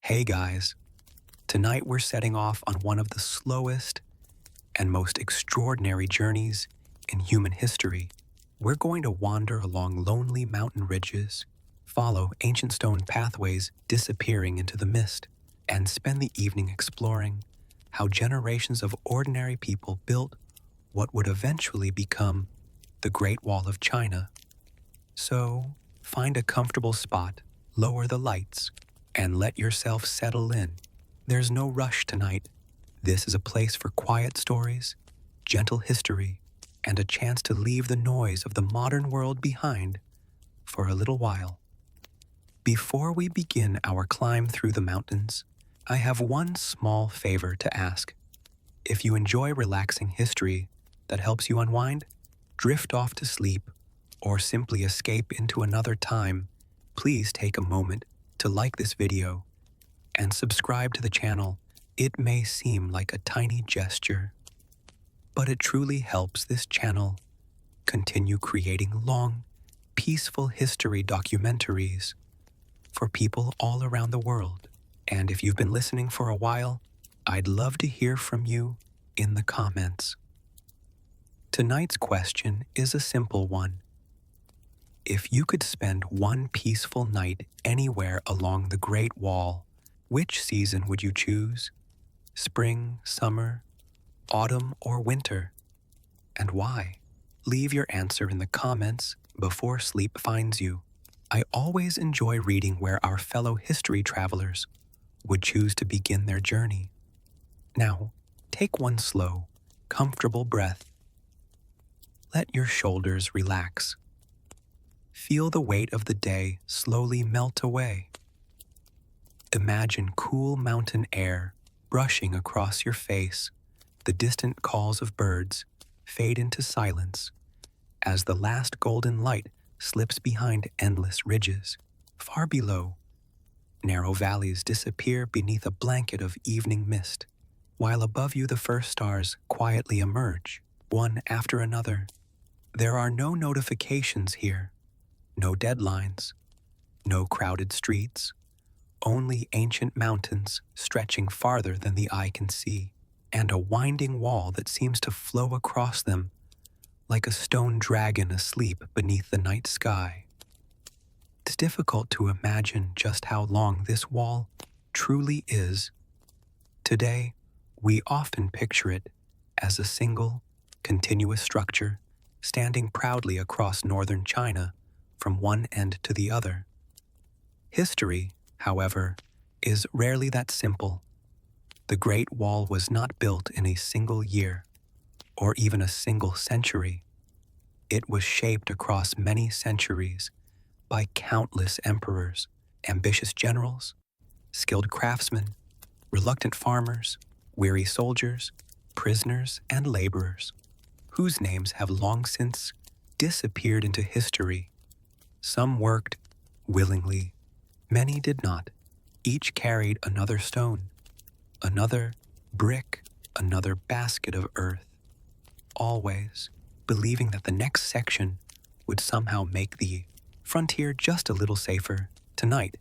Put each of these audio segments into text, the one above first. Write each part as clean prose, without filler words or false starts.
Hey guys, tonight we're setting off on one of the slowest and most extraordinary journeys in human history. We're going to wander along lonely mountain ridges, follow ancient stone pathways disappearing into the mist, and spend the evening exploring how generations of ordinary people built what would eventually become the Great Wall of China. So, find a comfortable spot, lower the lights, and let yourself settle in. There's no rush tonight. This is a place for quiet stories, gentle history, and a chance to leave the noise of the modern world behind for a little while. Before we begin our climb through the mountains, I have one small favor to ask. If you enjoy relaxing history that helps you unwind, drift off to sleep, or simply escape into another time, please take a moment to like this video and subscribe to the channel. It may seem like a tiny gesture, but it truly helps this channel continue creating long, peaceful history documentaries for people all around the world. And if you've been listening for a while, I'd love to hear from you in the comments. Tonight's question is a simple one. If you could spend one peaceful night anywhere along the Great Wall, which season would you choose? Spring, summer, autumn, or winter? And why? Leave your answer in the comments before sleep finds you. I always enjoy reading where our fellow history travelers would choose to begin their journey. Now, take one slow, comfortable breath. Let your shoulders relax. Feel the weight of the day slowly melt away. Imagine cool mountain air brushing across your face. The distant calls of birds fade into silence as the last golden light slips behind endless ridges. Far below, narrow valleys disappear beneath a blanket of evening mist, while above you the first stars quietly emerge, one after another. There are no notifications here. No deadlines, no crowded streets, only ancient mountains stretching farther than the eye can see, and a winding wall that seems to flow across them like a stone dragon asleep beneath the night sky. It's difficult to imagine just how long this wall truly is. Today, we often picture it as a single, continuous structure standing proudly across northern China from one end to the other. History, however, is rarely that simple. The Great Wall was not built in a single year, or even a single century. It was shaped across many centuries by countless emperors, ambitious generals, skilled craftsmen, reluctant farmers, weary soldiers, prisoners, and laborers, whose names have long since disappeared into history. Some worked willingly, many did not. Each carried another stone, another brick, another basket of earth, always believing that the next section would somehow make the frontier just a little safer. Tonight,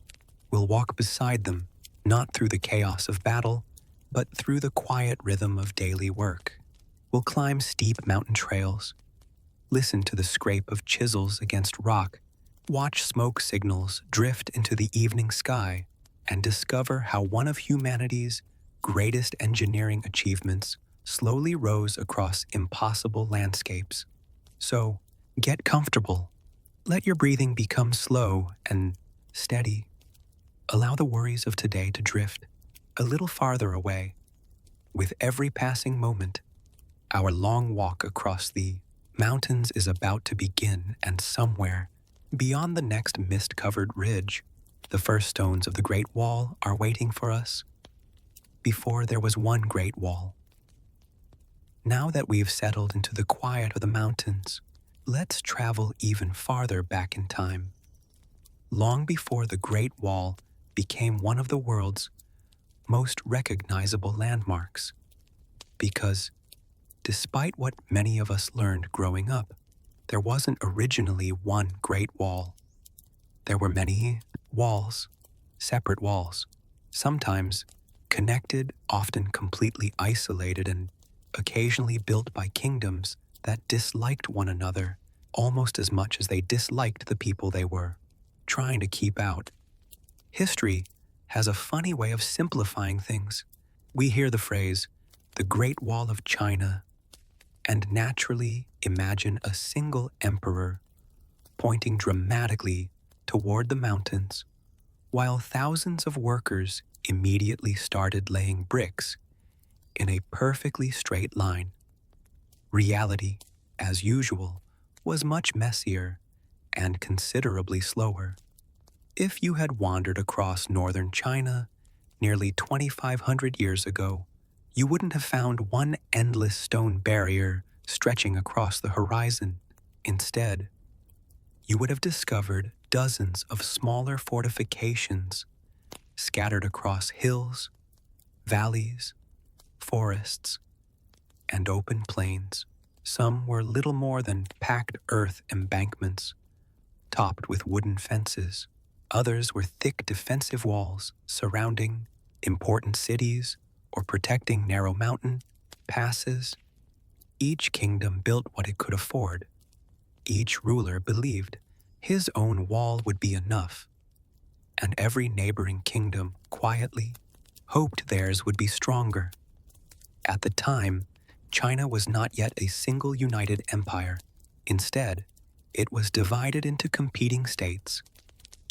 we'll walk beside them, not through the chaos of battle, but through the quiet rhythm of daily work. We'll climb steep mountain trails, listen to the scrape of chisels against rock, watch smoke signals drift into the evening sky, and discover how one of humanity's greatest engineering achievements slowly rose across impossible landscapes. So, get comfortable. Let your breathing become slow and steady. Allow the worries of today to drift a little farther away. With every passing moment, our long walk across the mountains is about to begin, and somewhere beyond the next mist-covered ridge, the first stones of the Great Wall are waiting for us. Before there was one Great Wall. Now that we've settled into the quiet of the mountains, let's travel even farther back in time. Long before the Great Wall became one of the world's most recognizable landmarks. Because, despite what many of us learned growing up, there wasn't originally one Great Wall. There were many walls, separate walls, Sometimes connected, often completely isolated, and occasionally built by kingdoms that disliked one another almost as much as they disliked the people they were trying to keep out. History has a funny way of simplifying things. We hear the phrase, the Great Wall of China, and naturally imagine a single emperor pointing dramatically toward the mountains, while thousands of workers immediately started laying bricks in a perfectly straight line. Reality, as usual, was much messier and considerably slower. If you had wandered across northern China nearly 2,500 years ago, you wouldn't have found one endless stone barrier stretching across the horizon. Instead, you would have discovered dozens of smaller fortifications scattered across hills, valleys, forests, and open plains. Some were little more than packed earth embankments, topped with wooden fences. Others were thick defensive walls surrounding important cities or protecting narrow mountain passes. Each kingdom built what it could afford. Each ruler believed his own wall would be enough, and every neighboring kingdom quietly hoped theirs would be stronger. At the time, China was not yet a single united empire. Instead, it was divided into competing states,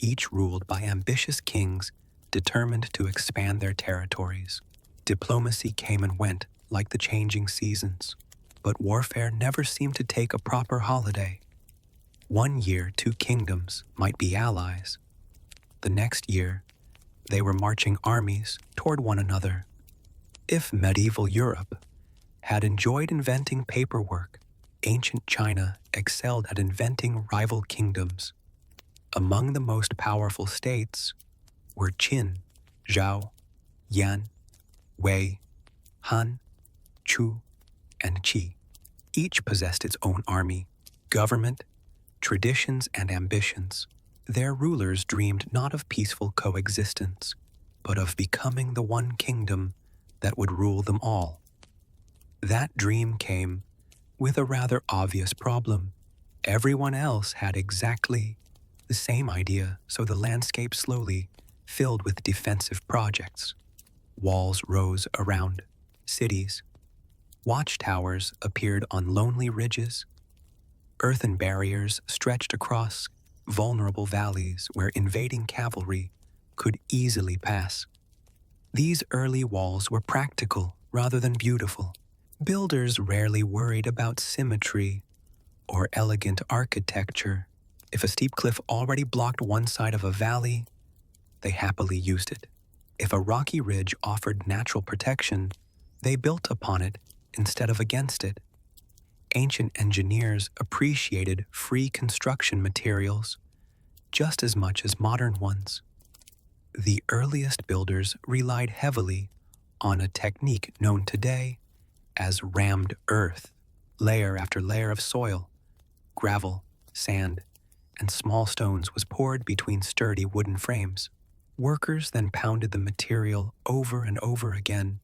each ruled by ambitious kings determined to expand their territories. Diplomacy came and went like the changing seasons, but warfare never seemed to take a proper holiday. One year, two kingdoms might be allies. The next year, they were marching armies toward one another. If medieval Europe had enjoyed inventing paperwork, ancient China excelled at inventing rival kingdoms. Among the most powerful states were Qin, Zhao, Yan, Wei, Han, Chu, and Qi. Each possessed its own army, government, traditions, and ambitions. Their rulers dreamed not of peaceful coexistence, but of becoming the one kingdom that would rule them all. That dream came with a rather obvious problem. Everyone else had exactly the same idea, so the landscape slowly filled with defensive projects. Walls rose around cities. Watchtowers appeared on lonely ridges. Earthen barriers stretched across vulnerable valleys where invading cavalry could easily pass. These early walls were practical rather than beautiful. Builders rarely worried about symmetry or elegant architecture. If a steep cliff already blocked one side of a valley, they happily used it. If a rocky ridge offered natural protection, they built upon it instead of against it. Ancient engineers appreciated free construction materials just as much as modern ones. The earliest builders relied heavily on a technique known today as rammed earth. Layer after layer of soil, gravel, sand, and small stones was poured between sturdy wooden frames. Workers then pounded the material over and over again,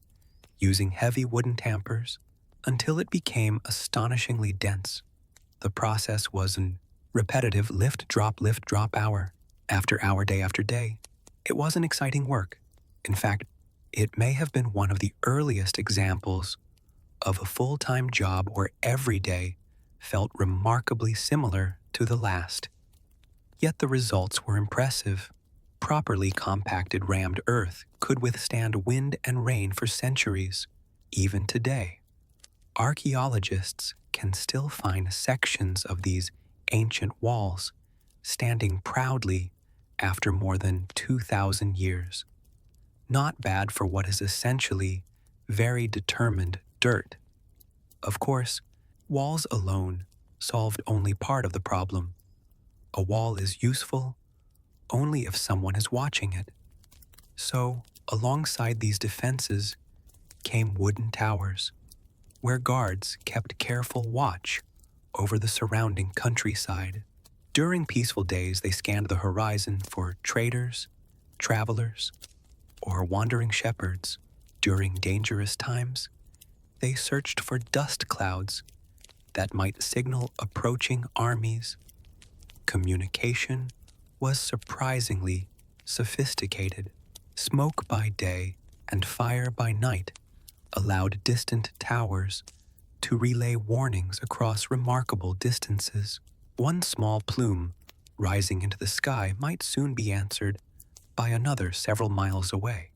using heavy wooden tampers until it became astonishingly dense. The process was an repetitive lift, drop, hour after hour, day after day. It wasn't exciting work. In fact, it may have been one of the earliest examples of a full-time job where every day felt remarkably similar to the last. Yet the results were impressive. Properly compacted rammed earth could withstand wind and rain for centuries. Even today, archaeologists can still find sections of these ancient walls standing proudly after more than 2,000 years. Not bad for what is essentially very determined dirt. Of course, walls alone solved only part of the problem. A wall is useful only if someone is watching it. So, alongside these defenses came wooden towers, where guards kept careful watch over the surrounding countryside. During peaceful days, they scanned the horizon for traders, travelers, or wandering shepherds. During dangerous times, they searched for dust clouds that might signal approaching armies. Communication was surprisingly sophisticated. Smoke by day and fire by night allowed distant towers to relay warnings across remarkable distances. One small plume rising into the sky might soon be answered by another several miles away,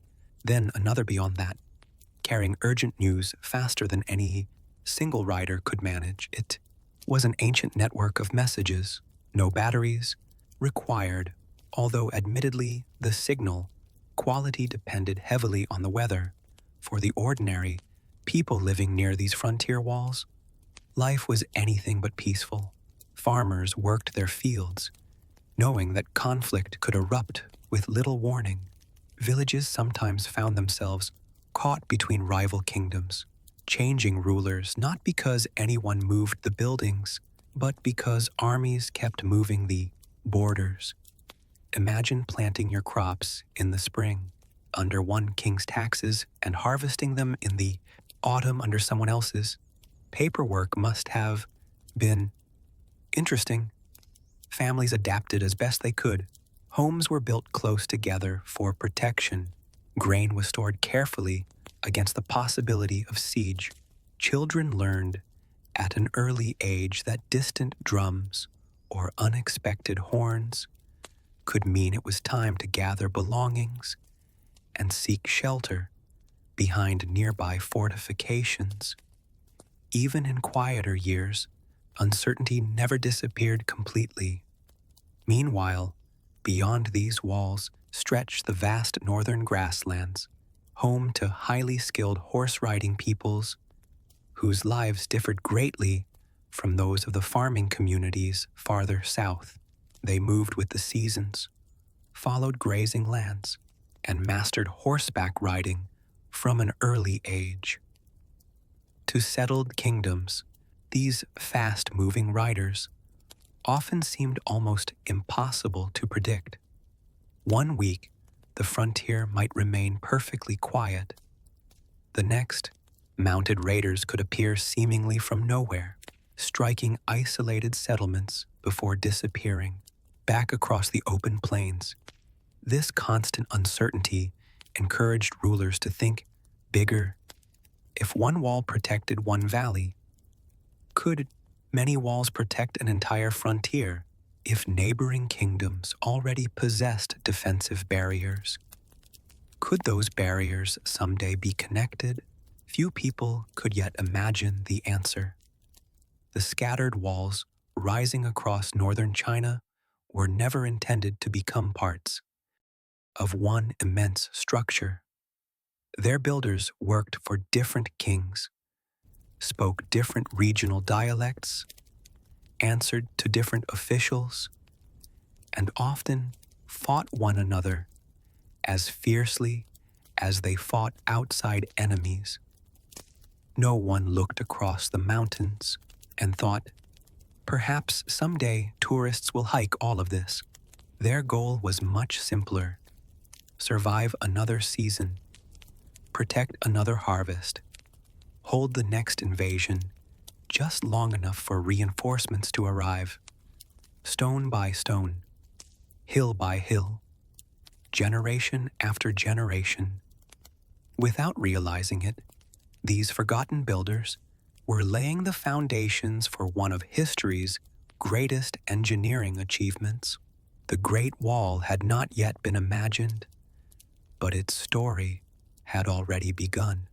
then another beyond that, carrying urgent news faster than any single rider could manage. It was an ancient network of messages, no batteries required, although admittedly the signal quality depended heavily on the weather. For the ordinary people living near these frontier walls, life was anything but peaceful. Farmers worked their fields, knowing that conflict could erupt with little warning. Villages sometimes found themselves caught between rival kingdoms, changing rulers not because anyone moved the buildings, but because armies kept moving the borders. Imagine planting your crops in the spring under one king's taxes and harvesting them in the autumn under someone else's. Paperwork must have been interesting. Families adapted as best they could. Homes were built close together for protection. Grain was stored carefully against the possibility of siege. Children learned at an early age that distant drums or unexpected horns could mean it was time to gather belongings and seek shelter behind nearby fortifications. Even in quieter years, uncertainty never disappeared completely. Meanwhile, beyond these walls stretched the vast northern grasslands, home to highly skilled horse-riding peoples whose lives differed greatly from those of the farming communities farther south. They moved with the seasons, followed grazing lands, and mastered horseback riding from an early age. To settled kingdoms, these fast-moving riders often seemed almost impossible to predict. One week, the frontier might remain perfectly quiet. The next, mounted raiders could appear seemingly from nowhere, striking isolated settlements before disappearing back across the open plains. This constant uncertainty encouraged rulers to think bigger. If one wall protected one valley, could many walls protect an entire frontier? If neighboring kingdoms already possessed defensive barriers, could those barriers someday be connected? Few people could yet imagine the answer. The scattered walls rising across northern China were never intended to become parts of one immense structure. Their builders worked for different kings, spoke different regional dialects, answered to different officials, and often fought one another as fiercely as they fought outside enemies. No one looked across the mountains and thought, perhaps someday tourists will hike all of this. Their goal was much simpler: survive another season, protect another harvest, hold the next invasion just long enough for reinforcements to arrive. Stone by stone, hill by hill, generation after generation. Without realizing it, these forgotten builders were laying the foundations for one of history's greatest engineering achievements. The Great Wall had not yet been imagined, but its story had already begun.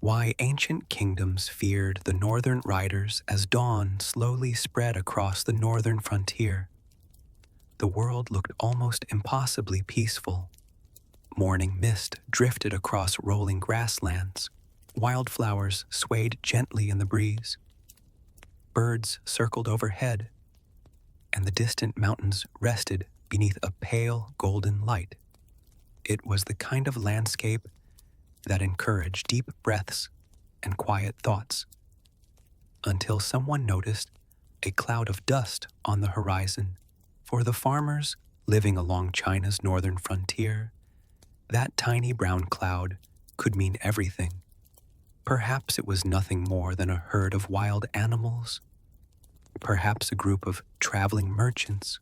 Why ancient kingdoms feared the northern riders as dawn slowly spread across the northern frontier. The world looked almost impossibly peaceful. Morning mist drifted across rolling grasslands. Wildflowers swayed gently in the breeze. Birds circled overhead, and the distant mountains rested beneath a pale golden light. It was the kind of landscape that encouraged deep breaths and quiet thoughts, until someone noticed a cloud of dust on the horizon. For the farmers living along China's northern frontier, That tiny brown cloud could mean everything. Perhaps it was nothing more than a herd of wild animals, perhaps a group of traveling merchants,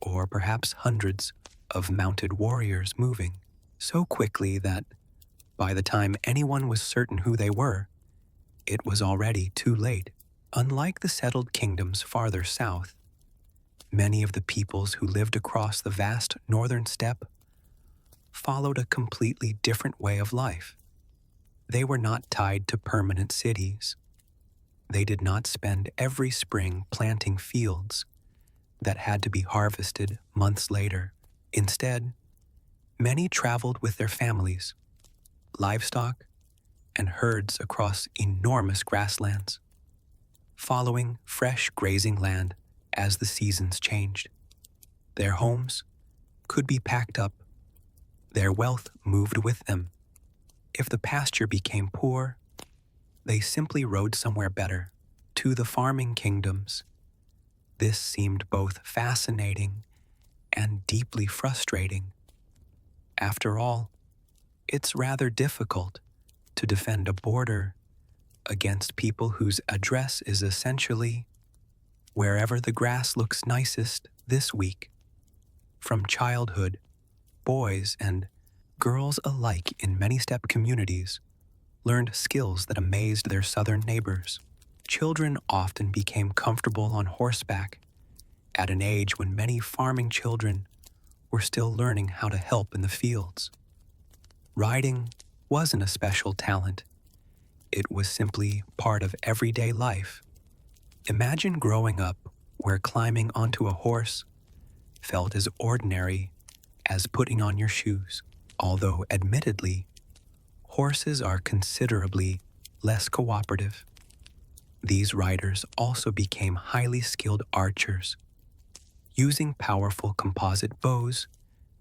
or perhaps hundreds of mounted warriors moving so quickly that by the time anyone was certain who they were, it was already too late. Unlike the settled kingdoms farther south, many of the peoples who lived across the vast northern steppe followed a completely different way of life. They were not tied to permanent cities. They did not spend every spring planting fields that had to be harvested months later. Instead, many traveled with their families, livestock, and herds across enormous grasslands, following fresh grazing land as the seasons changed. Their homes could be packed up, their wealth moved with them. If the pasture became poor, they simply rode somewhere better. To the farming kingdoms, this seemed both fascinating and deeply frustrating. After all, it's rather difficult to defend a border against people whose address is essentially wherever the grass looks nicest this week. From childhood, boys and girls alike in many steppe communities learned skills that amazed their southern neighbors. Children often became comfortable on horseback at an age when many farming children were still learning how to help in the fields. Riding wasn't a special talent. It was simply part of everyday life. Imagine growing up where climbing onto a horse felt as ordinary as putting on your shoes. Although, admittedly, horses are considerably less cooperative. These riders also became highly skilled archers, using powerful composite bows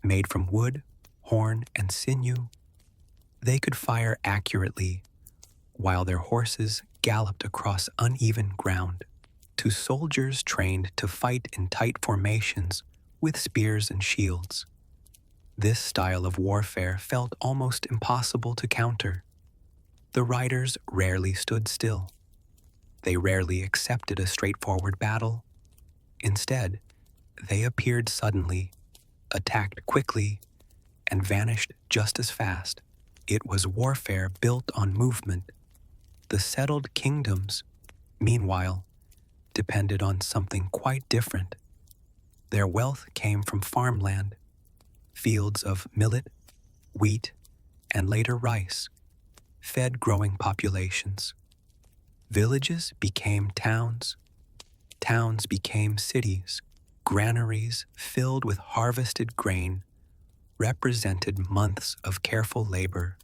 made from wood, horn, and sinew. They could fire accurately while their horses galloped across uneven ground. To soldiers trained to fight in tight formations with spears and shields, this style of warfare felt almost impossible to counter. The riders rarely stood still. They rarely accepted a straightforward battle. Instead, they appeared suddenly, attacked quickly, and vanished just as fast. It was warfare built on movement. The settled kingdoms, meanwhile, depended on something quite different. Their wealth came from farmland, fields of millet, wheat, and later rice, fed growing populations. Villages became towns, towns became cities. Granaries filled with harvested grain represented months of careful labor.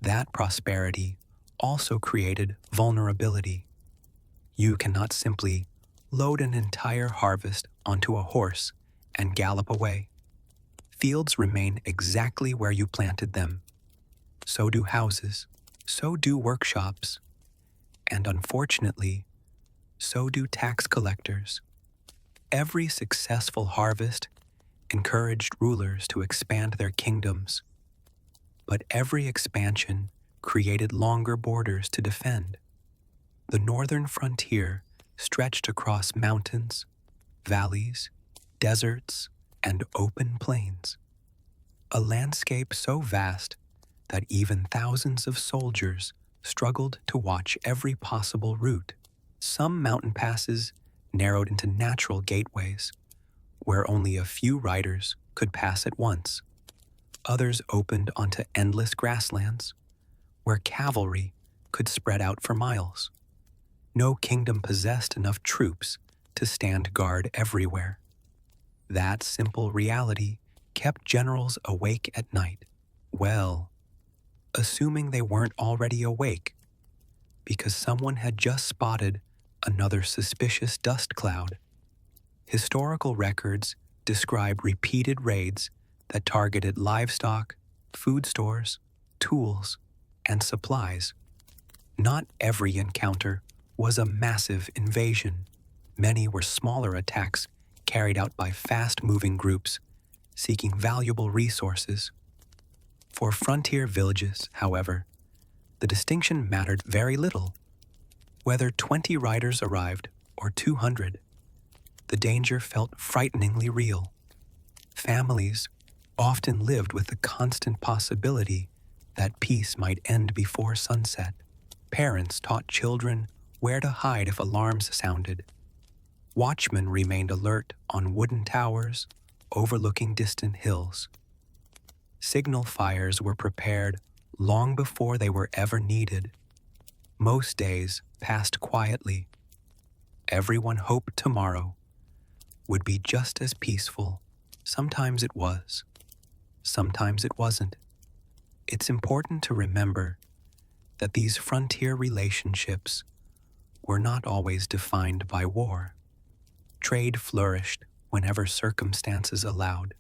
That prosperity also created vulnerability. You cannot simply load an entire harvest onto a horse and gallop away. Fields remain exactly where you planted them. So do houses. So do workshops. And unfortunately, so do tax collectors. Every successful harvest encouraged rulers to expand their kingdoms, but every expansion created longer borders to defend. The northern frontier stretched across mountains, valleys, deserts, and open plains, a landscape so vast that even thousands of soldiers struggled to watch every possible route. Some mountain passes narrowed into natural gateways, where only a few riders could pass at once. Others opened onto endless grasslands, where cavalry could spread out for miles. No kingdom possessed enough troops to stand guard everywhere. That simple reality kept generals awake at night. Well, assuming they weren't already awake, because someone had just spotted another suspicious dust cloud. Historical records describe repeated raids that targeted livestock, food stores, tools, and supplies. Not every encounter was a massive invasion. Many were smaller attacks carried out by fast-moving groups seeking valuable resources. For frontier villages, however, the distinction mattered very little. Whether 20 riders arrived or 200, the danger felt frighteningly real. Families often lived with the constant possibility that peace might end before sunset. Parents taught children where to hide if alarms sounded. Watchmen remained alert on wooden towers overlooking distant hills. Signal fires were prepared long before they were ever needed. Most days passed quietly. Everyone hoped tomorrow would be just as peaceful. Sometimes it was. Sometimes it wasn't. It's important to remember that these frontier relationships were not always defined by war. Trade flourished whenever circumstances allowed.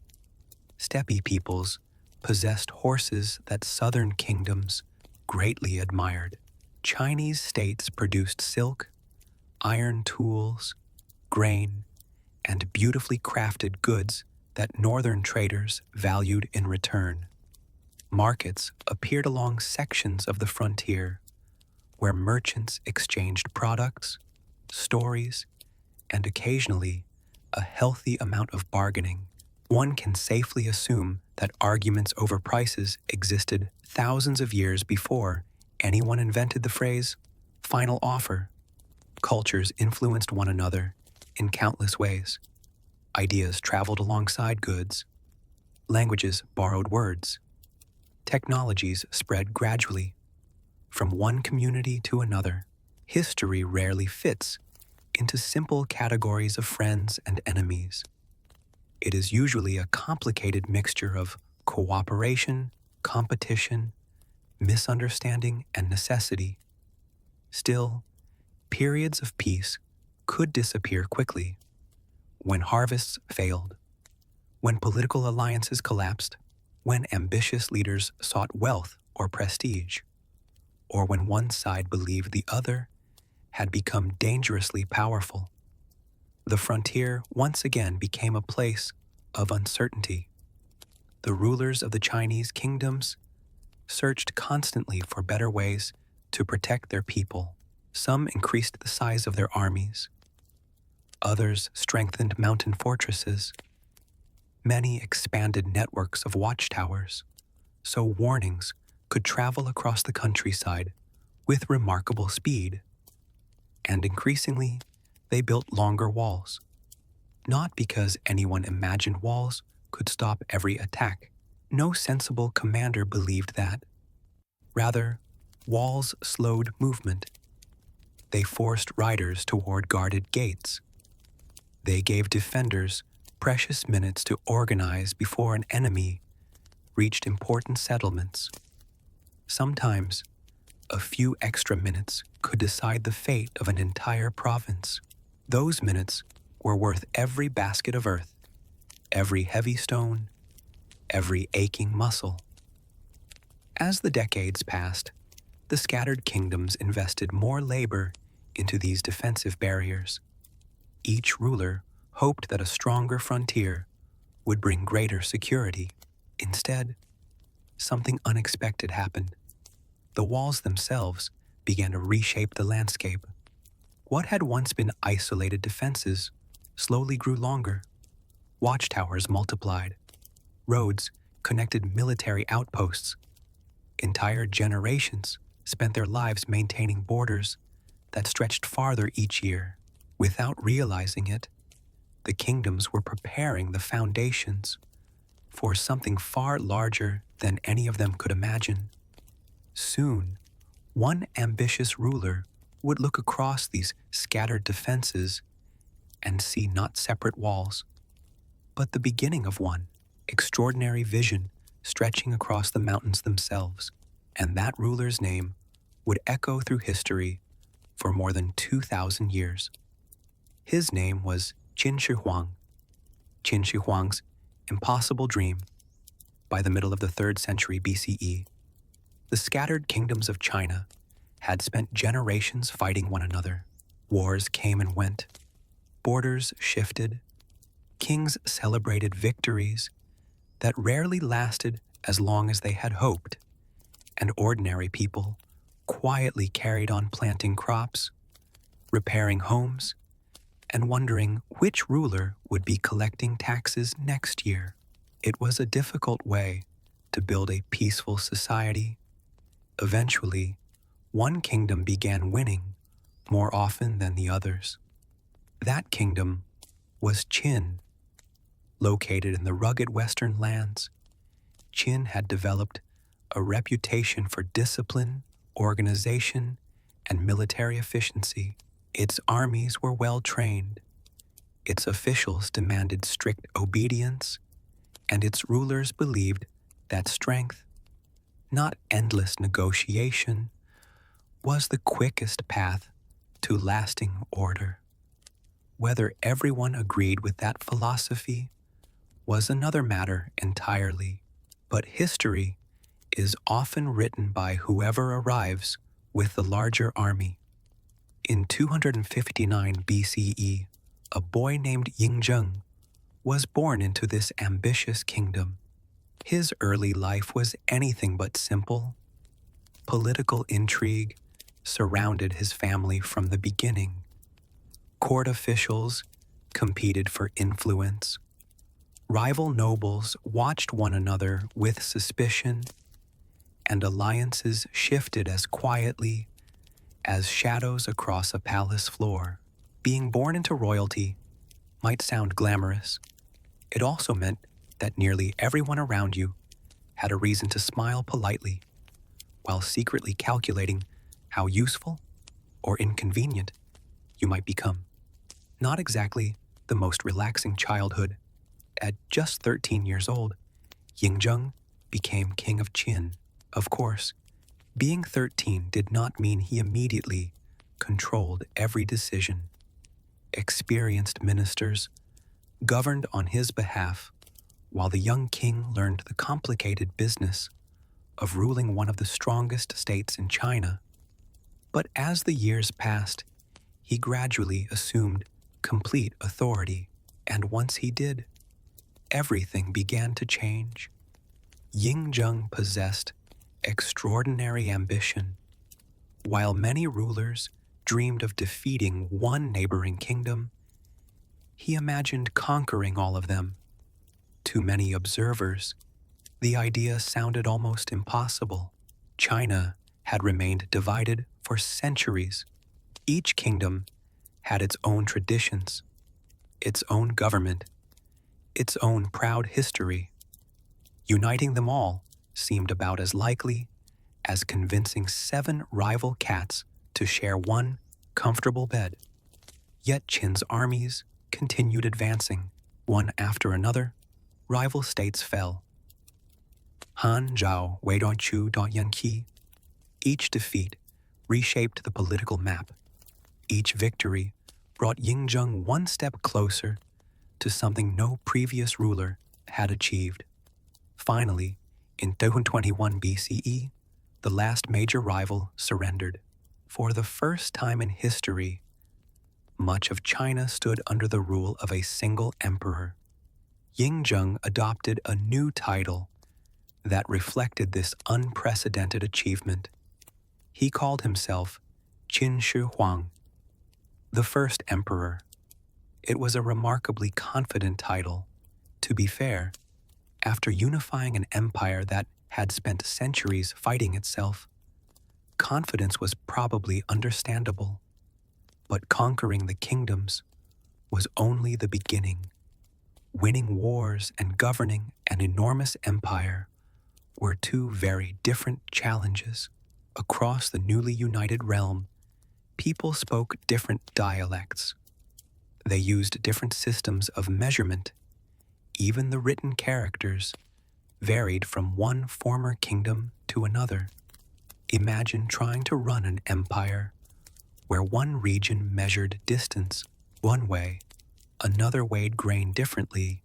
Steppe peoples possessed horses that southern kingdoms greatly admired. Chinese states produced silk, iron tools, grain, and beautifully crafted goods that northern traders valued in return. Markets appeared along sections of the frontier where merchants exchanged products, stories, and occasionally a healthy amount of bargaining. One can safely assume that arguments over prices existed thousands of years before anyone invented the phrase final offer. Cultures influenced one another in countless ways. Ideas traveled alongside goods. Languages borrowed words. Technologies spread gradually from one community to another. History rarely fits into simple categories of friends and enemies. It is usually a complicated mixture of cooperation, competition, misunderstanding, and necessity. Still, periods of peace could disappear quickly. When harvests failed, when political alliances collapsed, when ambitious leaders sought wealth or prestige, or when one side believed the other had become dangerously powerful. The frontier once again became a place of uncertainty. The rulers of the Chinese kingdoms searched constantly for better ways to protect their people. Some increased the size of their armies. Others strengthened mountain fortresses. Many expanded networks of watchtowers, so warnings could travel across the countryside with remarkable speed. And increasingly, they built longer walls, not because anyone imagined walls could stop every attack. No sensible commander believed that. Rather, walls slowed movement. They forced riders toward guarded gates. They gave defenders precious minutes to organize before an enemy reached important settlements. Sometimes, a few extra minutes could decide the fate of an entire province. Those minutes were worth every basket of earth, every heavy stone, every aching muscle. As the decades passed, the scattered kingdoms invested more labor into these defensive barriers. Each ruler hoped that a stronger frontier would bring greater security. Instead, something unexpected happened. The walls themselves began to reshape the landscape. What had once been isolated defenses slowly grew longer. Watchtowers multiplied. Roads connected military outposts. Entire generations spent their lives maintaining borders that stretched farther each year. Without realizing it, the kingdoms were preparing the foundations for something far larger than any of them could imagine. Soon, one ambitious ruler would look across these scattered defenses and see not separate walls, but the beginning of one extraordinary vision stretching across the mountains themselves. And that ruler's name would echo through history for more than 2,000 years. His name was Qin Shi Huang. Qin Shi Huang's impossible dream. By the middle of the 3rd century BCE, the scattered kingdoms of China had spent generations fighting one another. Wars came and went. Borders shifted. Kings celebrated victories that rarely lasted as long as they had hoped, and ordinary people quietly carried on planting crops, repairing homes, and wondering which ruler would be collecting taxes next year. It was a difficult way to build a peaceful society. Eventually, one kingdom began winning more often than the others. That kingdom was Qin. Located in the rugged western lands, Qin had developed a reputation for discipline, organization, and military efficiency. Its armies were well trained, its officials demanded strict obedience, and its rulers believed that strength, not endless negotiation, was the quickest path to lasting order. Whether everyone agreed with that philosophy was another matter entirely, but history is often written by whoever arrives with the larger army. In 259 BCE, a boy named Yingzheng was born into this ambitious kingdom. His early life was anything but simple. Political intrigue surrounded his family from the beginning. Court officials competed for influence. Rival nobles watched one another with suspicion, and alliances shifted as quietly as shadows across a palace floor. Being born into royalty might sound glamorous. It also meant that nearly everyone around you had a reason to smile politely, while secretly calculating how useful or inconvenient you might become. Not exactly the most relaxing childhood. At just 13 years old, Yingzheng became king of Qin. Of course, being 13 did not mean he immediately controlled every decision. Experienced ministers governed on his behalf, while the young king learned the complicated business of ruling one of the strongest states in China. But as the years passed, he gradually assumed complete authority, and once he did, everything began to change. Yingzheng possessed extraordinary ambition. While many rulers dreamed of defeating one neighboring kingdom, he imagined conquering all of them. To many observers, the idea sounded almost impossible. China had remained divided for centuries. Each kingdom had its own traditions, its own government, its own proud history. Uniting them all seemed about as likely as convincing 7 rival cats to share one comfortable bed. Yet Qin's armies continued advancing. One after another, rival states fell. Han Zhao Weidongqiu Yanqi. Each defeat reshaped the political map. Each victory brought Yingzheng one step closer to something no previous ruler had achieved. Finally, in 221 BCE, the last major rival surrendered. For the first time in history, much of China stood under the rule of a single emperor. Yingzheng adopted a new title that reflected this unprecedented achievement. He called himself Qin Shi Huang, the first emperor. It was a remarkably confident title. To be fair, after unifying an empire that had spent centuries fighting itself, confidence was probably understandable. But conquering the kingdoms was only the beginning. Winning wars and governing an enormous empire were 2 very different challenges. Across the newly united realm, people spoke different dialects. They used different systems of measurement. Even the written characters varied from one former kingdom to another. Imagine trying to run an empire where one region measured distance one way, another weighed grain differently,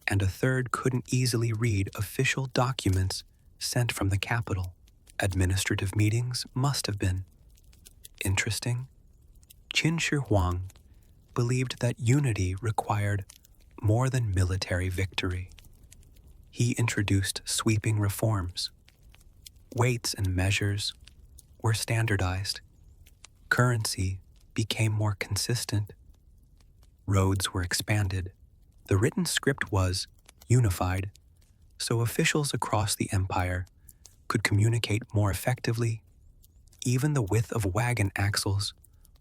and a third couldn't easily read official documents sent from the capital. Administrative meetings must have been interesting. Qin Shi Huang believed that unity required more than military victory. He introduced sweeping reforms. Weights and measures were standardized. Currency became more consistent. Roads were expanded. The written script was unified, so officials across the empire could communicate more effectively. Even the width of wagon axles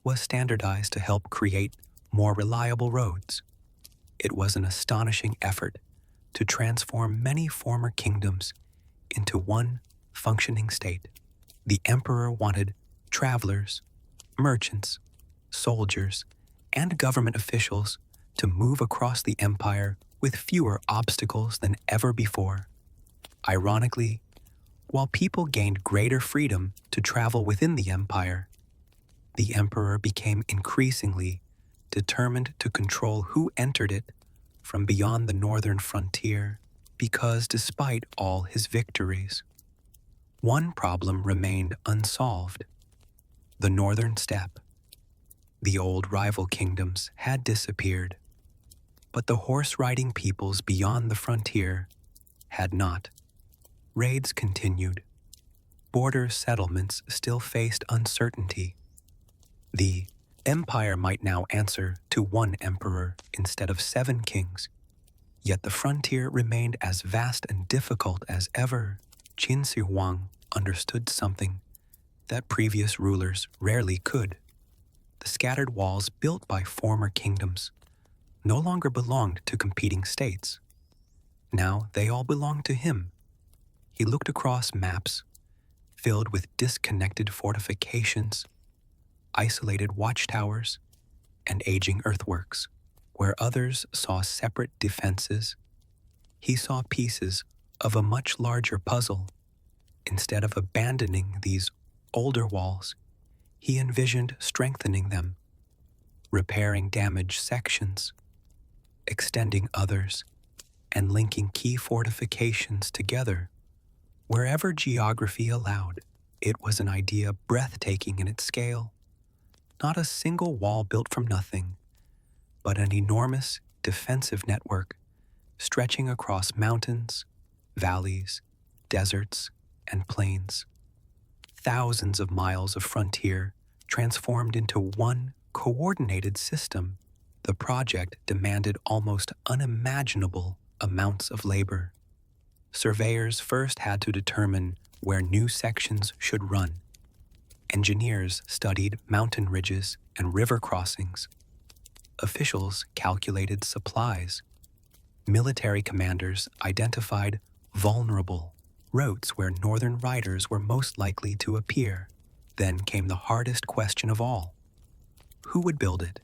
was standardized to help create more reliable roads. It was an astonishing effort to transform many former kingdoms into one functioning state. The emperor wanted travelers, merchants, soldiers, and government officials to move across the empire with fewer obstacles than ever before. Ironically, while people gained greater freedom to travel within the empire, the emperor became increasingly determined to control who entered it from beyond the northern frontier, because despite all his victories, one problem remained unsolved: the northern steppe. The old rival kingdoms had disappeared, but the horse-riding peoples beyond the frontier had not. Raids continued. Border settlements still faced uncertainty. The empire might now answer to one emperor instead of 7 kings, yet the frontier remained as vast and difficult as ever. Qin Shi Huang understood something that previous rulers rarely could. The scattered walls built by former kingdoms no longer belonged to competing states. Now they all belonged to him. He looked across maps filled with disconnected fortifications, isolated watchtowers, and aging earthworks. Where others saw separate defenses, he saw pieces of a much larger puzzle. Instead of abandoning these older walls, he envisioned strengthening them, repairing damaged sections, extending others, and linking key fortifications together wherever geography allowed. It was an idea breathtaking in its scale. Not a single wall built from nothing, but an enormous defensive network stretching across mountains, valleys, deserts, and plains. Thousands of miles of frontier transformed into one coordinated system. The project demanded almost unimaginable amounts of labor. Surveyors first had to determine where new sections should run. Engineers studied mountain ridges and river crossings. Officials calculated supplies. Military commanders identified vulnerable routes where northern riders were most likely to appear. Then came the hardest question of all: who would build it?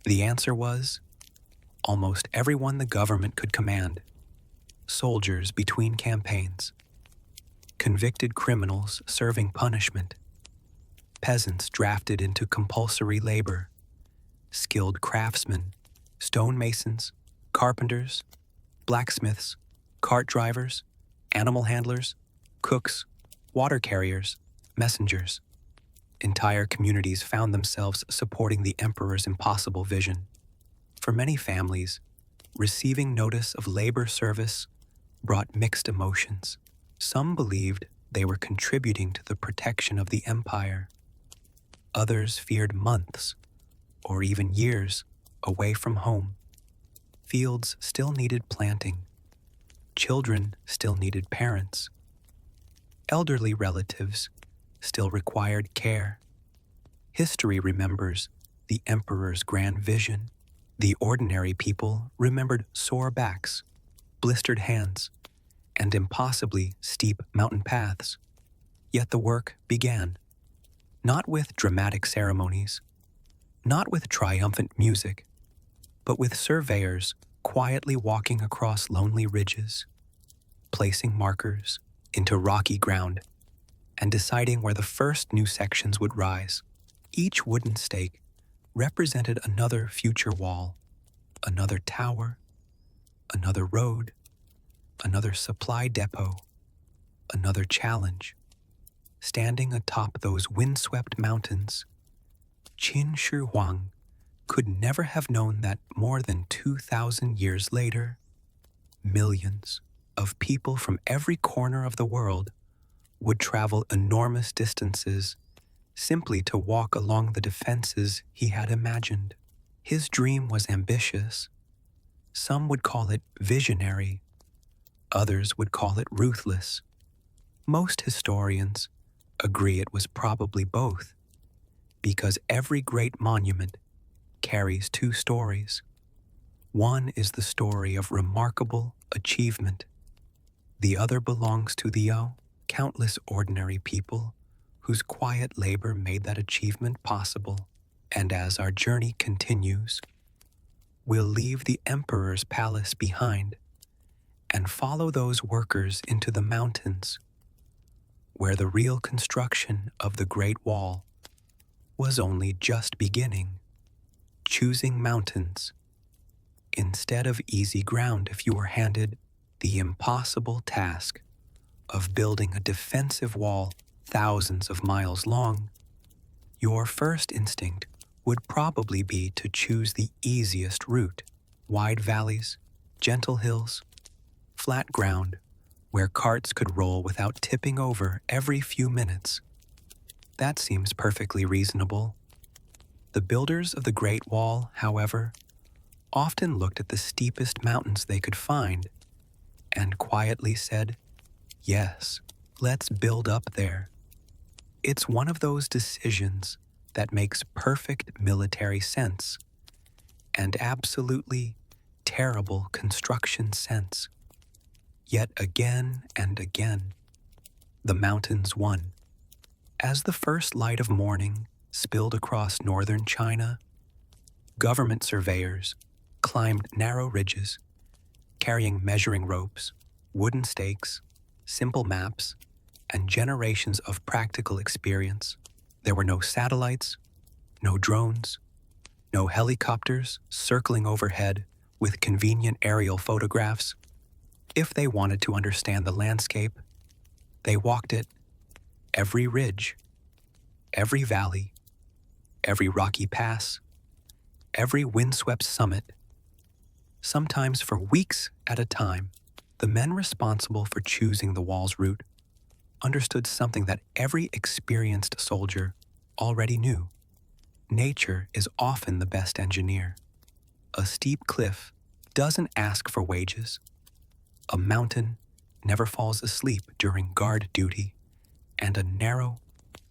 The answer was almost everyone the government could command. Soldiers between campaigns, convicted criminals serving punishment, peasants drafted into compulsory labor, skilled craftsmen, stonemasons, carpenters, blacksmiths, cart drivers, animal handlers, cooks, water carriers, messengers. Entire communities found themselves supporting the emperor's impossible vision. For many families, receiving notice of labor service brought mixed emotions. Some believed they were contributing to the protection of the empire. Others feared months, or even years, away from home. Fields still needed planting. Children still needed parents. Elderly relatives still required care. History remembers the emperor's grand vision. The ordinary people remembered sore backs, blistered hands, and impossibly steep mountain paths. Yet the work began, not with dramatic ceremonies, not with triumphant music, but with surveyors quietly walking across lonely ridges, placing markers into rocky ground, and deciding where the first new sections would rise. Each wooden stake represented another future wall, another tower, another road, another supply depot, another challenge. Standing atop those windswept mountains, Qin Shi Huang could never have known that more than 2,000 years later, millions, of people from every corner of the world would travel enormous distances simply to walk along the defenses he had imagined. His dream was ambitious. Some would call it visionary. Others would call it ruthless. Most historians agree it was probably both, because every great monument carries two stories. One is the story of remarkable achievement. The other belongs to the countless ordinary people whose quiet labor made that achievement possible. And as our journey continues, we'll leave the emperor's palace behind and follow those workers into the mountains, where the real construction of the Great Wall was only just beginning. Choosing mountains instead of easy ground if you were handed the impossible task of building a defensive wall thousands of miles long, your first instinct would probably be to choose the easiest route: wide valleys, gentle hills, flat ground where carts could roll without tipping over every few minutes. That seems perfectly reasonable. The builders of the Great Wall, however, often looked at the steepest mountains they could find and quietly said, "Yes, let's build up there." It's one of those decisions that makes perfect military sense and absolutely terrible construction sense. Yet again and again, the mountains won. As the first light of morning spilled across northern China, government surveyors climbed narrow ridges, carrying measuring ropes, wooden stakes, simple maps, and generations of practical experience. There were no satellites, no drones, no helicopters circling overhead with convenient aerial photographs. If they wanted to understand the landscape, they walked it. Every ridge, every valley, every rocky pass, every windswept summit. Sometimes for weeks at a time, the men responsible for choosing the wall's route understood something that every experienced soldier already knew. Nature is often the best engineer. A steep cliff doesn't ask for wages. A mountain never falls asleep during guard duty, and a narrow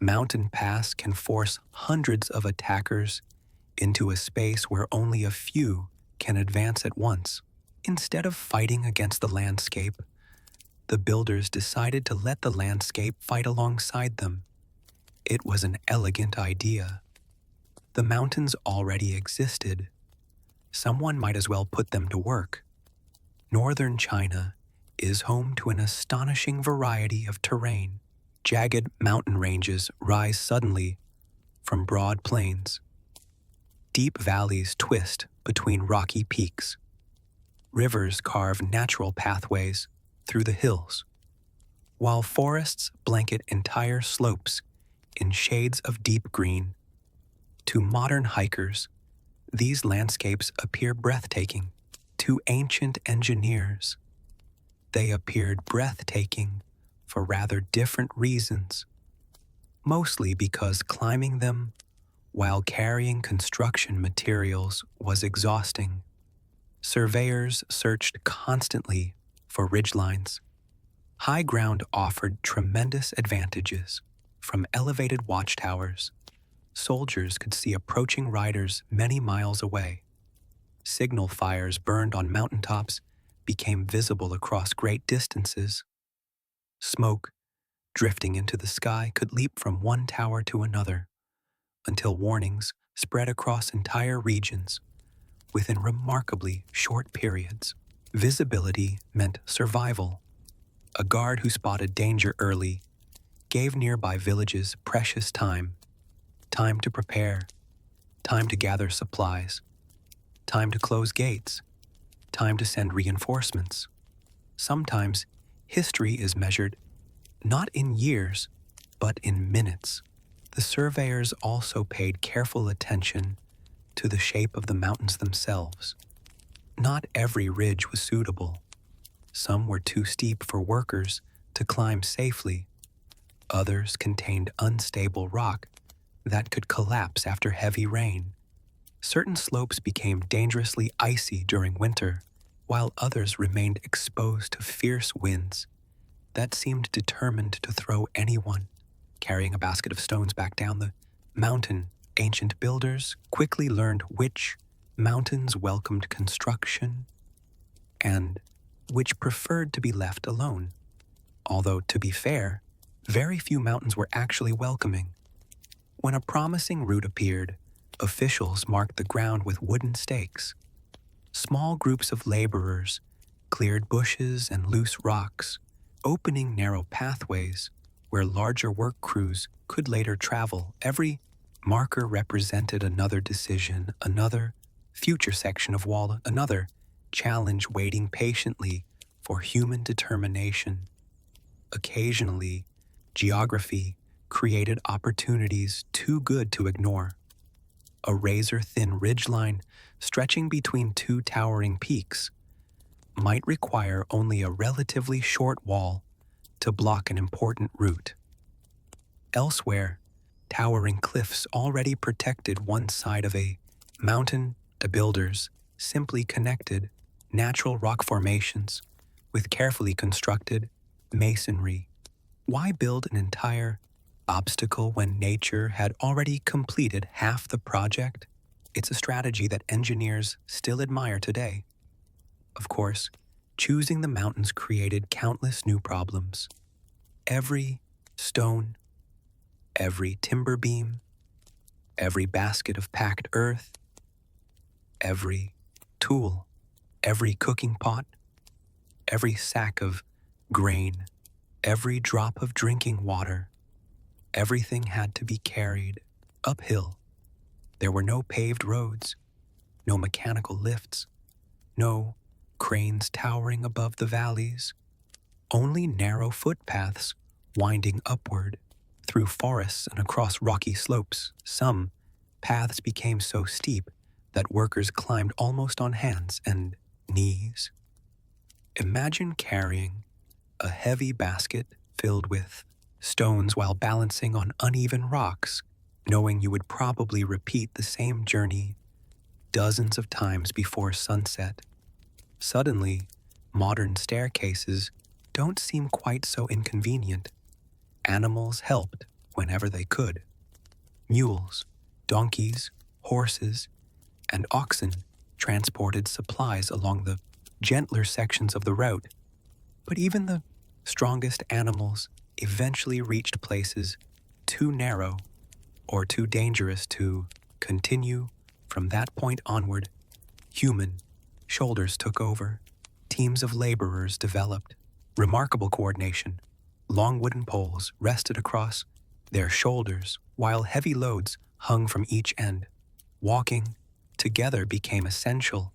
mountain pass can force hundreds of attackers into a space where only a few can advance at once. Instead of fighting against the landscape, the builders decided to let the landscape fight alongside them. It was an elegant idea. The mountains already existed. Someone might as well put them to work. Northern China is home to an astonishing variety of terrain. Jagged mountain ranges rise suddenly from broad plains. Deep valleys twist between rocky peaks. Rivers carve natural pathways through the hills, while forests blanket entire slopes in shades of deep green. To modern hikers, these landscapes appear breathtaking. To ancient engineers, they appeared breathtaking for rather different reasons, mostly because climbing them while carrying construction materials was exhausting. Surveyors searched constantly for ridgelines. High ground offered tremendous advantages. From elevated watchtowers, soldiers could see approaching riders many miles away. Signal fires burned on mountaintops became visible across great distances. Smoke, drifting into the sky, could leap from one tower to another, until warnings spread across entire regions within remarkably short periods. Visibility meant survival. A guard who spotted danger early gave nearby villages precious time. Time to prepare, time to gather supplies, time to close gates, time to send reinforcements. Sometimes history is measured not in years, but in minutes. The surveyors also paid careful attention to the shape of the mountains themselves. Not every ridge was suitable. Some were too steep for workers to climb safely. Others contained unstable rock that could collapse after heavy rain. Certain slopes became dangerously icy during winter, while others remained exposed to fierce winds that seemed determined to throw anyone carrying a basket of stones back down the mountain. Ancient builders quickly learned which mountains welcomed construction and which preferred to be left alone. Although, to be fair, very few mountains were actually welcoming. When a promising route appeared, officials marked the ground with wooden stakes. Small groups of laborers cleared bushes and loose rocks, opening narrow pathways where larger work crews could later travel. Every marker represented another decision, another future section of wall, another challenge waiting patiently for human determination. Occasionally, geography created opportunities too good to ignore. A razor-thin ridgeline stretching between two towering peaks might require only a relatively short wall to block an important route. Elsewhere, towering cliffs already protected one side of a mountain. The builders simply connected natural rock formations with carefully constructed masonry. Why build an entire obstacle when nature had already completed half the project? It's a strategy that engineers still admire today. Of course, choosing the mountains created countless new problems. Every stone, every timber beam, every basket of packed earth, every tool, every cooking pot, every sack of grain, every drop of drinking water, everything had to be carried uphill. There were no paved roads, no mechanical lifts, no cranes towering above the valleys, only narrow footpaths winding upward through forests and across rocky slopes. Some paths became so steep that workers climbed almost on hands and knees. Imagine carrying a heavy basket filled with stones while balancing on uneven rocks, knowing you would probably repeat the same journey dozens of times before sunset. Suddenly, modern staircases don't seem quite so inconvenient. Animals helped whenever they could. Mules, donkeys, horses, and oxen transported supplies along the gentler sections of the route. But even the strongest animals eventually reached places too narrow or too dangerous to continue. From that point onward, human shoulders took over. Teams of laborers developed remarkable coordination. Long wooden poles rested across their shoulders while heavy loads hung from each end. Walking together became essential.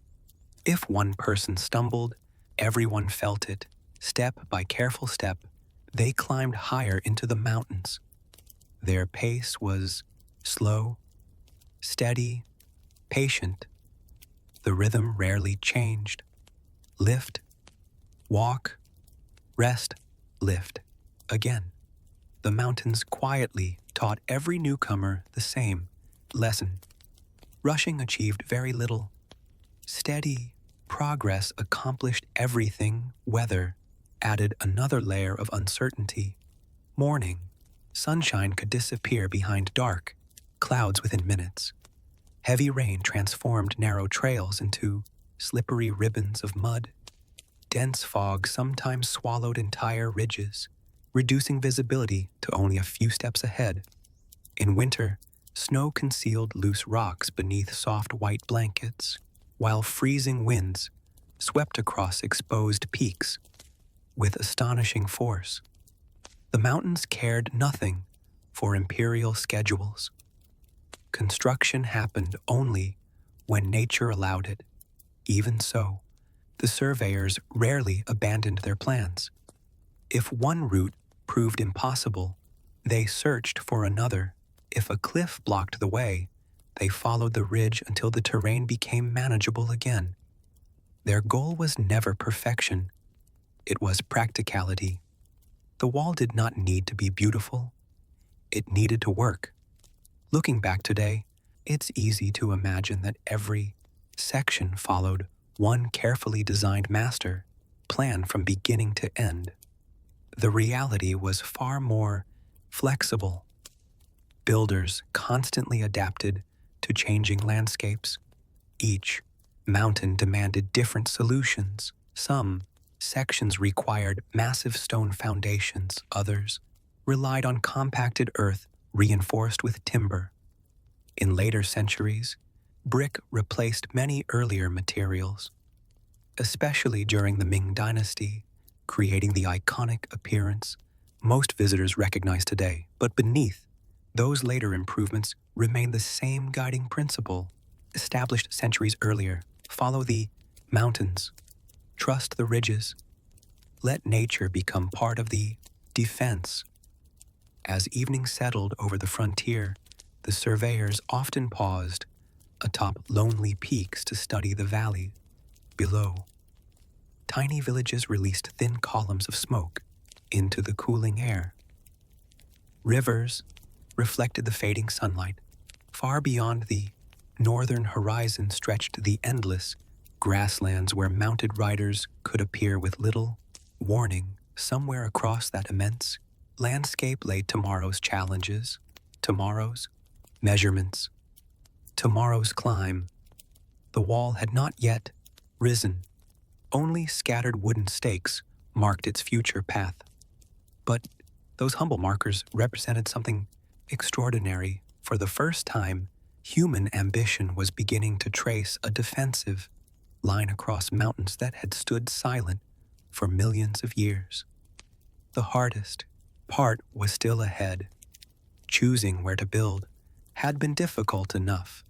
If one person stumbled, everyone felt it. Step by careful step, they climbed higher into the mountains. Their pace was slow, steady, patient. The rhythm rarely changed. Lift, walk, rest, lift. Again. The mountains quietly taught every newcomer the same lesson. Rushing achieved very little. Steady progress accomplished everything. Weather added another layer of uncertainty. Morning, sunshine could disappear behind dark clouds within minutes. Heavy rain transformed narrow trails into slippery ribbons of mud. Dense fog sometimes swallowed entire ridges, reducing visibility to only a few steps ahead. In winter, snow concealed loose rocks beneath soft white blankets, while freezing winds swept across exposed peaks with astonishing force. The mountains cared nothing for imperial schedules. Construction happened only when nature allowed it. Even so, the surveyors rarely abandoned their plans. If one route proved impossible, they searched for another. If a cliff blocked the way, they followed the ridge until the terrain became manageable again. Their goal was never perfection, It was practicality. The wall did not need to be beautiful. It needed to work. Looking back today, it's easy to imagine that every section followed one carefully designed master plan from beginning to end. The reality was far more flexible. Builders constantly adapted to changing landscapes. Each mountain demanded different solutions. Some sections required massive stone foundations, others relied on compacted earth reinforced with timber. In later centuries, brick replaced many earlier materials, especially during the Ming Dynasty, creating the iconic appearance most visitors recognize today. But beneath those later improvements remain the same guiding principle established centuries earlier. Follow the mountains. Trust the ridges. Let nature become part of the defense. As evening settled over the frontier, the surveyors often paused atop lonely peaks to study the valley below. Tiny villages released thin columns of smoke into the cooling air. Rivers reflected the fading sunlight. Far beyond the northern horizon stretched the endless grasslands where mounted riders could appear with little warning. Somewhere across that immense landscape lay tomorrow's challenges, tomorrow's measurements, tomorrow's climb. The wall had not yet risen. Only scattered wooden stakes marked its future path. But those humble markers represented something extraordinary. For the first time, human ambition was beginning to trace a defensive line across mountains that had stood silent for millions of years. The hardest part was still ahead. Choosing where to build had been difficult enough.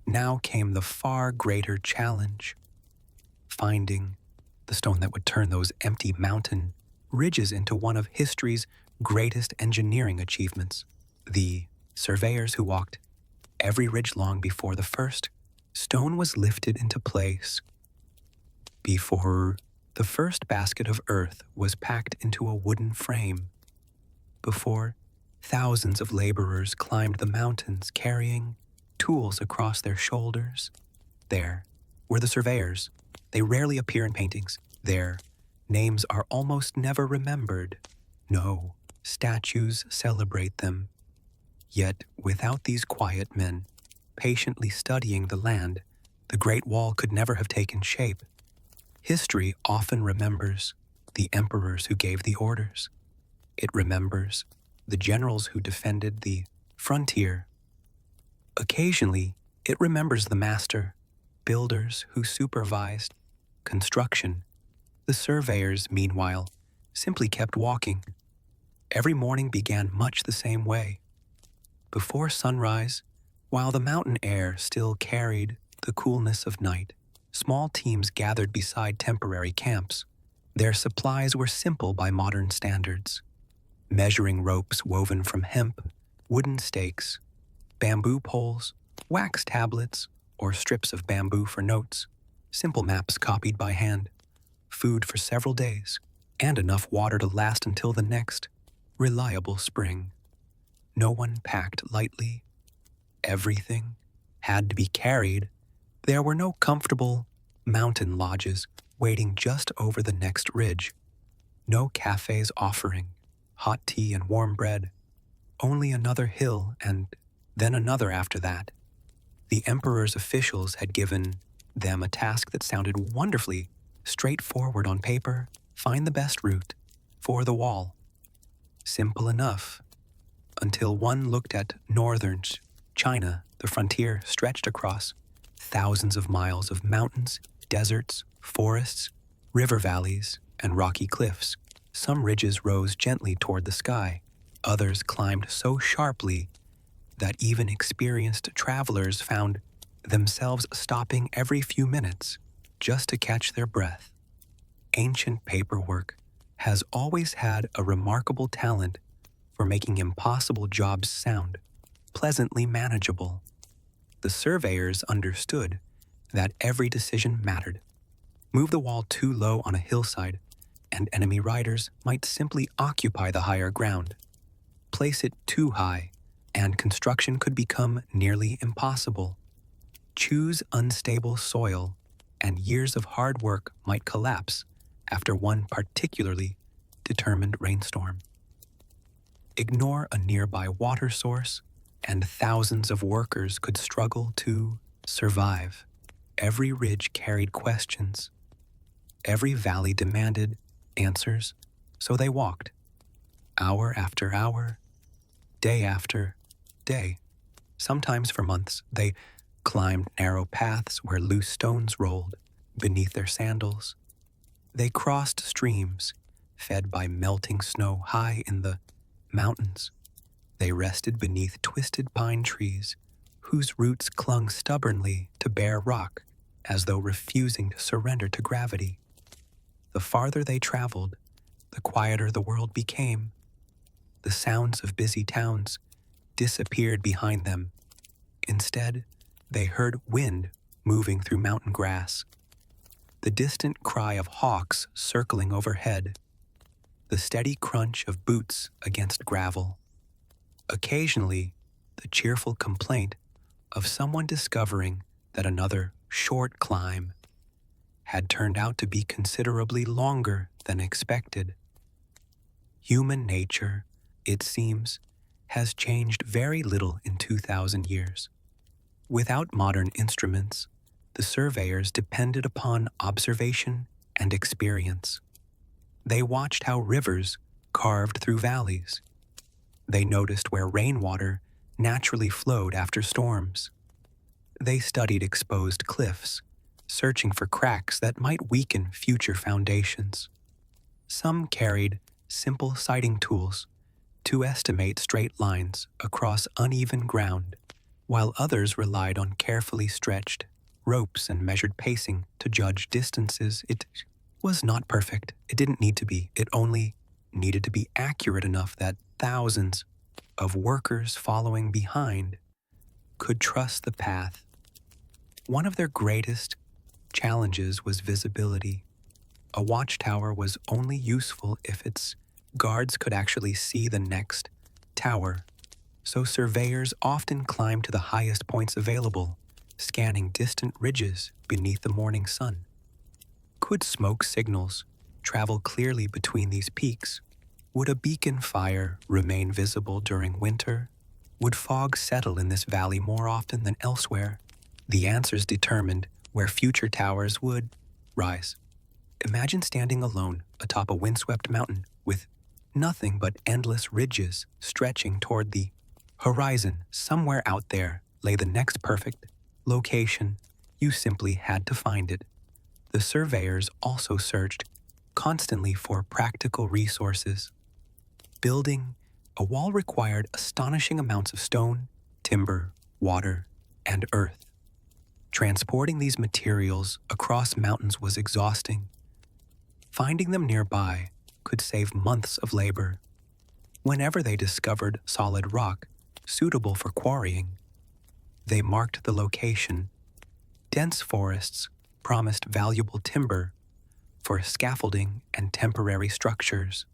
Now came the far greater challenge: finding the stone that would turn those empty mountain ridges into one of history's greatest engineering achievements. The surveyors who walked every ridge long before the first stone was lifted into place, before the first basket of earth was packed into a wooden frame, before thousands of laborers climbed the mountains carrying tools across their shoulders. There were the surveyors. They rarely appear in paintings. Their names are almost never remembered. No statues celebrate them. Yet, without these quiet men patiently studying the land, the Great Wall could never have taken shape. History often remembers the emperors who gave the orders. It remembers the generals who defended the frontier. Occasionally, it remembers the master builders who supervised construction. The surveyors, meanwhile, simply kept walking. Every morning began much the same way. Before sunrise, while the mountain air still carried the coolness of night, small teams gathered beside temporary camps. Their supplies were simple by modern standards: measuring ropes woven from hemp, wooden stakes, bamboo poles, wax tablets, or strips of bamboo for notes, simple maps copied by hand, food for several days, and enough water to last until the next reliable spring. No one packed lightly. Everything had to be carried. There were no comfortable mountain lodges waiting just over the next ridge. No cafes offering hot tea and warm bread. Only another hill and then another after that. The emperor's officials had given them a task that sounded wonderfully straightforward on paper: find the best route for the wall. Simple enough, until one looked at northern China. The frontier stretched across thousands of miles of mountains, deserts, forests, river valleys, and rocky cliffs. Some ridges rose gently toward the sky. Others climbed so sharply that even experienced travelers found themselves stopping every few minutes just to catch their breath. Ancient paperwork has always had a remarkable talent for making impossible jobs sound pleasantly manageable. The surveyors understood that every decision mattered. Move the wall too low on a hillside, and enemy riders might simply occupy the higher ground. Place it too high, and construction could become nearly impossible. Choose unstable soil, and years of hard work might collapse after one particularly determined rainstorm. Ignore a nearby water source, and thousands of workers could struggle to survive. Every ridge carried questions. Every valley demanded answers, so they walked, hour after hour, day after day. Sometimes for months, they climbed narrow paths where loose stones rolled beneath their sandals. They crossed streams fed by melting snow high in the mountains. They rested beneath twisted pine trees whose roots clung stubbornly to bare rock as though refusing to surrender to gravity. The farther they traveled, the quieter the world became. The sounds of busy towns disappeared behind them. Instead, they heard wind moving through mountain grass, the distant cry of hawks circling overhead, the steady crunch of boots against gravel. Occasionally, the cheerful complaint of someone discovering that another short climb had turned out to be considerably longer than expected. Human nature, it seems, has changed very little in 2,000 years. Without modern instruments, the surveyors depended upon observation and experience. They watched how rivers carved through valleys. They noticed where rainwater naturally flowed after storms. They studied exposed cliffs, searching for cracks that might weaken future foundations. Some carried simple sighting tools to estimate straight lines across uneven ground, while others relied on carefully stretched ropes and measured pacing to judge distances. It was not perfect. It didn't need to be. It only needed to be accurate enough that thousands of workers following behind could trust the path. One of their greatest challenges was visibility. A watchtower was only useful if its guards could actually see the next tower, so surveyors often climbed to the highest points available, scanning distant ridges beneath the morning sun. Could smoke signals travel clearly between these peaks? Would a beacon fire remain visible during winter? Would fog settle in this valley more often than elsewhere? The answers determined where future towers would rise. Imagine standing alone atop a windswept mountain with nothing but endless ridges stretching toward the horizon. Somewhere out there lay the next perfect location. You simply had to find it. The surveyors also searched constantly for practical resources. Building a wall required astonishing amounts of stone, timber, water, and earth. Transporting these materials across mountains was exhausting. Finding them nearby could save months of labor. Whenever they discovered solid rock suitable for quarrying, they marked the location. Dense forests promised valuable timber for scaffolding and temporary structures.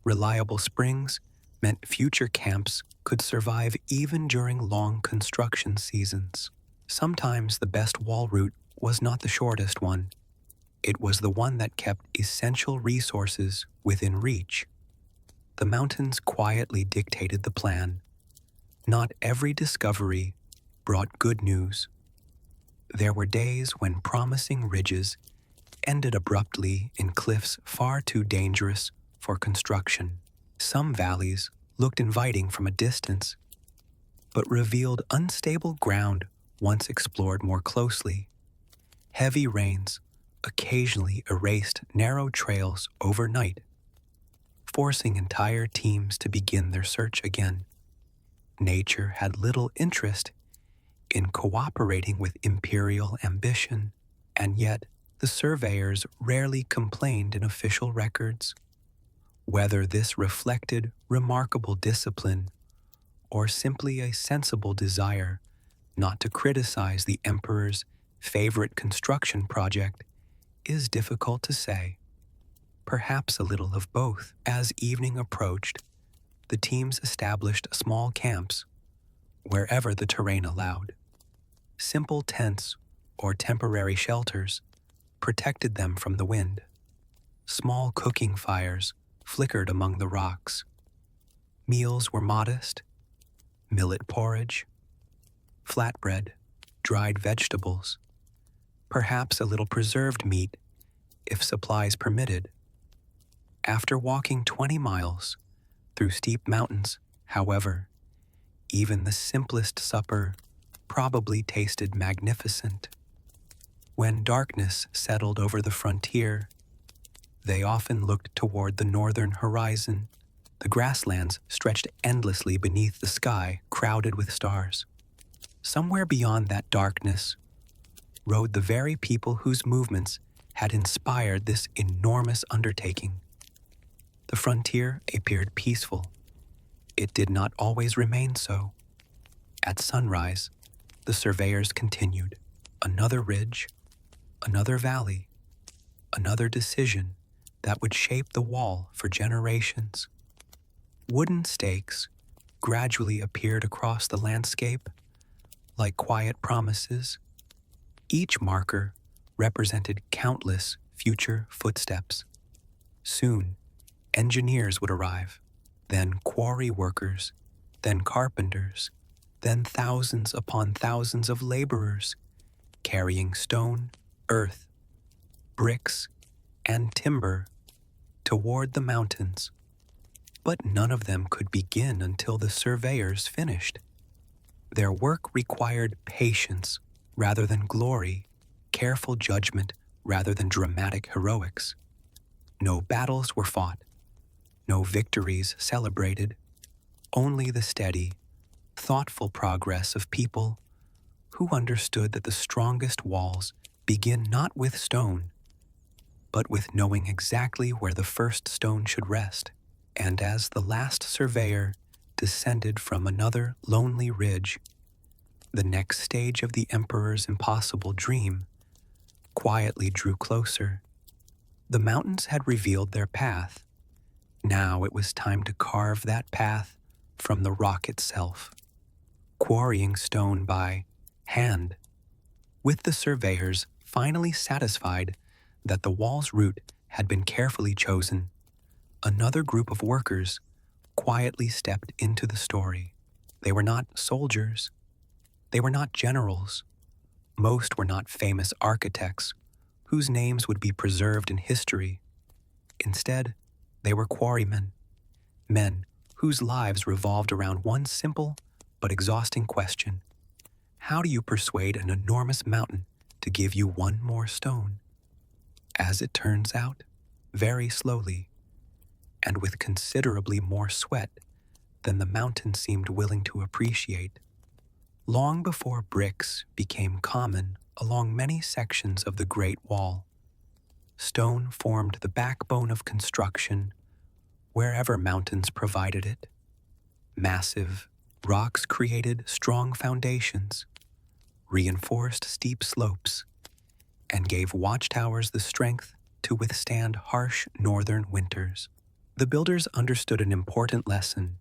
Reliable springs meant future camps could survive even during long construction seasons. Sometimes the best wall route was not the shortest one. It was the one that kept essential resources within reach. The mountains quietly dictated the plan. Not every discovery brought good news. There were days when promising ridges ended abruptly in cliffs far too dangerous for construction. Some valleys looked inviting from a distance, but revealed unstable ground once explored more closely. Heavy rains occasionally erased narrow trails overnight, forcing entire teams to begin their search again. Nature had little interest in cooperating with imperial ambition, and yet the surveyors rarely complained in official records. Whether this reflected remarkable discipline or simply a sensible desire not to criticize the emperor's favorite construction project is difficult to say. perhaps a little of both. As evening approached, the teams established small camps wherever the terrain allowed. Simple tents or temporary shelters protected them from the wind. Small cooking fires flickered among the rocks. Meals were modest: millet porridge, flatbread, dried vegetables, perhaps a little preserved meat if supplies permitted. After walking 20 miles through steep mountains, however, even the simplest supper probably tasted magnificent. When darkness settled over the frontier, they often looked toward the northern horizon. The grasslands stretched endlessly beneath the sky, crowded with stars. Somewhere beyond that darkness rode the very people whose movements had inspired this enormous undertaking. The frontier appeared peaceful. It did not always remain so. At sunrise, the surveyors continued. Another ridge, another valley, another decision that would shape the wall for generations. Wooden stakes gradually appeared across the landscape like quiet promises. Each marker represented countless future footsteps. Soon, engineers would arrive, then quarry workers, then carpenters, then thousands upon thousands of laborers carrying stone, earth, bricks, and timber toward the mountains. But none of them could begin until the surveyors finished. Their work required patience rather than glory, careful judgment rather than dramatic heroics. No battles were fought, no victories celebrated, only the steady, thoughtful progress of people who understood that the strongest walls begin not with stone, but with knowing exactly where the first stone should rest. And as the last surveyor descended from another lonely ridge, the next stage of the emperor's impossible dream quietly drew closer. The mountains had revealed their path. Now it was time to carve that path from the rock itself, quarrying stone by hand. With the surveyors finally satisfied that the wall's route had been carefully chosen, another group of workers quietly stepped into the story. They were not soldiers. They were not generals. Most were not famous architects whose names would be preserved in history. Instead, they were quarrymen, men whose lives revolved around one simple but exhausting question: how do you persuade an enormous mountain to give you one more stone? As it turns out, very slowly, and with considerably more sweat than the mountain seemed willing to appreciate. Long before bricks became common along many sections of the Great Wall, stone formed the backbone of construction wherever mountains provided it. Massive rocks created strong foundations, reinforced steep slopes, and gave watchtowers the strength to withstand harsh northern winters. The builders understood an important lesson.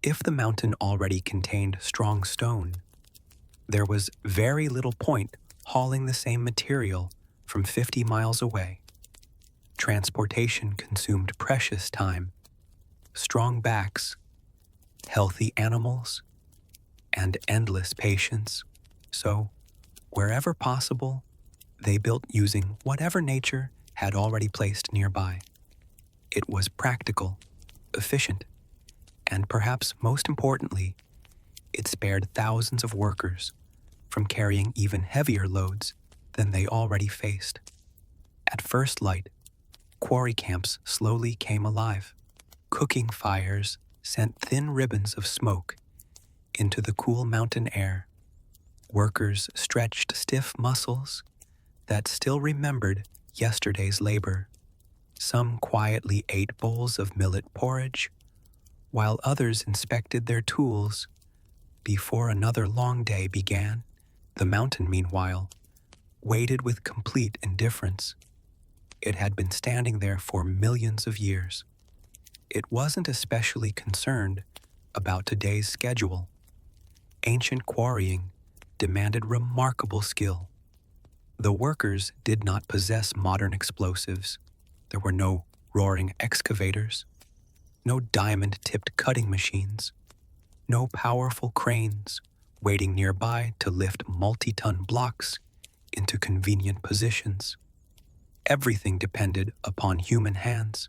If the mountain already contained strong stone, there was very little point hauling the same material from 50 miles away. Transportation consumed precious time, strong backs, healthy animals, and endless patience. So, wherever possible, they built using whatever nature had already placed nearby. It was practical, efficient, and perhaps most importantly, it spared thousands of workers from carrying even heavier loads than they already faced. At first light, quarry camps slowly came alive. Cooking fires sent thin ribbons of smoke into the cool mountain air. Workers stretched stiff muscles that still remembered yesterday's labor. Some quietly ate bowls of millet porridge, while others inspected their tools before another long day began. The mountain, meanwhile, waited with complete indifference. It had been standing there for millions of years. It wasn't especially concerned about today's schedule. Ancient quarrying demanded remarkable skill. The workers did not possess modern explosives. There were no roaring excavators, no diamond-tipped cutting machines, no powerful cranes waiting nearby to lift multi-ton blocks into convenient positions. Everything depended upon human hands,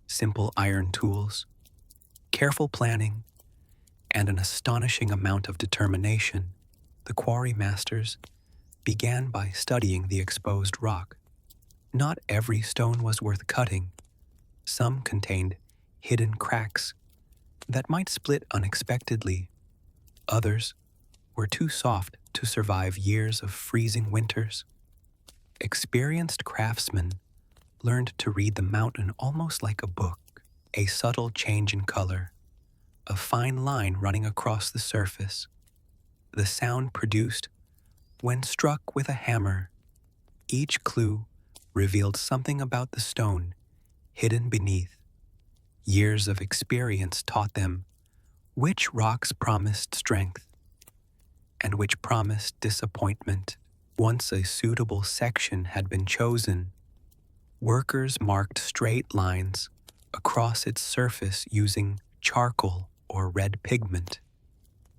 simple iron tools, careful planning, and an astonishing amount of determination. The quarry masters began by studying the exposed rock. Not every stone was worth cutting. Some contained hidden cracks that might split unexpectedly. Others were too soft to survive years of freezing winters. Experienced craftsmen learned to read the mountain almost like a book, a subtle change in color, a fine line running across the surface, the sound produced when struck with a hammer. Each clue revealed something about the stone hidden beneath. Years of experience taught them which rocks promised strength and which promised disappointment. Once a suitable section had been chosen, workers marked straight lines across its surface using charcoal or red pigment.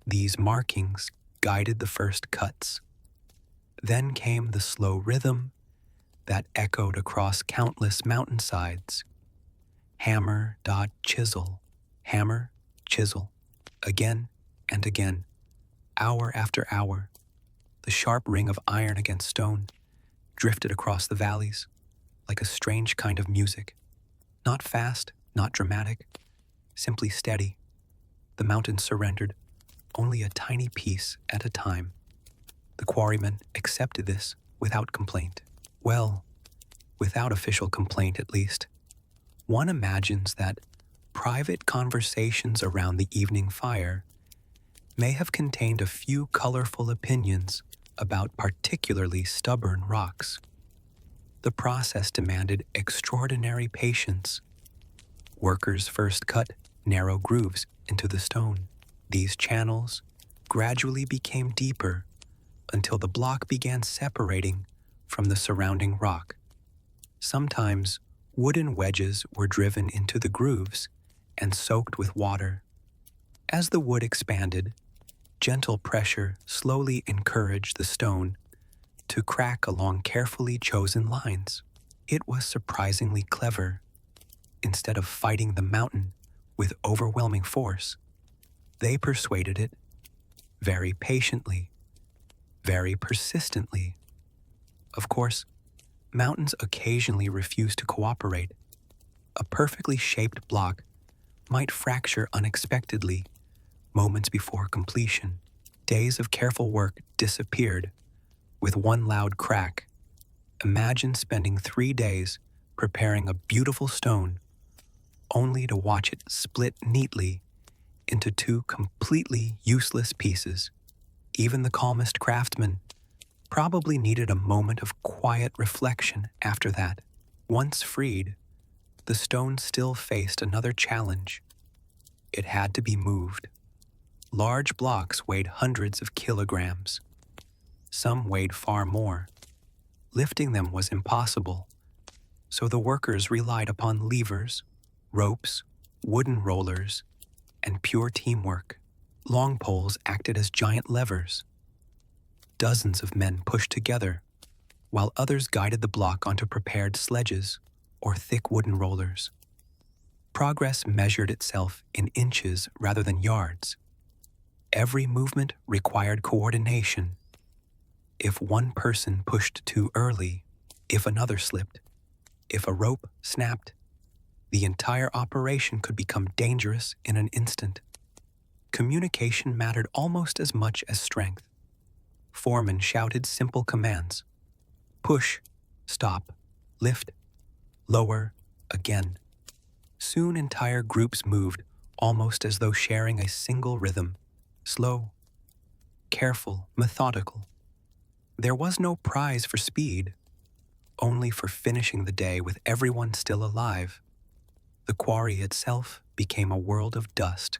These markings guided the first cuts. Then came the slow rhythm that echoed across countless mountainsides. Hammer, dot, chisel, hammer, chisel, again and again, hour after hour. The sharp ring of iron against stone drifted across the valleys like a strange kind of music. Not fast, not dramatic, simply steady. The mountain surrendered, only a tiny piece at a time. The quarrymen accepted this without complaint. Well, without official complaint at least. One imagines that private conversations around the evening fire may have contained a few colorful opinions about particularly stubborn rocks. The process demanded extraordinary patience. Workers first cut narrow grooves into the stone. These channels gradually became deeper until the block began separating from the surrounding rock. Sometimes wooden wedges were driven into the grooves and soaked with water. As the wood expanded, gentle pressure slowly encouraged the stone to crack along carefully chosen lines. It was surprisingly clever. Instead of fighting the mountain with overwhelming force, they persuaded it very patiently, very persistently. Of course, mountains occasionally refuse to cooperate. A perfectly shaped block might fracture unexpectedly moments before completion. Days of careful work disappeared with one loud crack. Imagine spending 3 days preparing a beautiful stone only to watch it split neatly into 2 completely useless pieces. Even the calmest craftsman probably needed a moment of quiet reflection after that. Once freed, the stone still faced another challenge. It had to be moved. Large blocks weighed hundreds of kilograms. Some weighed far more. Lifting them was impossible, so the workers relied upon levers, ropes, wooden rollers, and pure teamwork. Long poles acted as giant levers. Dozens of men pushed together, while others guided the block onto prepared sledges or thick wooden rollers. Progress measured itself in inches rather than yards. Every movement required coordination. If one person pushed too early, if another slipped, if a rope snapped, the entire operation could become dangerous in an instant. Communication mattered almost as much as strength. Foremen shouted simple commands: push, stop, lift, lower, again. Soon entire groups moved almost as though sharing a single rhythm. Slow, careful, methodical. There was no prize for speed, only for finishing the day with everyone still alive. The quarry itself became a world of dust.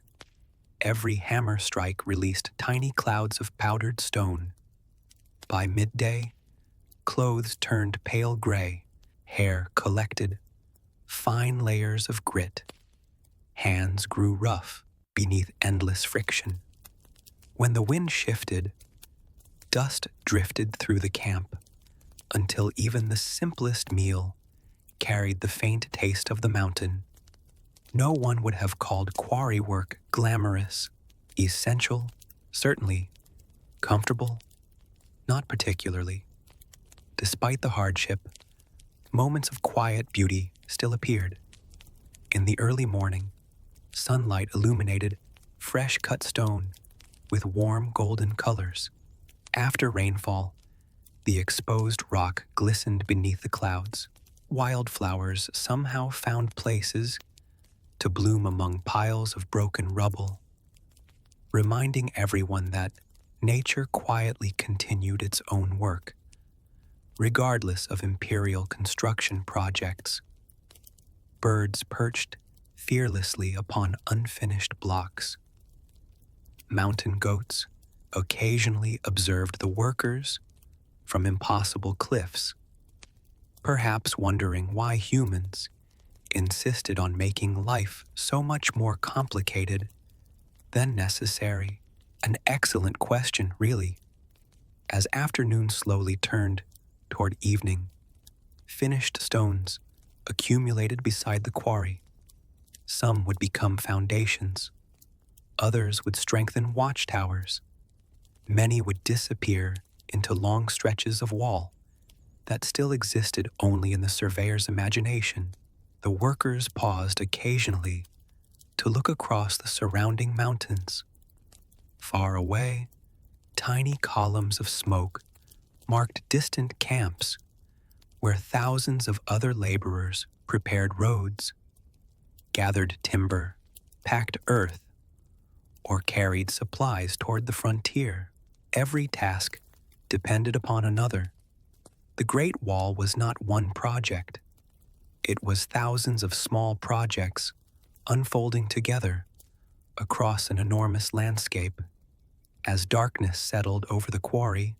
Every hammer strike released tiny clouds of powdered stone. By midday, clothes turned pale gray, hair collected, fine layers of grit. Hands grew rough beneath endless friction. When the wind shifted, dust drifted through the camp until even the simplest meal carried the faint taste of the mountain. No one would have called quarry work glamorous, essential, certainly, comfortable, not particularly. Despite the hardship, moments of quiet beauty still appeared. In the early morning, sunlight illuminated fresh-cut stone with warm golden colors. After rainfall, the exposed rock glistened beneath the clouds. Wildflowers somehow found places to bloom among piles of broken rubble, reminding everyone that nature quietly continued its own work, regardless of imperial construction projects. Birds perched fearlessly upon unfinished blocks. Mountain goats occasionally observed the workers from impossible cliffs, perhaps wondering why humans insisted on making life so much more complicated than necessary. An excellent question, really. As afternoon slowly turned toward evening, finished stones accumulated beside the quarry. Some would become foundations. Others would strengthen watchtowers. Many would disappear into long stretches of wall that still existed only in the surveyor's imagination. The workers paused occasionally to look across the surrounding mountains. Far away, tiny columns of smoke marked distant camps where thousands of other laborers prepared roads, gathered timber, packed earth, or carried supplies toward the frontier. Every task depended upon another. The Great Wall was not one project. It was thousands of small projects unfolding together across an enormous landscape. As darkness settled over the quarry,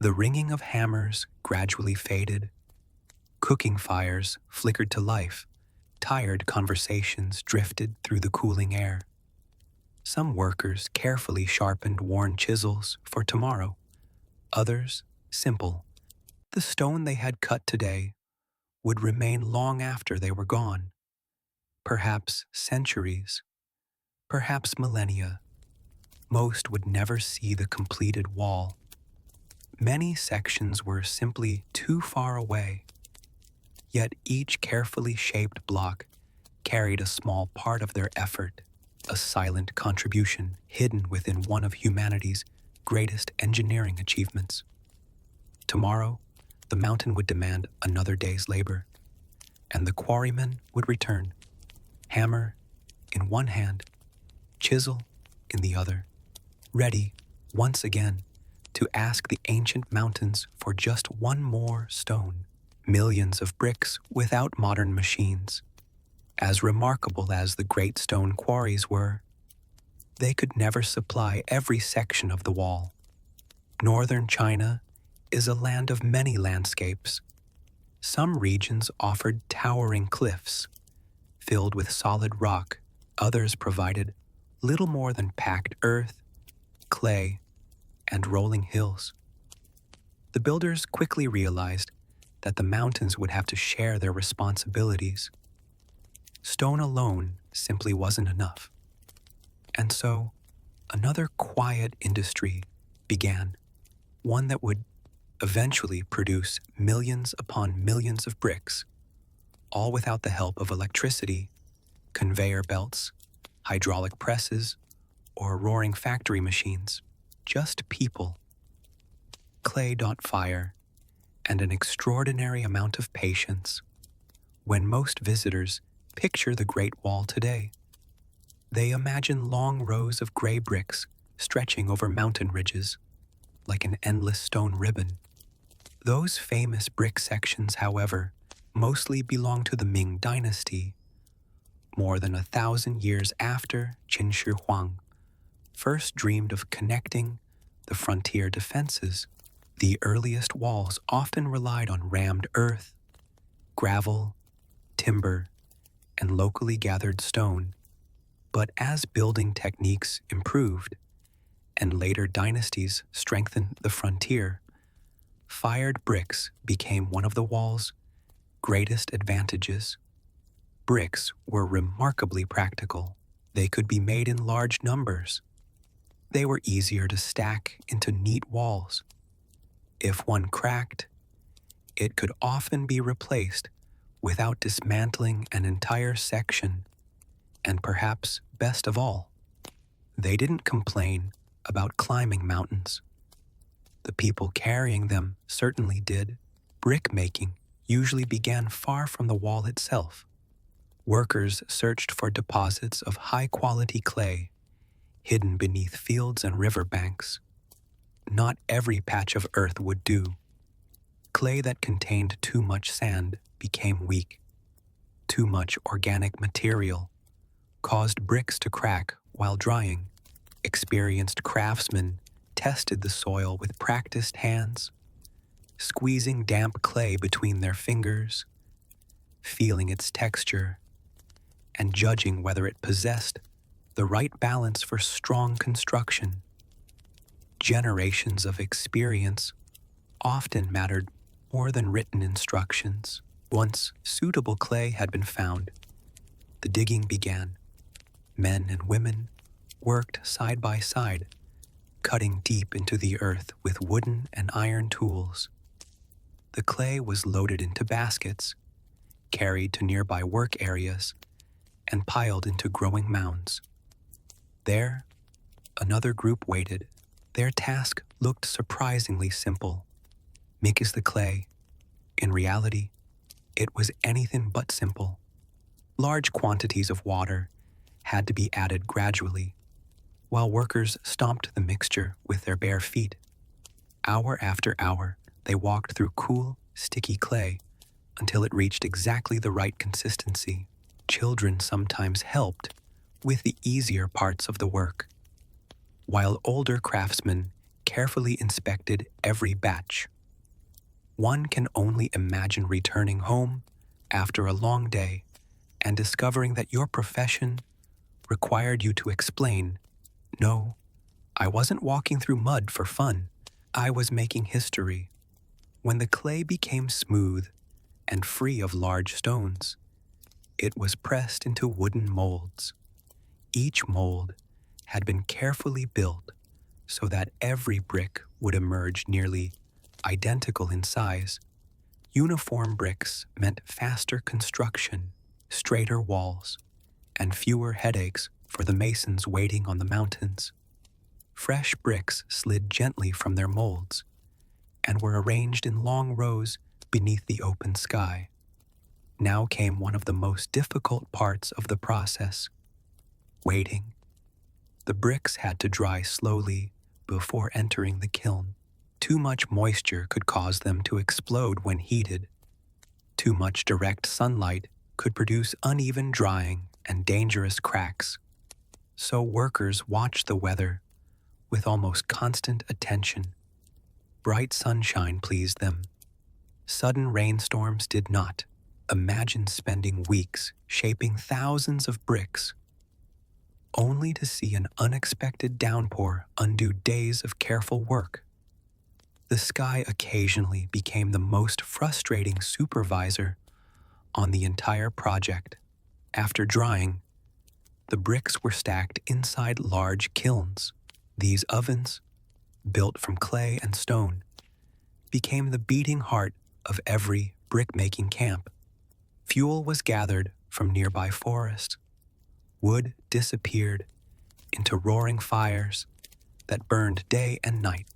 the ringing of hammers gradually faded. Cooking fires flickered to life. Tired conversations drifted through the cooling air. Some workers carefully sharpened worn chisels for tomorrow. Others, simple. The stone they had cut today would remain long after they were gone. Perhaps centuries, perhaps millennia. Most would never see the completed wall. Many sections were simply too far away. Yet each carefully shaped block carried a small part of their effort, a silent contribution hidden within one of humanity's greatest engineering achievements. Tomorrow, the mountain would demand another day's labor, and the quarryman would return, hammer in one hand, chisel in the other, ready, once again, to ask the ancient mountains for just one more stone. Millions of bricks without modern machines. As remarkable as the great stone quarries were, they could never supply every section of the wall. Northern China is a land of many landscapes. Some regions offered towering cliffs, filled with solid rock. Others provided little more than packed earth, clay, and rolling hills. The builders quickly realized that the mountains would have to share their responsibilities. Stone alone simply wasn't enough. And so, another quiet industry began, one that would eventually produce millions upon millions of bricks, all without the help of electricity, conveyor belts, hydraulic presses, or roaring factory machines. Just people, clay-fire, and an extraordinary amount of patience. When most visitors picture the Great Wall today, they imagine long rows of gray bricks stretching over mountain ridges like an endless stone ribbon. Those famous brick sections, however, mostly belong to the Ming Dynasty, more than 1,000 years after Qin Shi Huang first dreamed of connecting the frontier defenses. The earliest walls often relied on rammed earth, gravel, timber, and locally gathered stone. But as building techniques improved and later dynasties strengthened the frontier, fired bricks became one of the wall's greatest advantages. Bricks were remarkably practical. They could be made in large numbers. They were easier to stack into neat walls. If one cracked, it could often be replaced without dismantling an entire section. And perhaps best of all, they didn't complain about climbing mountains. The people carrying them certainly did. Brick making usually began far from the wall itself. Workers searched for deposits of high-quality clay hidden beneath fields and riverbanks. Not every patch of earth would do. Clay that contained too much sand became weak. Too much organic material caused bricks to crack while drying. Experienced craftsmen tested the soil with practiced hands, squeezing damp clay between their fingers, feeling its texture, and judging whether it possessed the right balance for strong construction. Generations of experience often mattered more than written instructions. Once suitable clay had been found, the digging began. Men and women worked side by side, cutting deep into the earth with wooden and iron tools. The clay was loaded into baskets, carried to nearby work areas, and piled into growing mounds. There, another group waited. Their task looked surprisingly simple. Mix the clay. In reality, it was anything but simple. Large quantities of water had to be added gradually, while workers stomped the mixture with their bare feet. Hour after hour, they walked through cool, sticky clay until it reached exactly the right consistency. Children sometimes helped with the easier parts of the work, while older craftsmen carefully inspected every batch. One can only imagine returning home after a long day and discovering that your profession required you to explain, "No, I wasn't walking through mud for fun. I was making history." When the clay became smooth and free of large stones, it was pressed into wooden molds. Each mold had been carefully built so that every brick would emerge nearly identical in size. Uniform bricks meant faster construction, straighter walls, and fewer headaches for the masons waiting on the mountains. Fresh bricks slid gently from their molds and were arranged in long rows beneath the open sky. Now came one of the most difficult parts of the process: waiting. The bricks had to dry slowly before entering the kiln. Too much moisture could cause them to explode when heated. Too much direct sunlight could produce uneven drying and dangerous cracks. So workers watched the weather with almost constant attention. Bright sunshine pleased them. Sudden rainstorms did not. Imagine spending weeks shaping thousands of bricks, only to see an unexpected downpour undo days of careful work. The sky occasionally became the most frustrating supervisor on the entire project. After drying, the bricks were stacked inside large kilns. These ovens, built from clay and stone, became the beating heart of every brick-making camp. Fuel was gathered from nearby forests. Wood disappeared into roaring fires that burned day and night.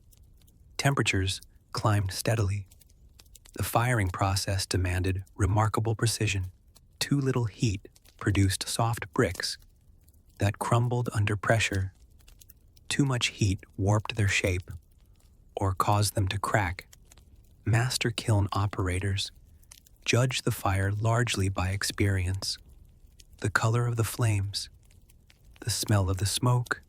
Temperatures climbed steadily. The firing process demanded remarkable precision. Too little heat produced soft bricks that crumbled under pressure. Too much heat warped their shape or caused them to crack. Master kiln operators judge the fire largely by experience, the color of the flames, the smell of the smoke,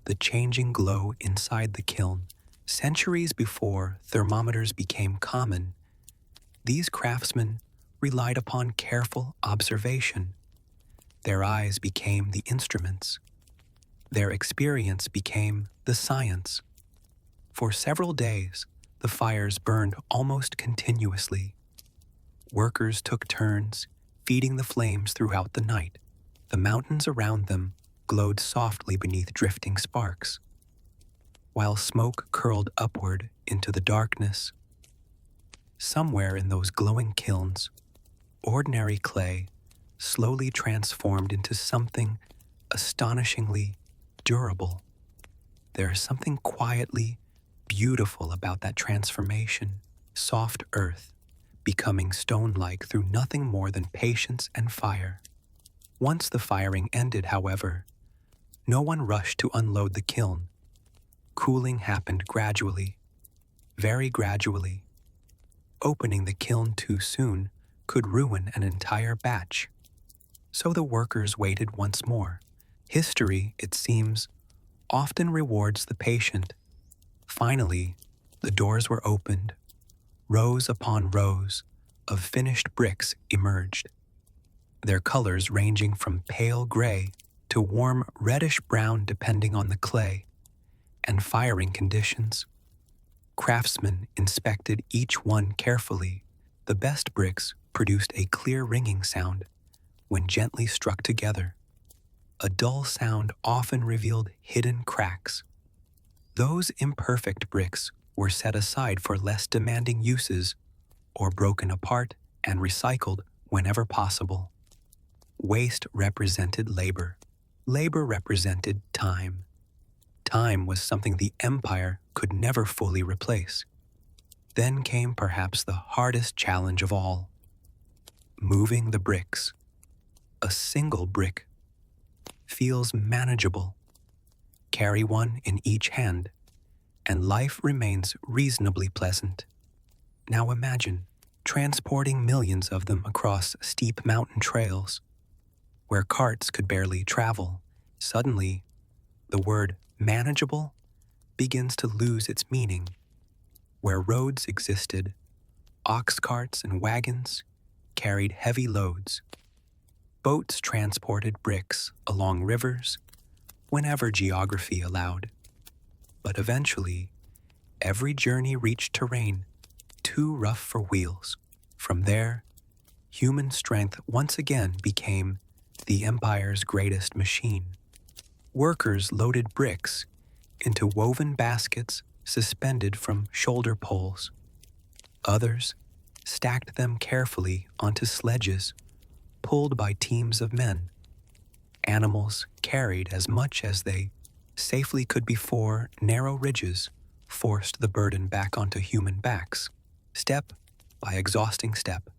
the changing glow inside the kiln. Centuries before thermometers became common, these craftsmen relied upon careful observation. Their eyes became the instruments. Their experience became the science. For several days, the fires burned almost continuously. Workers took turns feeding the flames throughout the night. The mountains around them glowed softly beneath drifting sparks, while smoke curled upward into the darkness. Somewhere in those glowing kilns, ordinary clay slowly transformed into something astonishingly durable. There is something quietly beautiful about that transformation. Soft earth becoming stone-like through nothing more than patience and fire. Once the firing ended, however, no one rushed to unload the kiln. Cooling happened gradually, very gradually. Opening the kiln too soon could ruin an entire batch. So the workers waited once more. History, it seems, often rewards the patient. Finally, the doors were opened. Rows upon rows of finished bricks emerged, their colors ranging from pale gray to warm reddish-brown depending on the clay and firing conditions. Craftsmen inspected each one carefully. The best bricks produced a clear ringing sound when gently struck together. A dull sound often revealed hidden cracks. Those imperfect bricks were set aside for less demanding uses or broken apart and recycled whenever possible. Waste represented labor. Labor represented time. Time was something the empire could never fully replace. Then came perhaps the hardest challenge of all: moving the bricks. A single brick feels manageable. Carry one in each hand, and life remains reasonably pleasant. Now imagine transporting millions of them across steep mountain trails, where carts could barely travel. Suddenly, the word manageable begins to lose its meaning. Where roads existed, ox carts and wagons carried heavy loads. Boats transported bricks along rivers whenever geography allowed. But eventually, every journey reached terrain too rough for wheels. From there, human strength once again became the empire's greatest machine. Workers loaded bricks into woven baskets suspended from shoulder poles. Others stacked them carefully onto sledges pulled by teams of men. Animals carried as much as they safely could before narrow ridges forced the burden back onto human backs. Step by exhausting step,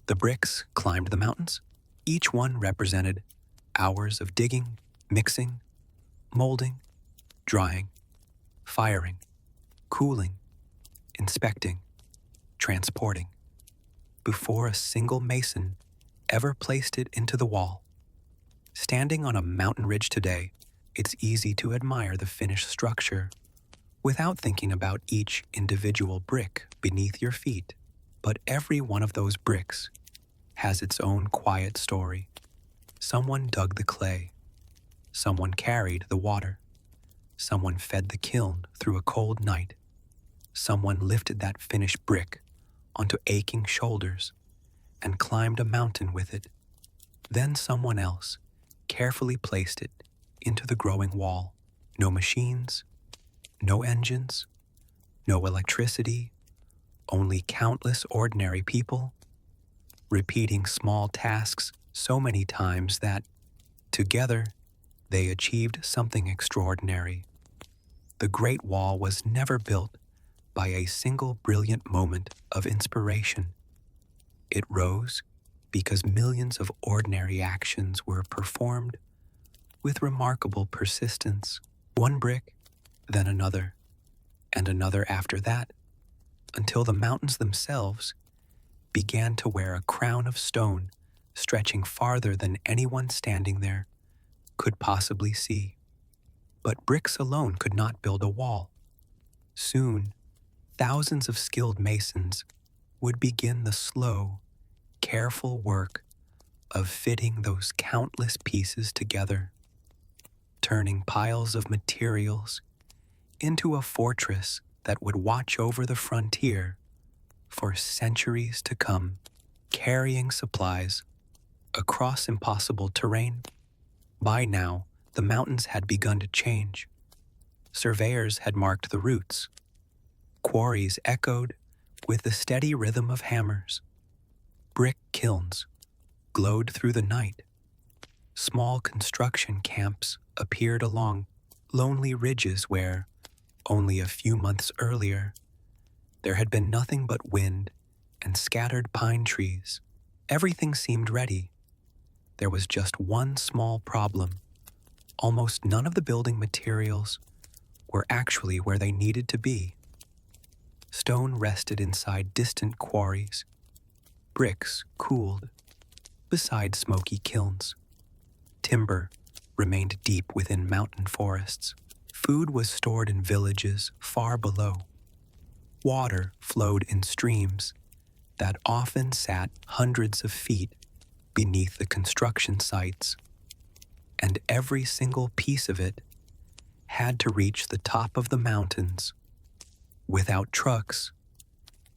the bricks climbed the mountains. Each one represented hours of digging, mixing, molding, drying, firing, cooling, inspecting, transporting, before a single mason ever placed it into the wall. Standing on a mountain ridge today, it's easy to admire the finished structure without thinking about each individual brick beneath your feet. But every one of those bricks has its own quiet story. Someone dug the clay. Someone carried the water. Someone fed the kiln through a cold night. Someone lifted that finished brick onto aching shoulders and climbed a mountain with it. Then someone else carefully placed it into the growing wall. No machines, no engines, no electricity, only countless ordinary people, repeating small tasks so many times that, together, they achieved something extraordinary. The Great Wall was never built by a single brilliant moment of inspiration. It rose because millions of ordinary actions were performed with remarkable persistence. One brick, then another, and another after that, until the mountains themselves began to wear a crown of stone stretching farther than anyone standing there could possibly see. But bricks alone could not build a wall. Soon, thousands of skilled masons would begin the slow, careful work of fitting those countless pieces together, turning piles of materials into a fortress that would watch over the frontier for centuries to come, carrying supplies across impossible terrain. By now, the mountains had begun to change. Surveyors had marked the routes. Quarries echoed with the steady rhythm of hammers. Brick kilns glowed through the night. Small construction camps appeared along lonely ridges where, only a few months earlier, there had been nothing but wind and scattered pine trees. Everything seemed ready. There was just one small problem. Almost none of the building materials were actually where they needed to be. Stone rested inside distant quarries. Bricks cooled beside smoky kilns. Timber remained deep within mountain forests. Food was stored in villages far below. Water flowed in streams that often sat hundreds of feet beneath the construction sites, and every single piece of it had to reach the top of the mountains. Without trucks,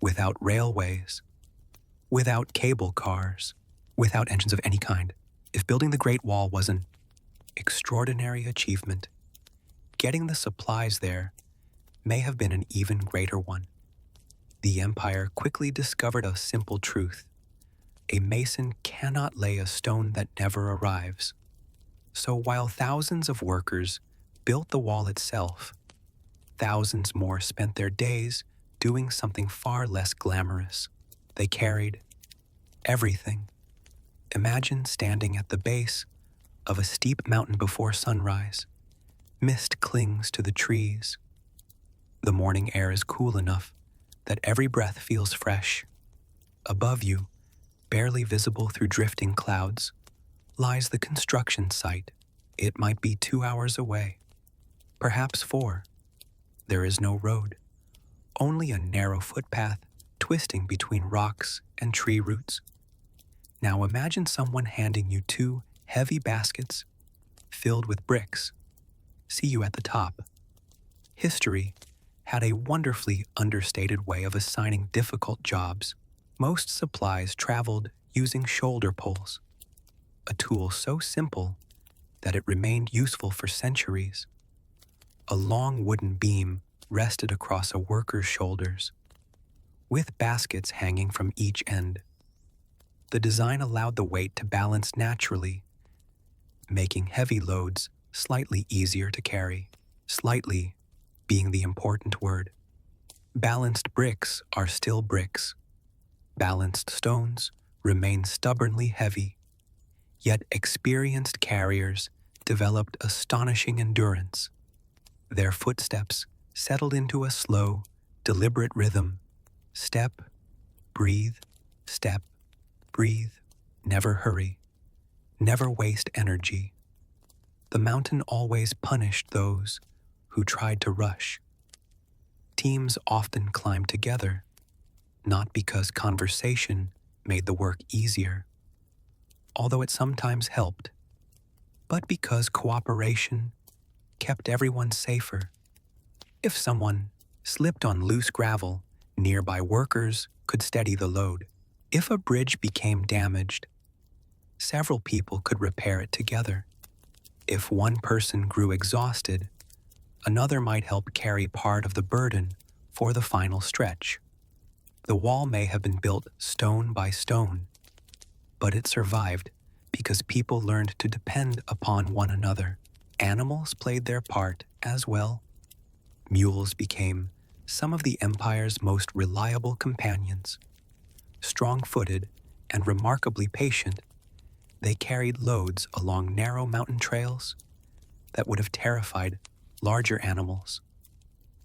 without railways, without cable cars, without engines of any kind. If building the Great Wall was an extraordinary achievement, getting the supplies there may have been an even greater one. The empire quickly discovered a simple truth. A mason cannot lay a stone that never arrives. So while thousands of workers built the wall itself, thousands more spent their days doing something far less glamorous. They carried everything. Imagine standing at the base of a steep mountain before sunrise. Mist clings to the trees. The morning air is cool enough that every breath feels fresh. Above you, barely visible through drifting clouds, lies the construction site. It might be 2 hours away, perhaps 4. There is no road, only a narrow footpath twisting between rocks and tree roots. Now imagine someone handing you 2 heavy baskets filled with bricks. See you at the top. History had a wonderfully understated way of assigning difficult jobs. Most supplies traveled using shoulder poles, a tool so simple that it remained useful for centuries. A long wooden beam rested across a worker's shoulders, with baskets hanging from each end. The design allowed the weight to balance naturally, making heavy loads slightly easier to carry. Slightly being the important word. Balanced bricks are still bricks. Balanced stones remain stubbornly heavy. Yet experienced carriers developed astonishing endurance. Their footsteps settled into a slow, deliberate rhythm. Step, breathe, step, breathe. Never hurry. Never waste energy. The mountain always punished those who tried to rush. Teams often climbed together, not because conversation made the work easier, although it sometimes helped, but because cooperation kept everyone safer. If someone slipped on loose gravel, nearby workers could steady the load. If a bridge became damaged, several people could repair it together. If one person grew exhausted, another might help carry part of the burden for the final stretch. The wall may have been built stone by stone, but it survived because people learned to depend upon one another. Animals played their part as well. Mules became some of the empire's most reliable companions. Strong-footed and remarkably patient, they carried loads along narrow mountain trails that would have terrified larger animals.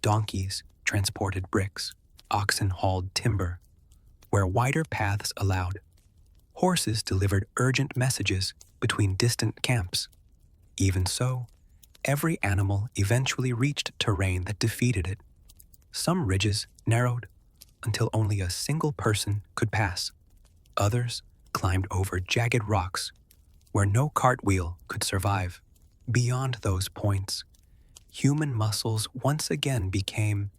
Donkeys transported bricks. oxen hauled timber, where wider paths allowed. Horses delivered urgent messages between distant camps. Even so, every animal eventually reached terrain that defeated it. Some ridges narrowed until only a single person could pass. Others climbed over jagged rocks where no cartwheel could survive. Beyond those points, human muscles once again became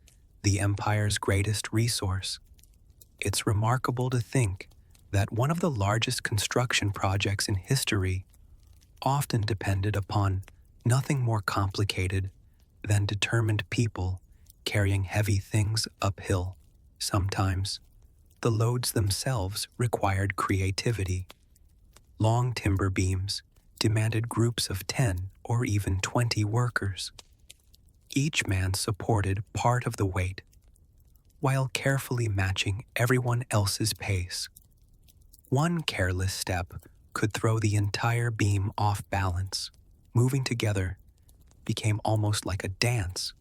the empire's greatest resource. It's remarkable to think that one of the largest construction projects in history often depended upon nothing more complicated than determined people carrying heavy things uphill. Sometimes, the loads themselves required creativity. Long timber beams demanded groups of 10 or even 20 workers. Each man supported part of the weight, while carefully matching everyone else's pace. One careless step could throw the entire beam off balance. Moving together became almost like a dance,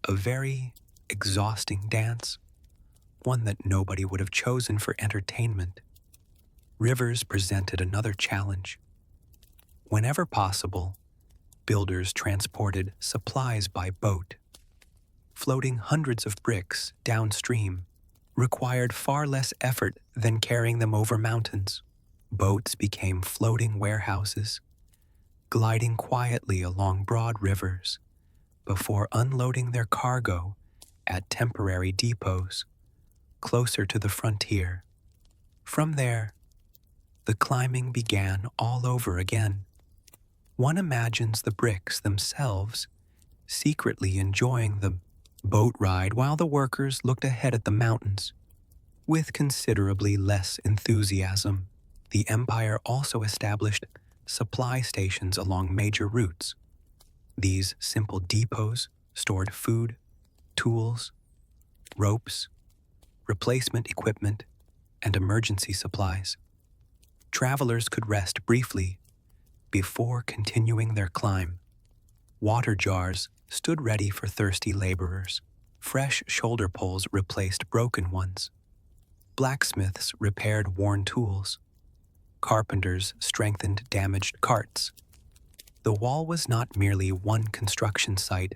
a very exhausting dance, one that nobody would have chosen for entertainment. Rivers presented another challenge. Whenever possible, builders transported supplies by boat. Floating hundreds of bricks downstream required far less effort than carrying them over mountains. Boats became floating warehouses, gliding quietly along broad rivers before unloading their cargo at temporary depots closer to the frontier. From there, the climbing began all over again. One imagines the bricks themselves secretly enjoying the boat ride while the workers looked ahead at the mountains with considerably less enthusiasm. The empire also established supply stations along major routes. These simple depots stored food, tools, ropes, replacement equipment, and emergency supplies. Travelers could rest briefly before continuing their climb. Water jars stood ready for thirsty laborers. Fresh shoulder poles replaced broken ones. Blacksmiths repaired worn tools. Carpenters strengthened damaged carts. The wall was not merely one construction site.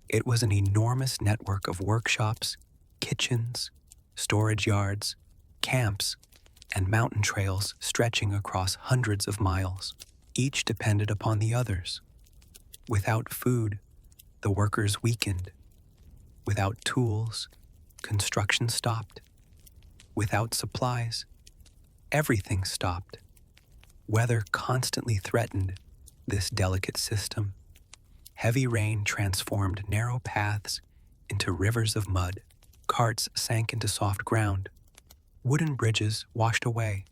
It was an enormous network of workshops, kitchens, storage yards, camps, and mountain trails stretching across hundreds of miles. Each depended upon the others. Without food, the workers weakened. Without tools, construction stopped. Without supplies, everything stopped. Weather constantly threatened this delicate system. Heavy rain transformed narrow paths into rivers of mud. Carts sank into soft ground. Wooden bridges washed away.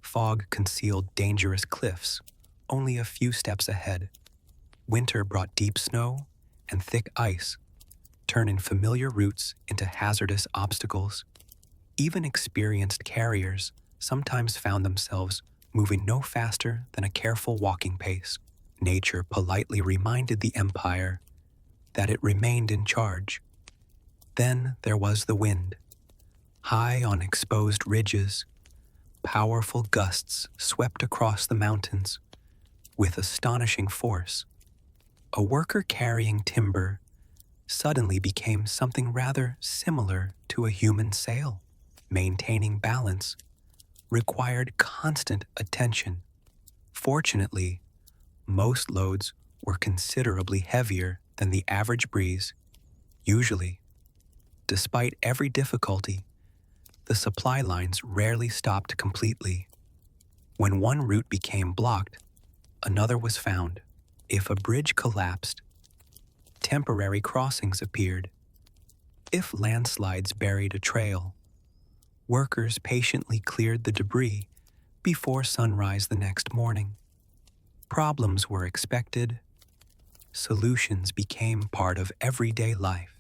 Fog concealed dangerous cliffs, only a few steps ahead. Winter brought deep snow and thick ice, turning familiar routes into hazardous obstacles. Even experienced carriers sometimes found themselves moving no faster than a careful walking pace. Nature politely reminded the empire that it remained in charge. Then there was the wind. High on exposed ridges, powerful gusts swept across the mountains with astonishing force. A worker carrying timber suddenly became something rather similar to a human sail. Maintaining balance required constant attention. Fortunately, most loads were considerably heavier than the average breeze. Usually, despite every difficulty, the supply lines rarely stopped completely. When one route became blocked, another was found. If a bridge collapsed, temporary crossings appeared. If landslides buried a trail, workers patiently cleared the debris before sunrise the next morning. Problems were expected. Solutions became part of everyday life.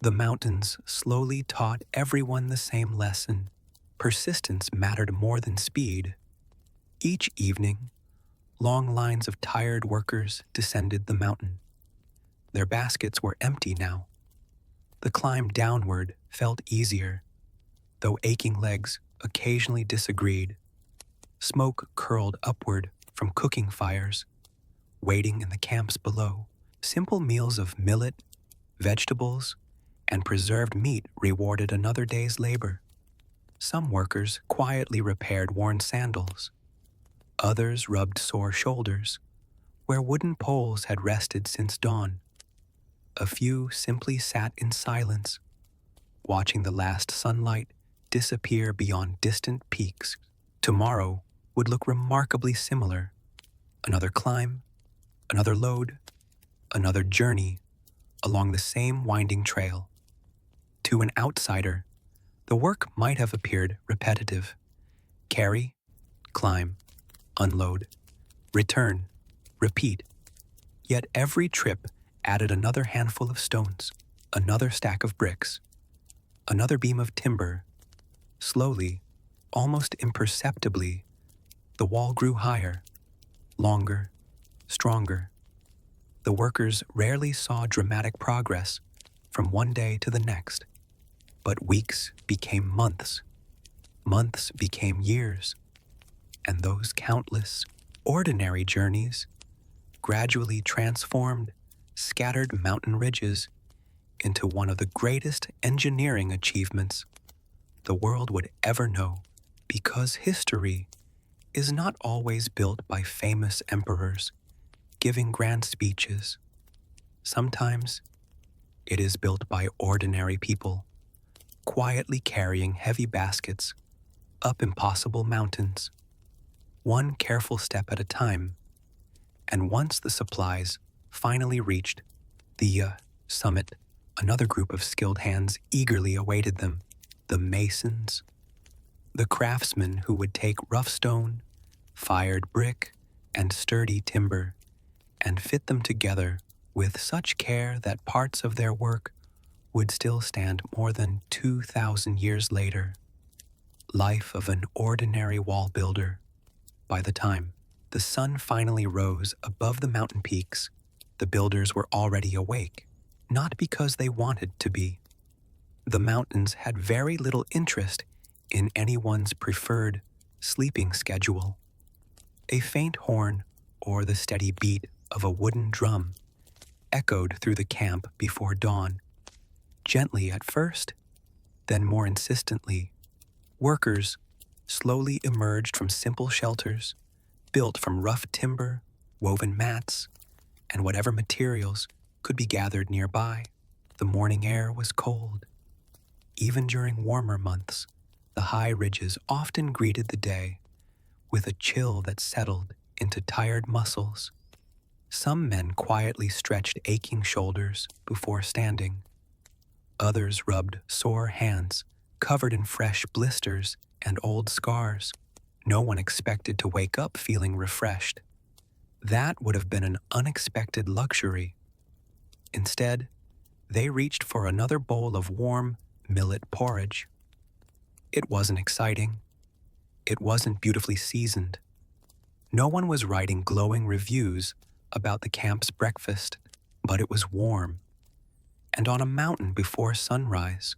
The mountains slowly taught everyone the same lesson. Persistence mattered more than speed. Each evening, long lines of tired workers descended the mountain. Their baskets were empty now. The climb downward felt easier, though aching legs occasionally disagreed. Smoke curled upward from cooking fires, waiting in the camps below. Simple meals of millet, vegetables, and preserved meat rewarded another day's labor. Some workers quietly repaired worn sandals. Others rubbed sore shoulders, where wooden poles had rested since dawn. A few simply sat in silence, watching the last sunlight disappear beyond distant peaks. Tomorrow would look remarkably similar. Another climb, another load, another journey along the same winding trail. To an outsider, the work might have appeared repetitive. Carry, climb, unload, return, repeat. Yet every trip added another handful of stones, another stack of bricks, another beam of timber. Slowly, almost imperceptibly, the wall grew higher, longer, stronger. The workers rarely saw dramatic progress from one day to the next, but weeks became months, months became years, and those countless, ordinary journeys gradually transformed scattered mountain ridges into one of the greatest engineering achievements the world would ever know, because history is not always built by famous emperors giving grand speeches. Sometimes it is built by ordinary people, quietly carrying heavy baskets up impossible mountains, one careful step at a time. And once the supplies finally reached the summit, another group of skilled hands eagerly awaited them. The masons, the craftsmen who would take rough stone, fired brick, and sturdy timber and fit them together with such care that parts of their work would still stand more than 2,000 years later. Life of an ordinary wall builder. By the time the sun finally rose above the mountain peaks, the builders were already awake, not because they wanted to be. The mountains had very little interest in anyone's preferred sleeping schedule. A faint horn or the steady beat of a wooden drum echoed through the camp before dawn, gently at first, then more insistently. Workers slowly emerged from simple shelters, built from rough timber, woven mats, and whatever materials could be gathered nearby. The morning air was cold. Even during warmer months, the high ridges often greeted the day with a chill that settled into tired muscles. Some men quietly stretched aching shoulders before standing. Others rubbed sore hands covered in fresh blisters and old scars. No one expected to wake up feeling refreshed. That would have been an unexpected luxury. Instead, they reached for another bowl of warm millet porridge. It wasn't exciting. It wasn't beautifully seasoned. No one was writing glowing reviews about the camp's breakfast, but it was warm. And on a mountain before sunrise,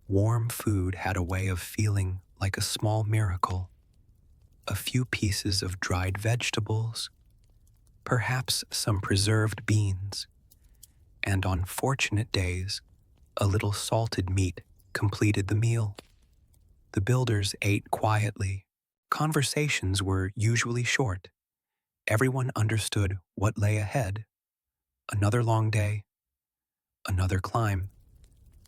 warm food had a way of feeling like a small miracle. A few pieces of dried vegetables, perhaps some preserved beans, and on fortunate days, a little salted meat completed the meal. The builders ate quietly. Conversations were usually short. Everyone understood what lay ahead. Another long day, another climb,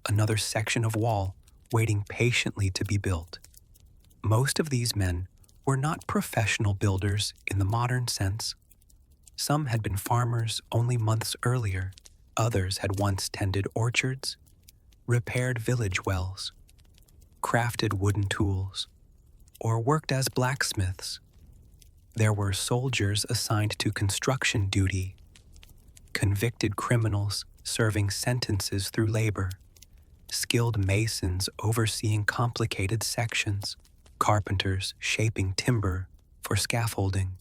another section of wall waiting patiently to be built. Most of these men were not professional builders in the modern sense. Some had been farmers only months earlier. Others had once tended orchards, repaired village wells, crafted wooden tools, or worked as blacksmiths. There were soldiers assigned to construction duty, convicted criminals serving sentences through labor, skilled masons overseeing complicated sections, carpenters shaping timber for scaffolding.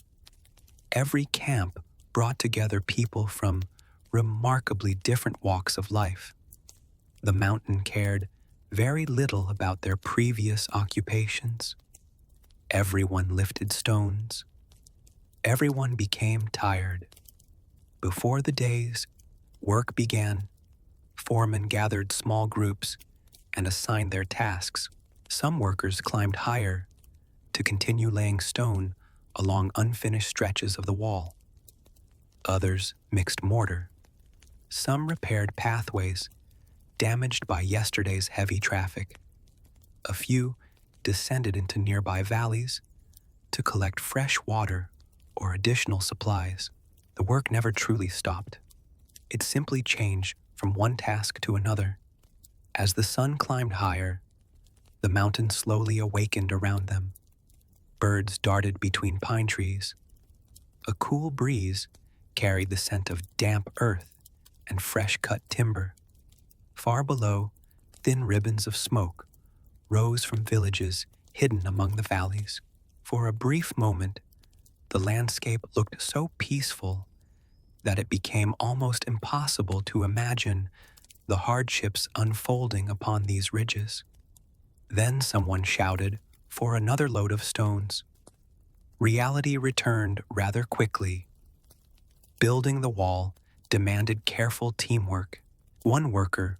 Every camp brought together people from remarkably different walks of life. The mountain cared very little about their previous occupations. Everyone lifted stones. Everyone became tired. Before the day's work began, foremen gathered small groups and assigned their tasks. Some workers climbed higher to continue laying stone along unfinished stretches of the wall. Others mixed mortar. Some repaired pathways damaged by yesterday's heavy traffic. A few descended into nearby valleys to collect fresh water or additional supplies. The work never truly stopped. It simply changed from one task to another. As the sun climbed higher, the mountains slowly awakened around them. Birds darted between pine trees. A cool breeze carried the scent of damp earth and fresh-cut timber. Far below, thin ribbons of smoke rose from villages hidden among the valleys. For a brief moment, the landscape looked so peaceful that it became almost impossible to imagine the hardships unfolding upon these ridges. Then someone shouted for another load of stones. Reality returned rather quickly. Building the wall demanded careful teamwork. One worker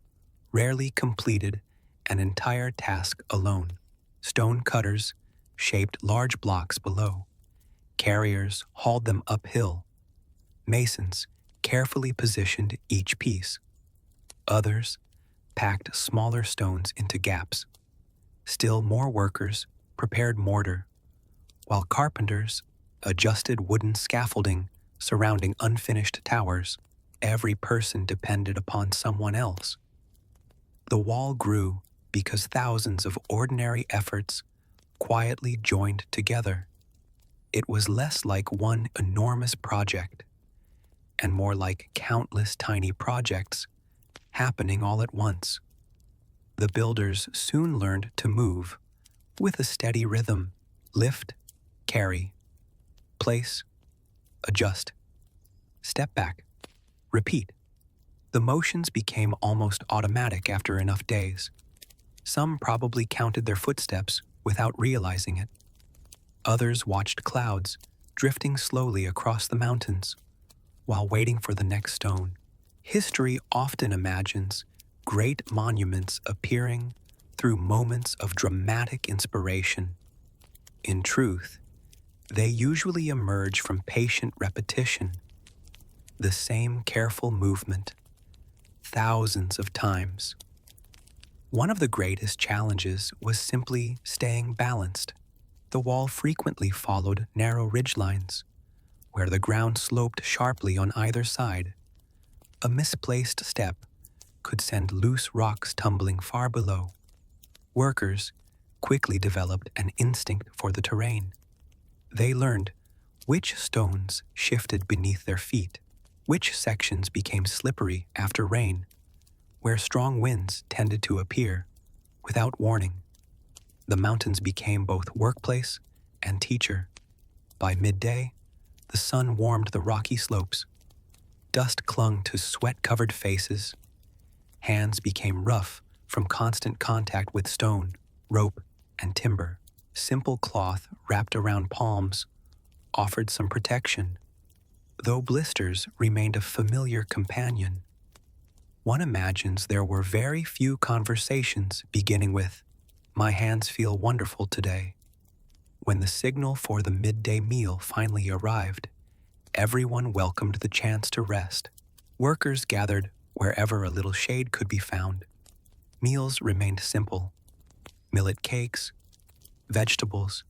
rarely completed an entire task alone. Stone cutters shaped large blocks below. Carriers hauled them uphill. Masons carefully positioned each piece. Others packed smaller stones into gaps. Still more workers prepared mortar, while carpenters adjusted wooden scaffolding surrounding unfinished towers. Every person depended upon someone else. The wall grew because thousands of ordinary efforts quietly joined together. It was less like one enormous project and more like countless tiny projects happening all at once. The builders soon learned to move with a steady rhythm: lift, carry, place, adjust, step back, repeat. The motions became almost automatic after enough days. Some probably counted their footsteps without realizing it. Others watched clouds drifting slowly across the mountains while waiting for the next stone. History often imagines great monuments appearing through moments of dramatic inspiration. In truth, they usually emerge from patient repetition, the same careful movement, thousands of times. One of the greatest challenges was simply staying balanced. The wall frequently followed narrow ridgelines, where the ground sloped sharply on either side. A misplaced step could send loose rocks tumbling far below. Workers quickly developed an instinct for the terrain. They learned which stones shifted beneath their feet, which sections became slippery after rain, where strong winds tended to appear without warning. The mountains became both workplace and teacher. By midday, the sun warmed the rocky slopes. Dust clung to sweat-covered faces. Hands became rough from constant contact with stone, rope, and timber. Simple cloth wrapped around palms offered some protection, though blisters remained a familiar companion. One imagines there were very few conversations beginning with, "My hands feel wonderful today." When the signal for the midday meal finally arrived, everyone welcomed the chance to rest. Workers gathered wherever a little shade could be found. Meals remained simple: millet cakes, vegetables,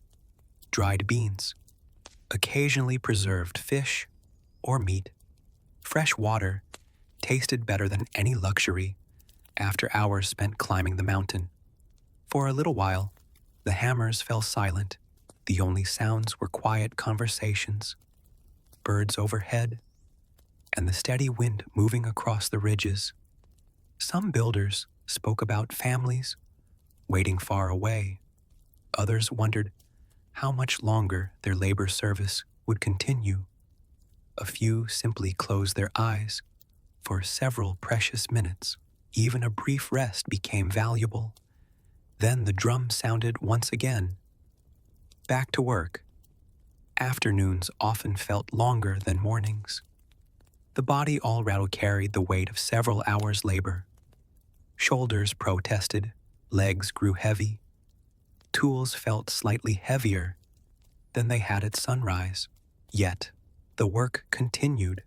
dried beans, occasionally preserved fish or meat. Fresh water tasted better than any luxury after hours spent climbing the mountain. For a little while, the hammers fell silent. The only sounds were quiet conversations, birds overhead, and the steady wind moving across the ridges. Some builders spoke about families waiting far away. Others wondered how much longer their labor service would continue. A few simply closed their eyes for several precious minutes. Even a brief rest became valuable Then the drum sounded once again. Back to work. Afternoons often felt longer than mornings. The body already carried the weight of several hours' labor. Shoulders protested, legs grew heavy. Tools felt slightly heavier than they had at sunrise. Yet, the work continued,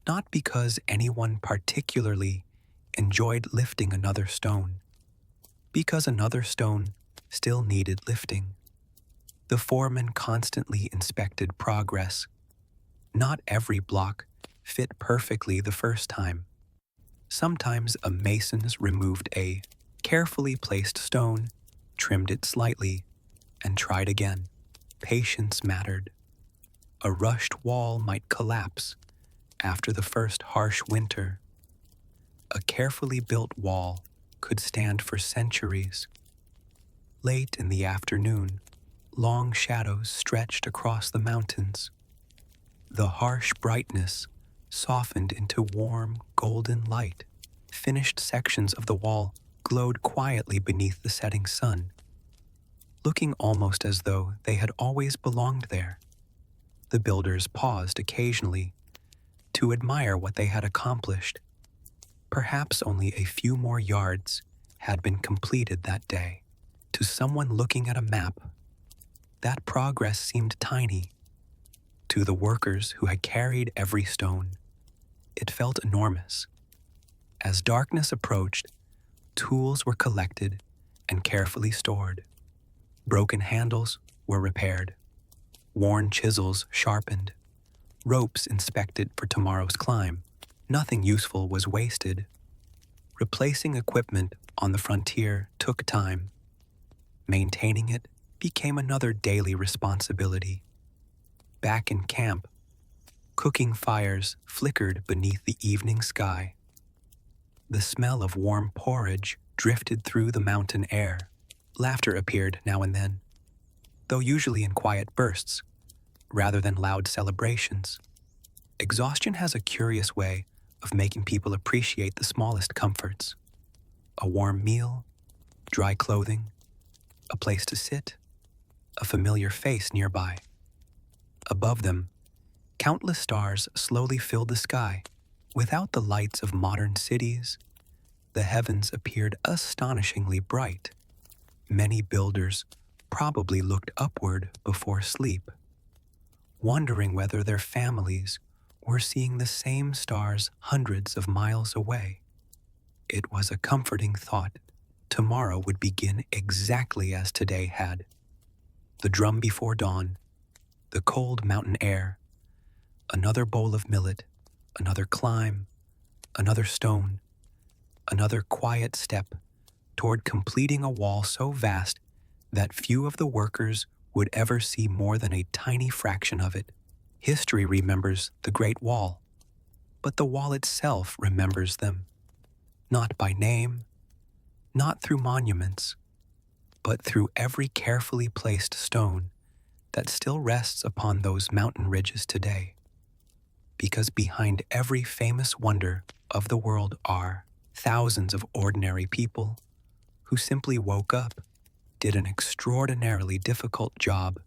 not because anyone particularly enjoyed lifting another stone, because another stone still needed lifting. The foreman constantly inspected progress. Not every block fit perfectly the first time. Sometimes a mason's removed a carefully placed stone, trimmed it slightly, and tried again. Patience mattered. A rushed wall might collapse after the first harsh winter. A carefully built wall could stand for centuries. Late in the afternoon, long shadows stretched across the mountains. The harsh brightness softened into warm, golden light. Finished sections of the wall glowed quietly beneath the setting sun, looking almost as though they had always belonged there. The builders paused occasionally to admire what they had accomplished. Perhaps only a few more yards had been completed that day. To someone looking at a map, that progress seemed tiny. To the workers who had carried every stone, it felt enormous. As darkness approached, tools were collected and carefully stored. Broken handles were repaired, worn chisels sharpened, ropes inspected for tomorrow's climb. Nothing useful was wasted. Replacing equipment on the frontier took time. Maintaining it became another daily responsibility. Back in camp, cooking fires flickered beneath the evening sky. The smell of warm porridge drifted through the mountain air. Laughter appeared now and then, though usually in quiet bursts, rather than loud celebrations. Exhaustion has a curious way of making people appreciate the smallest comforts. A warm meal, dry clothing, a place to sit, a familiar face nearby. Above them, countless stars slowly filled the sky. Without the lights of modern cities, the heavens appeared astonishingly bright. Many builders probably looked upward before sleep, wondering whether their families were seeing the same stars hundreds of miles away. It was a comforting thought. Tomorrow would begin exactly as today had. The drum before dawn, the cold mountain air, another bowl of millet, another climb, another stone, another quiet step toward completing a wall so vast that few of the workers would ever see more than a tiny fraction of it. History remembers the Great Wall, but the wall itself remembers them, not by name, not through monuments, but through every carefully placed stone that still rests upon those mountain ridges today. Because behind every famous wonder of the world are thousands of ordinary people who simply woke up, did an extraordinarily difficult job,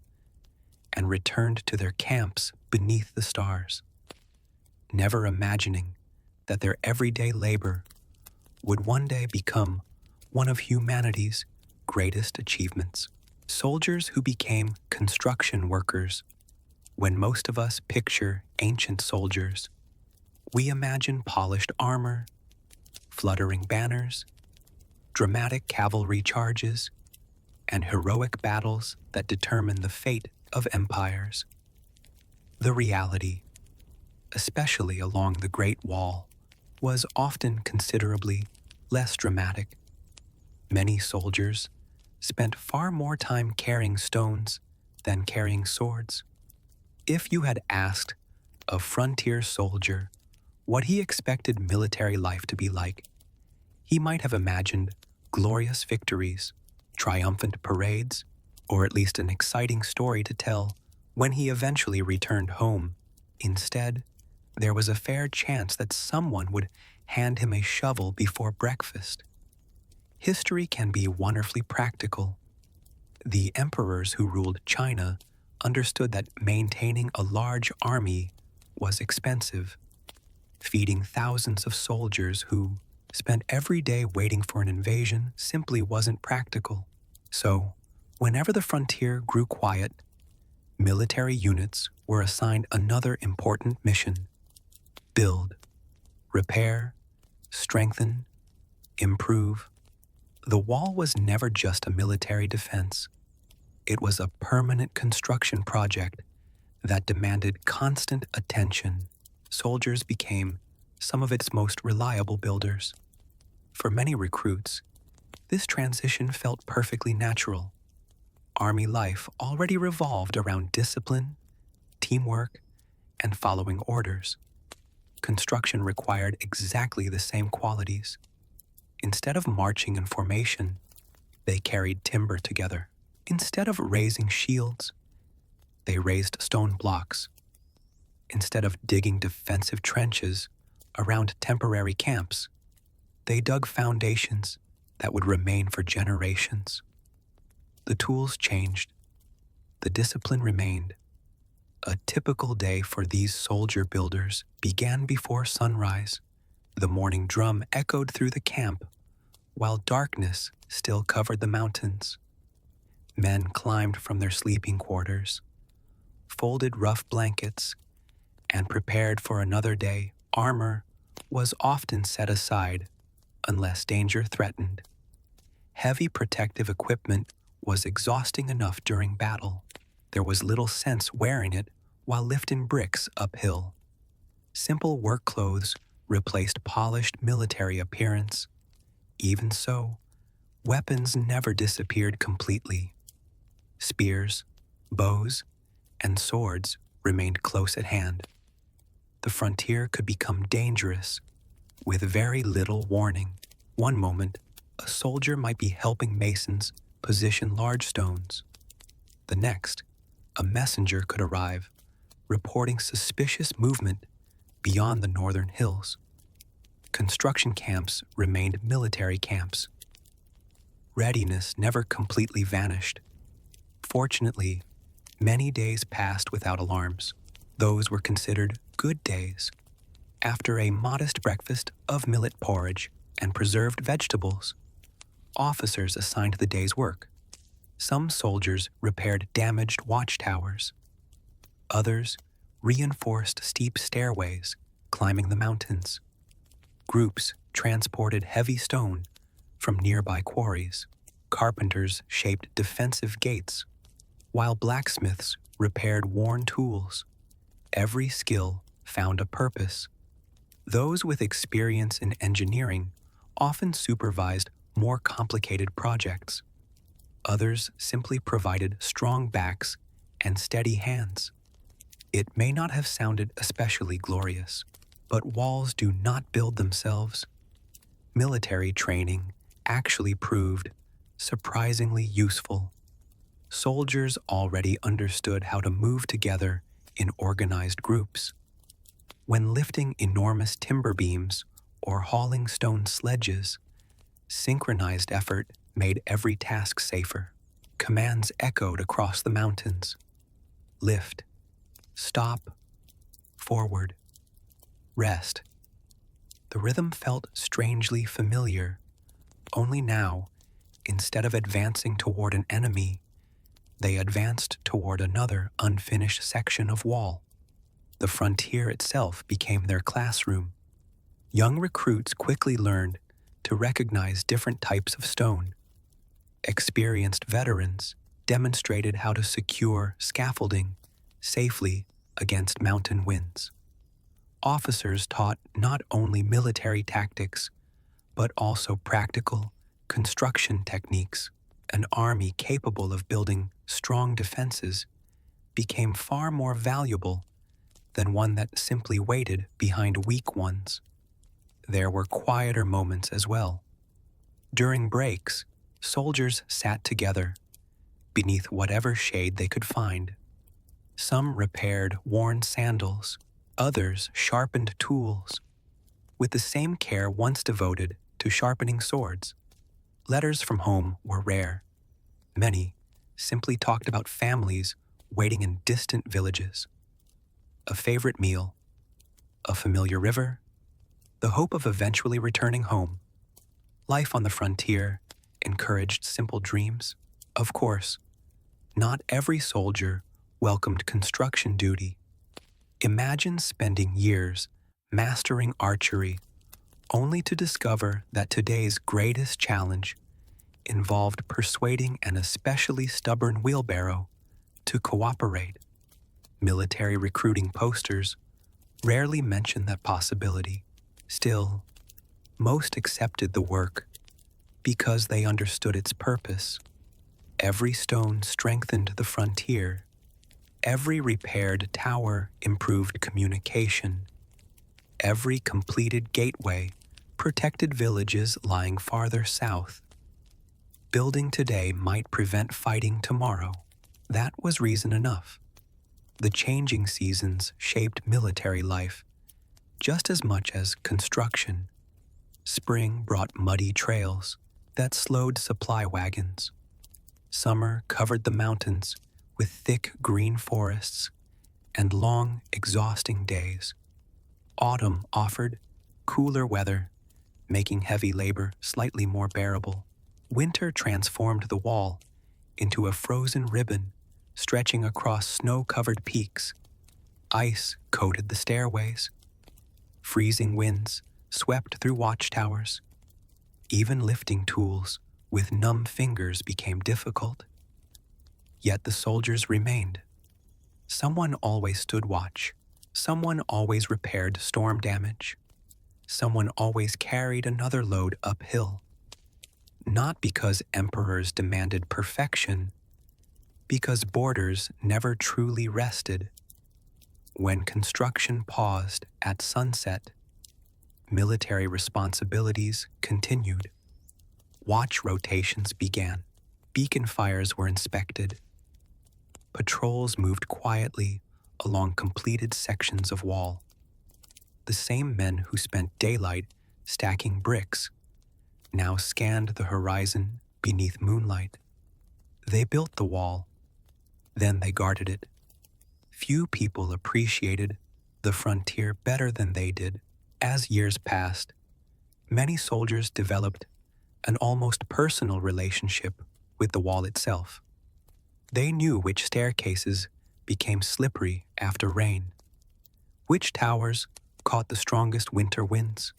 and returned to their camps beneath the stars, never imagining that their everyday labor would one day become one of humanity's greatest achievements. Soldiers who became construction workers. When most of us picture ancient soldiers, we imagine polished armor, fluttering banners, dramatic cavalry charges, and heroic battles that determine the fate of empires. The reality, especially along the Great Wall, was often considerably less dramatic. Many soldiers spent far more time carrying stones than carrying swords. If you had asked a frontier soldier what he expected military life to be like, he might have imagined glorious victories, triumphant parades, or at least an exciting story to tell when he eventually returned home. Instead, there was a fair chance that someone would hand him a shovel before breakfast. History can be wonderfully practical. The emperors who ruled China understood that maintaining a large army was expensive. Feeding thousands of soldiers who spent every day waiting for an invasion simply wasn't practical. So, whenever the frontier grew quiet, military units were assigned another important mission: build, repair, strengthen, improve. The wall was never just a military defense. It was a permanent construction project that demanded constant attention. Soldiers became some of its most reliable builders. For many recruits, this transition felt perfectly natural. Army life already revolved around discipline, teamwork, and following orders. Construction required exactly the same qualities. Instead of marching in formation, they carried timber together. Instead of raising shields, they raised stone blocks. Instead of digging defensive trenches around temporary camps, they dug foundations that would remain for generations. The tools changed. The discipline remained. A typical day for these soldier builders began before sunrise. The morning drum echoed through the camp, while darkness still covered the mountains. Men climbed from their sleeping quarters, folded rough blankets, and prepared for another day. Armor was often set aside unless danger threatened. Heavy protective equipment was exhausting enough during battle. There was little sense wearing it while lifting bricks uphill. Simple work clothes replaced polished military appearance. Even so, weapons never disappeared completely. Spears, bows, and swords remained close at hand. The frontier could become dangerous with very little warning. One moment, a soldier might be helping masons position large stones. The next, a messenger could arrive, reporting suspicious movement beyond the northern hills. Construction camps remained military camps. Readiness never completely vanished. Fortunately, many days passed without alarms. Those were considered good days. After a modest breakfast of millet porridge and preserved vegetables, officers assigned the day's work. Some soldiers repaired damaged watchtowers. Others reinforced steep stairways, climbing the mountains. Groups transported heavy stone from nearby quarries. Carpenters shaped defensive gates, while blacksmiths repaired worn tools. Every skill found a purpose. Those with experience in engineering often supervised more complicated projects. Others simply provided strong backs and steady hands. It may not have sounded especially glorious, but walls do not build themselves. Military training actually proved surprisingly useful. Soldiers already understood how to move together in organized groups. When lifting enormous timber beams or hauling stone sledges, synchronized effort made every task safer. Commands echoed across the mountains. Lift, stop, forward, rest. The rhythm felt strangely familiar. Only now, instead of advancing toward an enemy, they advanced toward another unfinished section of wall. The frontier itself became their classroom. Young recruits quickly learned to recognize different types of stone. Experienced veterans demonstrated how to secure scaffolding safely against mountain winds. Officers taught not only military tactics, but also practical construction techniques. An army capable of building strong defenses became far more valuable than one that simply waited behind weak ones. There were quieter moments as well. During breaks, soldiers sat together, beneath whatever shade they could find. Some repaired worn sandals, others sharpened tools, with the same care once devoted to sharpening swords. Letters from home were rare. Many simply talked about families waiting in distant villages, a favorite meal, a familiar river, the hope of eventually returning home. Life on the frontier encouraged simple dreams. Of course, not every soldier welcomed construction duty. Imagine spending years mastering archery only to discover that today's greatest challenge involved persuading an especially stubborn wheelbarrow to cooperate. Military recruiting posters rarely mention that possibility. Still, most accepted the work because they understood its purpose. Every stone strengthened the frontier. Every repaired tower improved communication. Every completed gateway protected villages lying farther south. Building today might prevent fighting tomorrow. That was reason enough. The changing seasons shaped military life just as much as construction. Spring brought muddy trails that slowed supply wagons. Summer covered the mountains with thick green forests and long, exhausting days. Autumn offered cooler weather, making heavy labor slightly more bearable. Winter transformed the wall into a frozen ribbon stretching across snow-covered peaks. Ice coated the stairways. Freezing winds swept through watchtowers. Even lifting tools with numb fingers became difficult. Yet the soldiers remained. Someone always stood watch. Someone always repaired storm damage. Someone always carried another load uphill. Not because emperors demanded perfection, because borders never truly rested. When construction paused at sunset, military responsibilities continued. Watch rotations began. Beacon fires were inspected. Patrols moved quietly along completed sections of wall. The same men who spent daylight stacking bricks now scanned the horizon beneath moonlight. They built the wall, then they guarded it. Few people appreciated the frontier better than they did. As years passed, many soldiers developed an almost personal relationship with the wall itself. They knew which staircases became slippery after rain, which towers caught the strongest winter winds,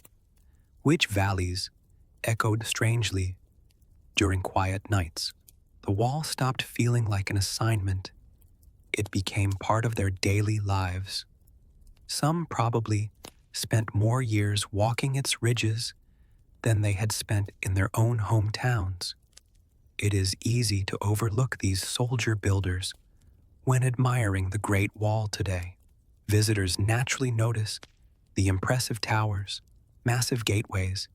which valleys echoed strangely during quiet nights. The wall stopped feeling like an assignment. It became part of their daily lives. Some probably spent more years walking its ridges than they had spent in their own hometowns. It is easy to overlook these soldier builders when admiring the Great Wall today. Visitors naturally notice the impressive towers, massive gateways,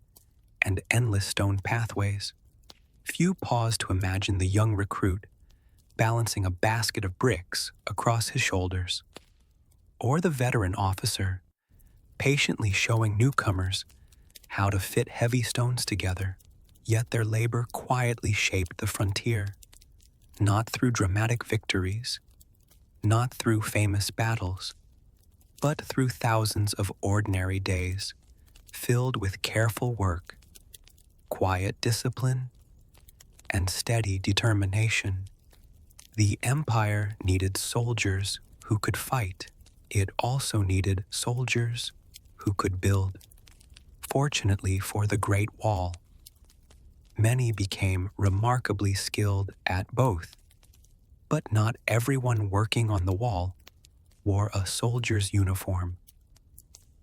and endless stone pathways. Few pause to imagine the young recruit balancing a basket of bricks across his shoulders, or the veteran officer patiently showing newcomers how to fit heavy stones together. Yet their labor quietly shaped the frontier, not through dramatic victories, not through famous battles, but through thousands of ordinary days filled with careful work, quiet discipline, and steady determination. The empire needed soldiers who could fight. It also needed soldiers who could build. Fortunately for the Great Wall, many became remarkably skilled at both. But not everyone working on the wall wore a soldier's uniform.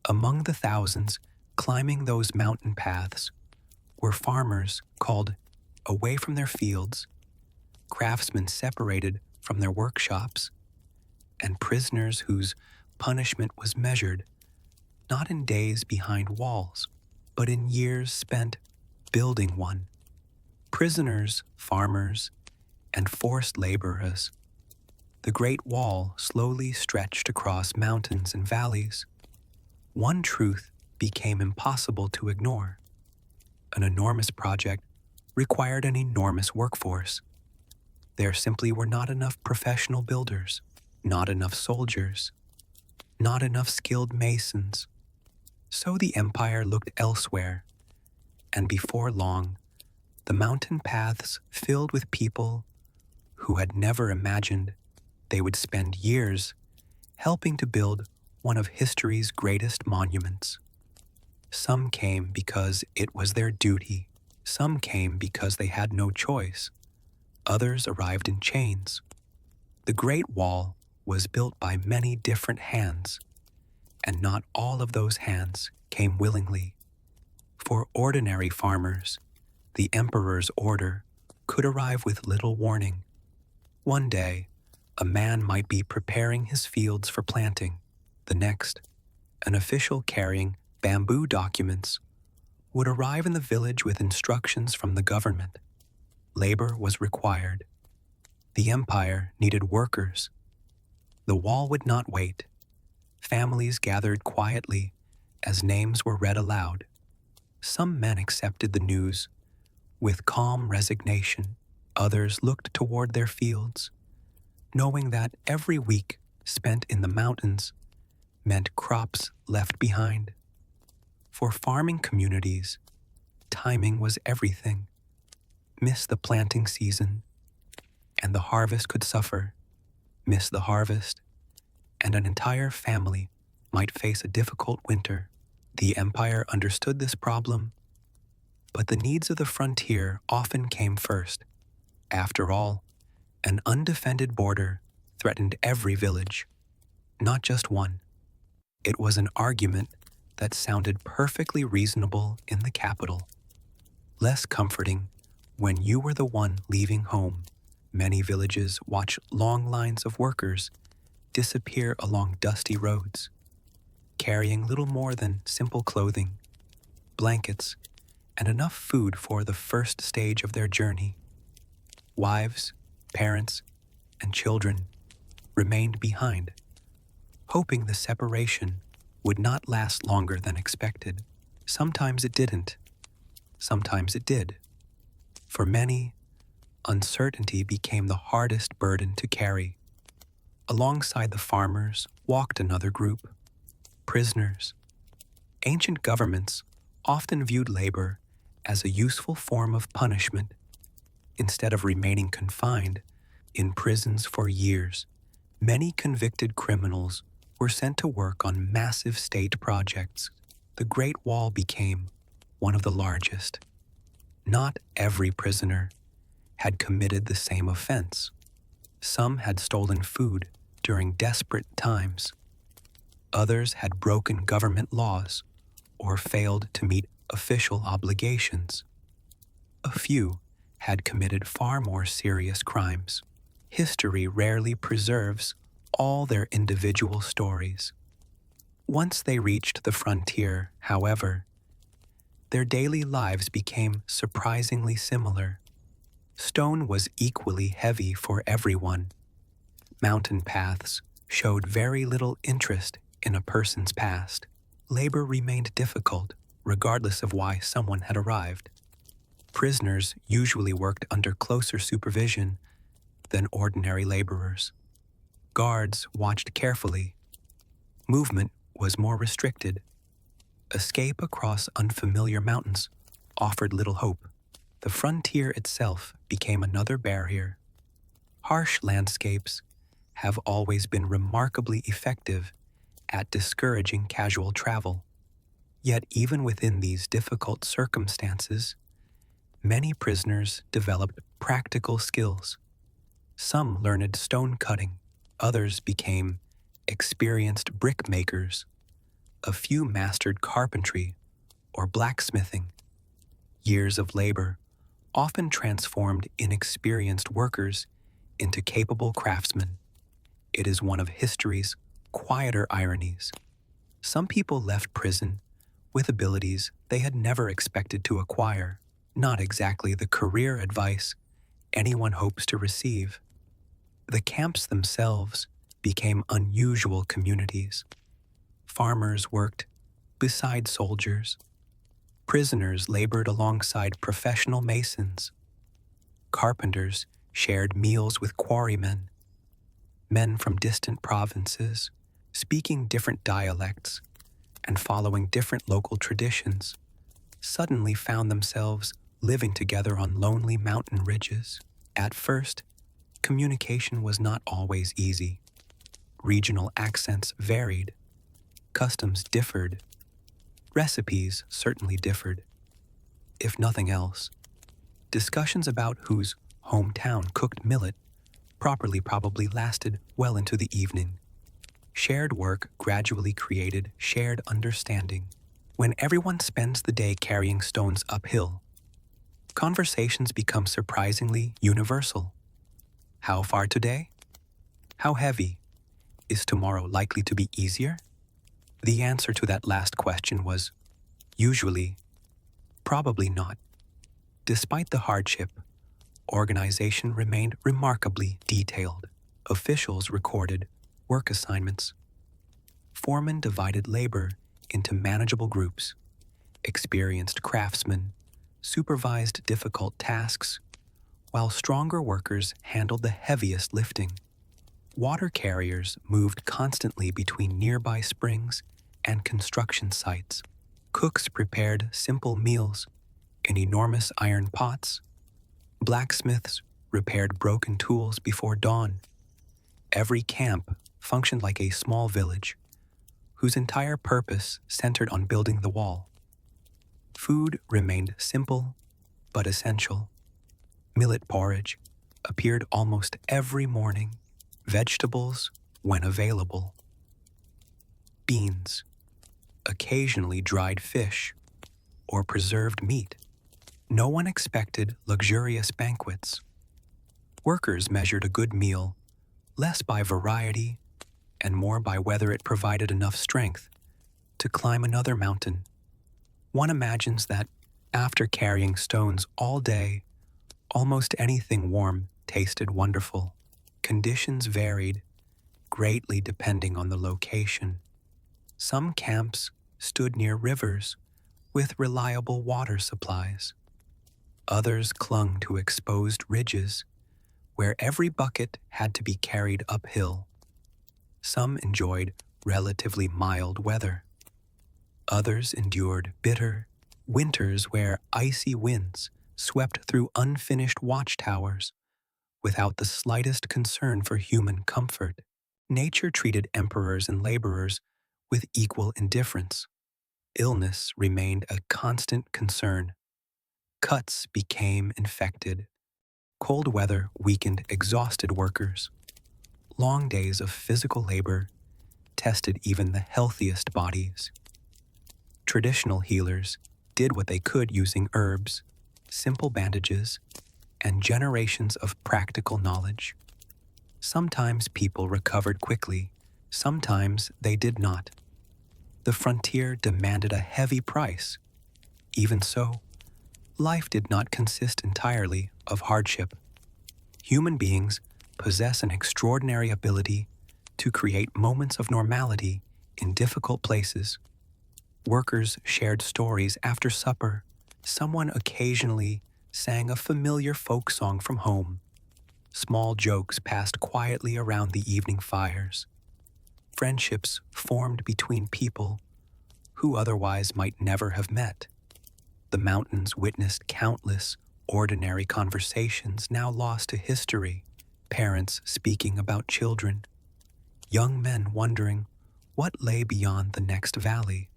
Among the thousands climbing those mountain paths were farmers called away from their fields, craftsmen separated from their workshops, and prisoners whose punishment was measured not in days behind walls, but in years spent building one. Prisoners, farmers, and forced laborers. The Great Wall slowly stretched across mountains and valleys. One truth became impossible to ignore. An enormous project required an enormous workforce. There simply were not enough professional builders, not enough soldiers, not enough skilled masons. So the empire looked elsewhere, and before long, the mountain paths filled with people who had never imagined they would spend years helping to build one of history's greatest monuments. Some came because it was their duty. Some came because they had no choice. Others arrived in chains. The Great Wall was built by many different hands, and not all of those hands came willingly. For ordinary farmers, the emperor's order could arrive with little warning. One day, a man might be preparing his fields for planting. The next, an official carrying bamboo documents would arrive in the village with instructions from the government. Labor was required. The empire needed workers. The wall would not wait. Families gathered quietly as names were read aloud. Some men accepted the news with calm resignation. Others looked toward their fields, knowing that every week spent in the mountains meant crops left behind. For farming communities, timing was everything. Miss the planting season, and the harvest could suffer. Miss the harvest, and an entire family might face a difficult winter. The empire understood this problem, but the needs of the frontier often came first. After all, an undefended border threatened every village, not just one. It was an argument that sounded perfectly reasonable in the capital, less comforting when you were the one leaving home. Many villages watch long lines of workers disappear along dusty roads, carrying little more than simple clothing, blankets, and enough food for the first stage of their journey. Wives, parents, and children remained behind, hoping the separation would not last longer than expected. Sometimes it didn't. Sometimes it did. For many, uncertainty became the hardest burden to carry. Alongside the farmers walked another group, prisoners. Ancient governments often viewed labor as a useful form of punishment. Instead of remaining confined in prisons for years, many convicted criminals were sent to work on massive state projects. The Great Wall became one of the largest. Not every prisoner had committed the same offense. Some had stolen food during desperate times. Others had broken government laws or failed to meet official obligations. A few had committed far more serious crimes. History rarely preserves all their individual stories. Once they reached the frontier, however, their daily lives became surprisingly similar. Stone was equally heavy for everyone. Mountain paths showed very little interest in a person's past. Labor remained difficult, regardless of why someone had arrived. Prisoners usually worked under closer supervision than ordinary laborers. Guards watched carefully. Movement was more restricted. Escape across unfamiliar mountains offered little hope. The frontier itself became another barrier. Harsh landscapes have always been remarkably effective at discouraging casual travel. Yet even within these difficult circumstances, many prisoners developed practical skills. Some learned stone cutting, others became experienced brick makers. A few mastered carpentry or blacksmithing. Years of labor often transformed inexperienced workers into capable craftsmen. It is one of history's quieter ironies. Some people left prison with abilities they had never expected to acquire, not exactly the career advice anyone hopes to receive. The camps themselves became unusual communities. Farmers worked beside soldiers. Prisoners labored alongside professional masons. Carpenters shared meals with quarrymen. Men from distant provinces, speaking different dialects and following different local traditions, suddenly found themselves living together on lonely mountain ridges. At first, communication was not always easy. Regional accents varied, customs differed, recipes certainly differed. If nothing else, discussions about whose hometown cooked millet properly probably lasted well into the evening. Shared work gradually created shared understanding. When everyone spends the day carrying stones uphill, conversations become surprisingly universal. How far today? How heavy? Is tomorrow likely to be easier? The answer to that last question was, usually, probably not. Despite the hardship, organization remained remarkably detailed. Officials recorded work assignments. Foremen divided labor into manageable groups. Experienced craftsmen supervised difficult tasks, while stronger workers handled the heaviest lifting. Water carriers moved constantly between nearby springs and construction sites. Cooks prepared simple meals in enormous iron pots. Blacksmiths repaired broken tools before dawn. Every camp functioned like a small village, whose entire purpose centered on building the wall. Food remained simple but essential. Millet porridge appeared almost every morning, vegetables when available. Beans, occasionally dried fish, or preserved meat. No one expected luxurious banquets. Workers measured a good meal less by variety and more by whether it provided enough strength to climb another mountain. One imagines that after carrying stones all day, almost anything warm tasted wonderful. Conditions varied, greatly depending on the location. Some camps stood near rivers with reliable water supplies. Others clung to exposed ridges where every bucket had to be carried uphill. Some enjoyed relatively mild weather. Others endured bitter winters where icy winds swept through unfinished watchtowers without the slightest concern for human comfort. Nature treated emperors and laborers with equal indifference. Illness remained a constant concern. Cuts became infected. Cold weather weakened exhausted workers. Long days of physical labor tested even the healthiest bodies. Traditional healers did what they could using herbs, simple bandages, and generations of practical knowledge. Sometimes people recovered quickly, sometimes they did not. The frontier demanded a heavy price. Even so, life did not consist entirely of hardship. Human beings possess an extraordinary ability to create moments of normality in difficult places. Workers shared stories after supper. Someone occasionally sang a familiar folk song from home. Small jokes passed quietly around the evening fires. Friendships formed between people who otherwise might never have met. The mountains witnessed countless ordinary conversations now lost to history, parents speaking about children, young men wondering what lay beyond the next valley,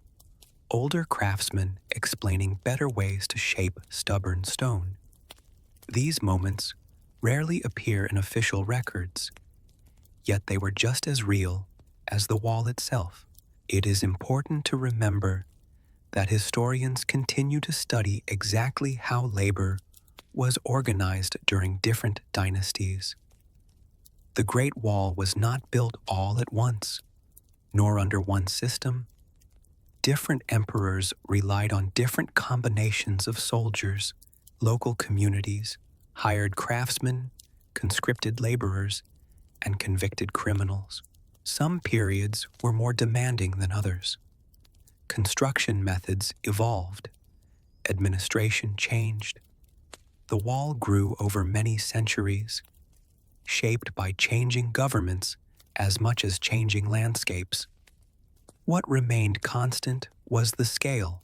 older craftsmen explaining better ways to shape stubborn stone. These moments rarely appear in official records, yet they were just as real as the wall itself. It is important to remember that historians continue to study exactly how labor was organized during different dynasties. The Great Wall was not built all at once, nor under one system. Different emperors relied on different combinations of soldiers, local communities, hired craftsmen, conscripted laborers, and convicted criminals. Some periods were more demanding than others. Construction methods evolved. Administration changed. The wall grew over many centuries, shaped by changing governments as much as changing landscapes. What remained constant was the scale.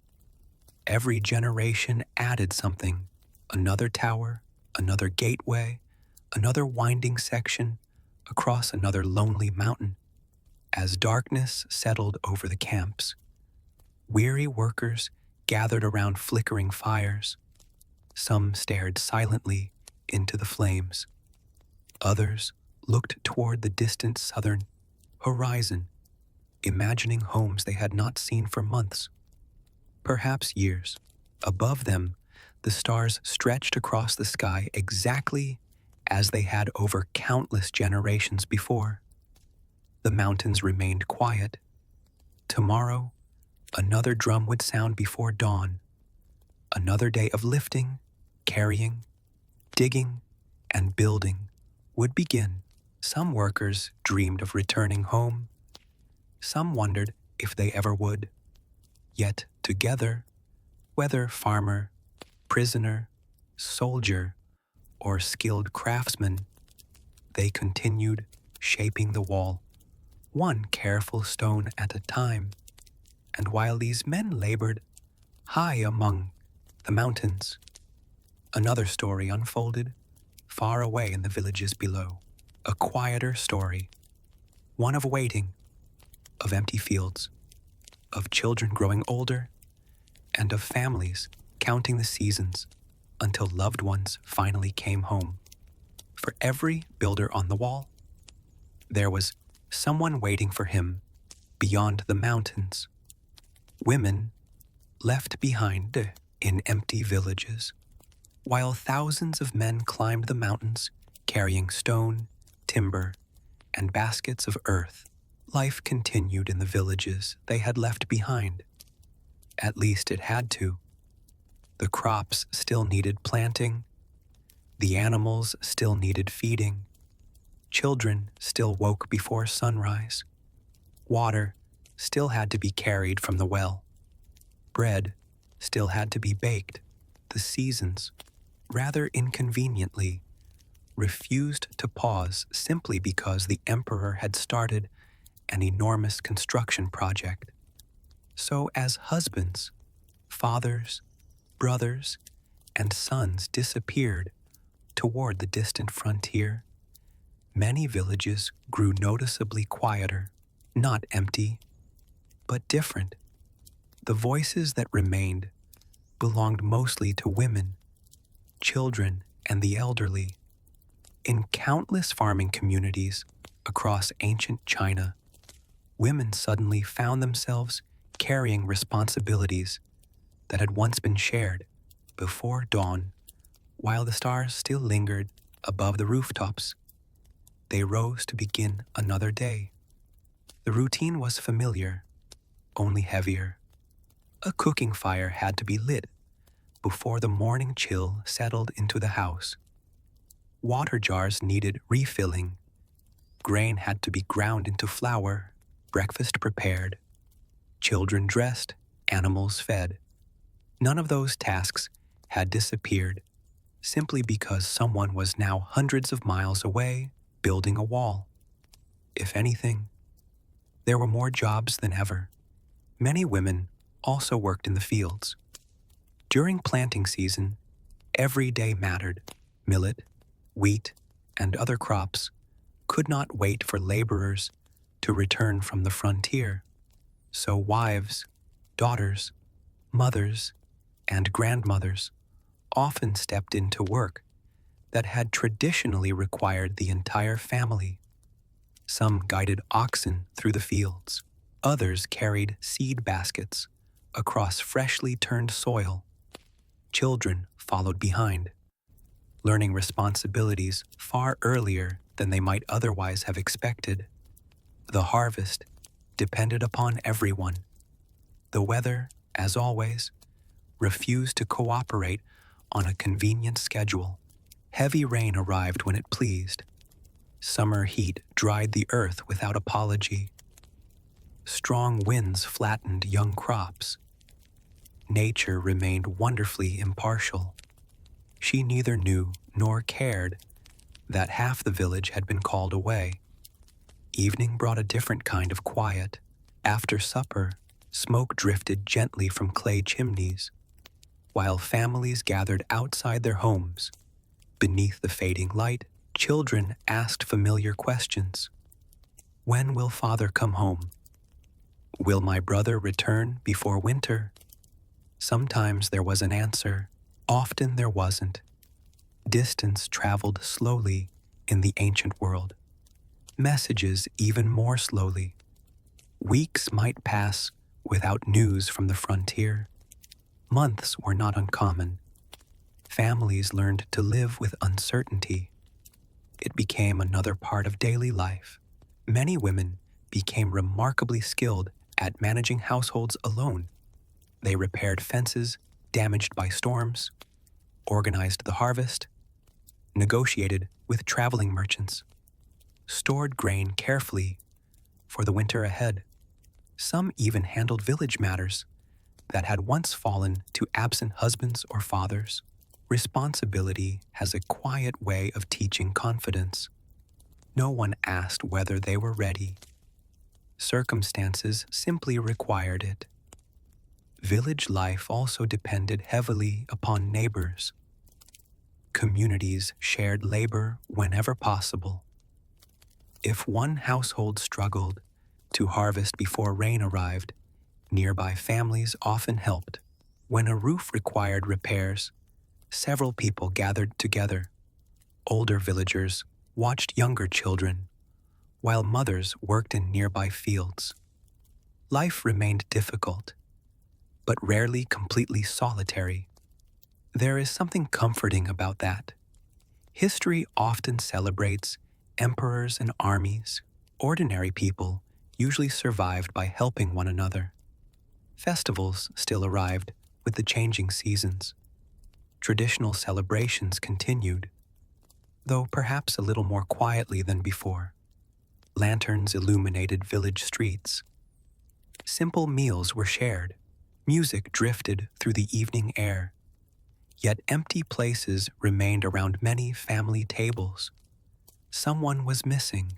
Every generation added something: another tower, another gateway, another winding section across another lonely mountain. As darkness settled over the camps, weary workers gathered around flickering fires. Some stared silently into the flames. Others looked toward the distant southern horizon, imagining homes they had not seen for months, perhaps years. Above them, the stars stretched across the sky exactly as they had over countless generations before. The mountains remained quiet. Tomorrow, another drum would sound before dawn. Another day of lifting, carrying, digging, and building would begin. Some workers dreamed of returning home. Some wondered if they ever would. Yet together, whether farmer, prisoner, soldier, or skilled craftsman, they continued shaping the wall, one careful stone at a time. And while these men labored high among the mountains, another story unfolded far away in the villages below. A quieter story, one of waiting, of empty fields, of children growing older, and of families counting the seasons until loved ones finally came home. For every builder on the wall, there was someone waiting for him beyond the mountains. Women left behind in empty villages, while thousands of men climbed the mountains carrying stone, timber, and baskets of earth. Life continued in the villages they had left behind. At least it had to. The crops still needed planting. The animals still needed feeding. Children still woke before sunrise. Water still had to be carried from the well. Bread still had to be baked. The seasons, rather inconveniently, refused to pause simply because the emperor had started an enormous construction project. So as husbands, fathers, brothers, and sons disappeared toward the distant frontier, many villages grew noticeably quieter, not empty, but different. The voices that remained belonged mostly to women, children, and the elderly. In countless farming communities across ancient China, women suddenly found themselves carrying responsibilities that had once been shared. Before dawn, while the stars still lingered above the rooftops, they rose to begin another day. The routine was familiar, only heavier. A cooking fire had to be lit before the morning chill settled into the house. Water jars needed refilling. Grain had to be ground into flour, breakfast prepared, children dressed, animals fed. None of those tasks had disappeared simply because someone was now hundreds of miles away building a wall. If anything, there were more jobs than ever. Many women also worked in the fields. During planting season, every day mattered. Millet, wheat, and other crops could not wait for laborers to return from the frontier. So wives, daughters, mothers, and grandmothers often stepped into work that had traditionally required the entire family. Some guided oxen through the fields. Others carried seed baskets across freshly turned soil. Children followed behind, learning responsibilities far earlier than they might otherwise have expected. The harvest depended upon everyone. The weather, as always, refused to cooperate on a convenient schedule. Heavy rain arrived when it pleased. Summer heat dried the earth without apology. Strong winds flattened young crops. nature remained wonderfully impartial. She neither knew nor cared that half the village had been called away. Evening brought a different kind of quiet. After supper, smoke drifted gently from clay chimneys, while families gathered outside their homes. Beneath the fading light, children asked familiar questions. When will father come home? Will my brother return before winter? Sometimes there was an answer, often there wasn't. Distance traveled slowly in the ancient world. Messages even more slowly. Weeks might pass without news from the frontier. Months were not uncommon. Families learned to live with uncertainty. It became another part of daily life. Many women became remarkably skilled at managing households alone. They repaired fences damaged by storms, organized the harvest, negotiated with traveling merchants, stored grain carefully for the winter ahead. Some even handled village matters that had once fallen to absent husbands or fathers. Responsibility has a quiet way of teaching confidence. No one asked whether they were ready. Circumstances simply required it. Village life also depended heavily upon neighbors. Communities shared labor whenever possible. If one household struggled to harvest before rain arrived, nearby families often helped. When a roof required repairs, several people gathered together. Older villagers watched younger children, while mothers worked in nearby fields. Life remained difficult, but rarely completely solitary. There is something comforting about that. History often celebrates emperors and armies. Ordinary people usually survived by helping one another. Festivals still arrived with the changing seasons. Traditional celebrations continued, though perhaps a little more quietly than before. Lanterns illuminated village streets. Simple meals were shared. Music drifted through the evening air. Yet empty places remained around many family tables. Someone was missing.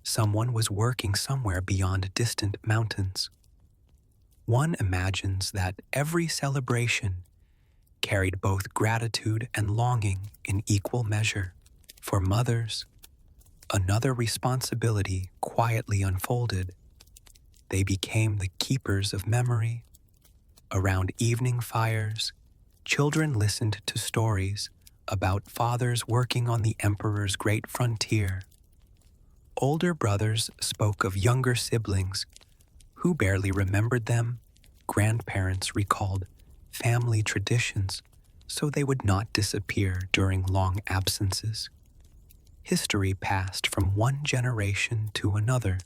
Someone was working somewhere beyond distant mountains. One imagines that every celebration carried both gratitude and longing in equal measure. For mothers, another responsibility quietly unfolded. They became the keepers of memory. Around evening fires, children listened to stories about fathers working on the emperor's great frontier. Older brothers spoke of younger siblings who barely remembered them. Grandparents recalled family traditions so they would not disappear during long absences. History passed from one generation to another,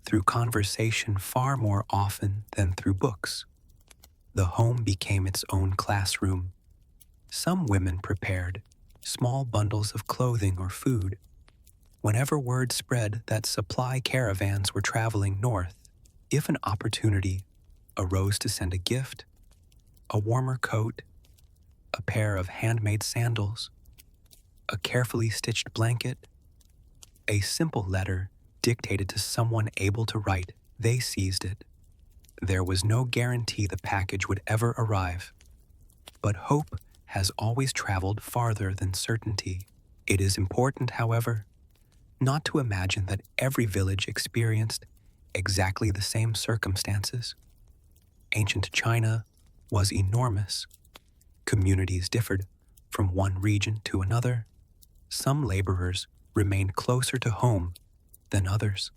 through conversation far more often than through books. The home became its own classroom. Some women prepared small bundles of clothing or food. Whenever word spread that supply caravans were traveling north, if an opportunity arose to send a gift, a warmer coat, a pair of handmade sandals, a carefully stitched blanket, a simple letter dictated to someone able to write, they seized it. There was no guarantee the package would ever arrive, but hope has always traveled farther than certainty. It is important, however, not to imagine that every village experienced exactly the same circumstances. Ancient China was enormous. Communities differed from one region to another. Some laborers remained closer to home than others.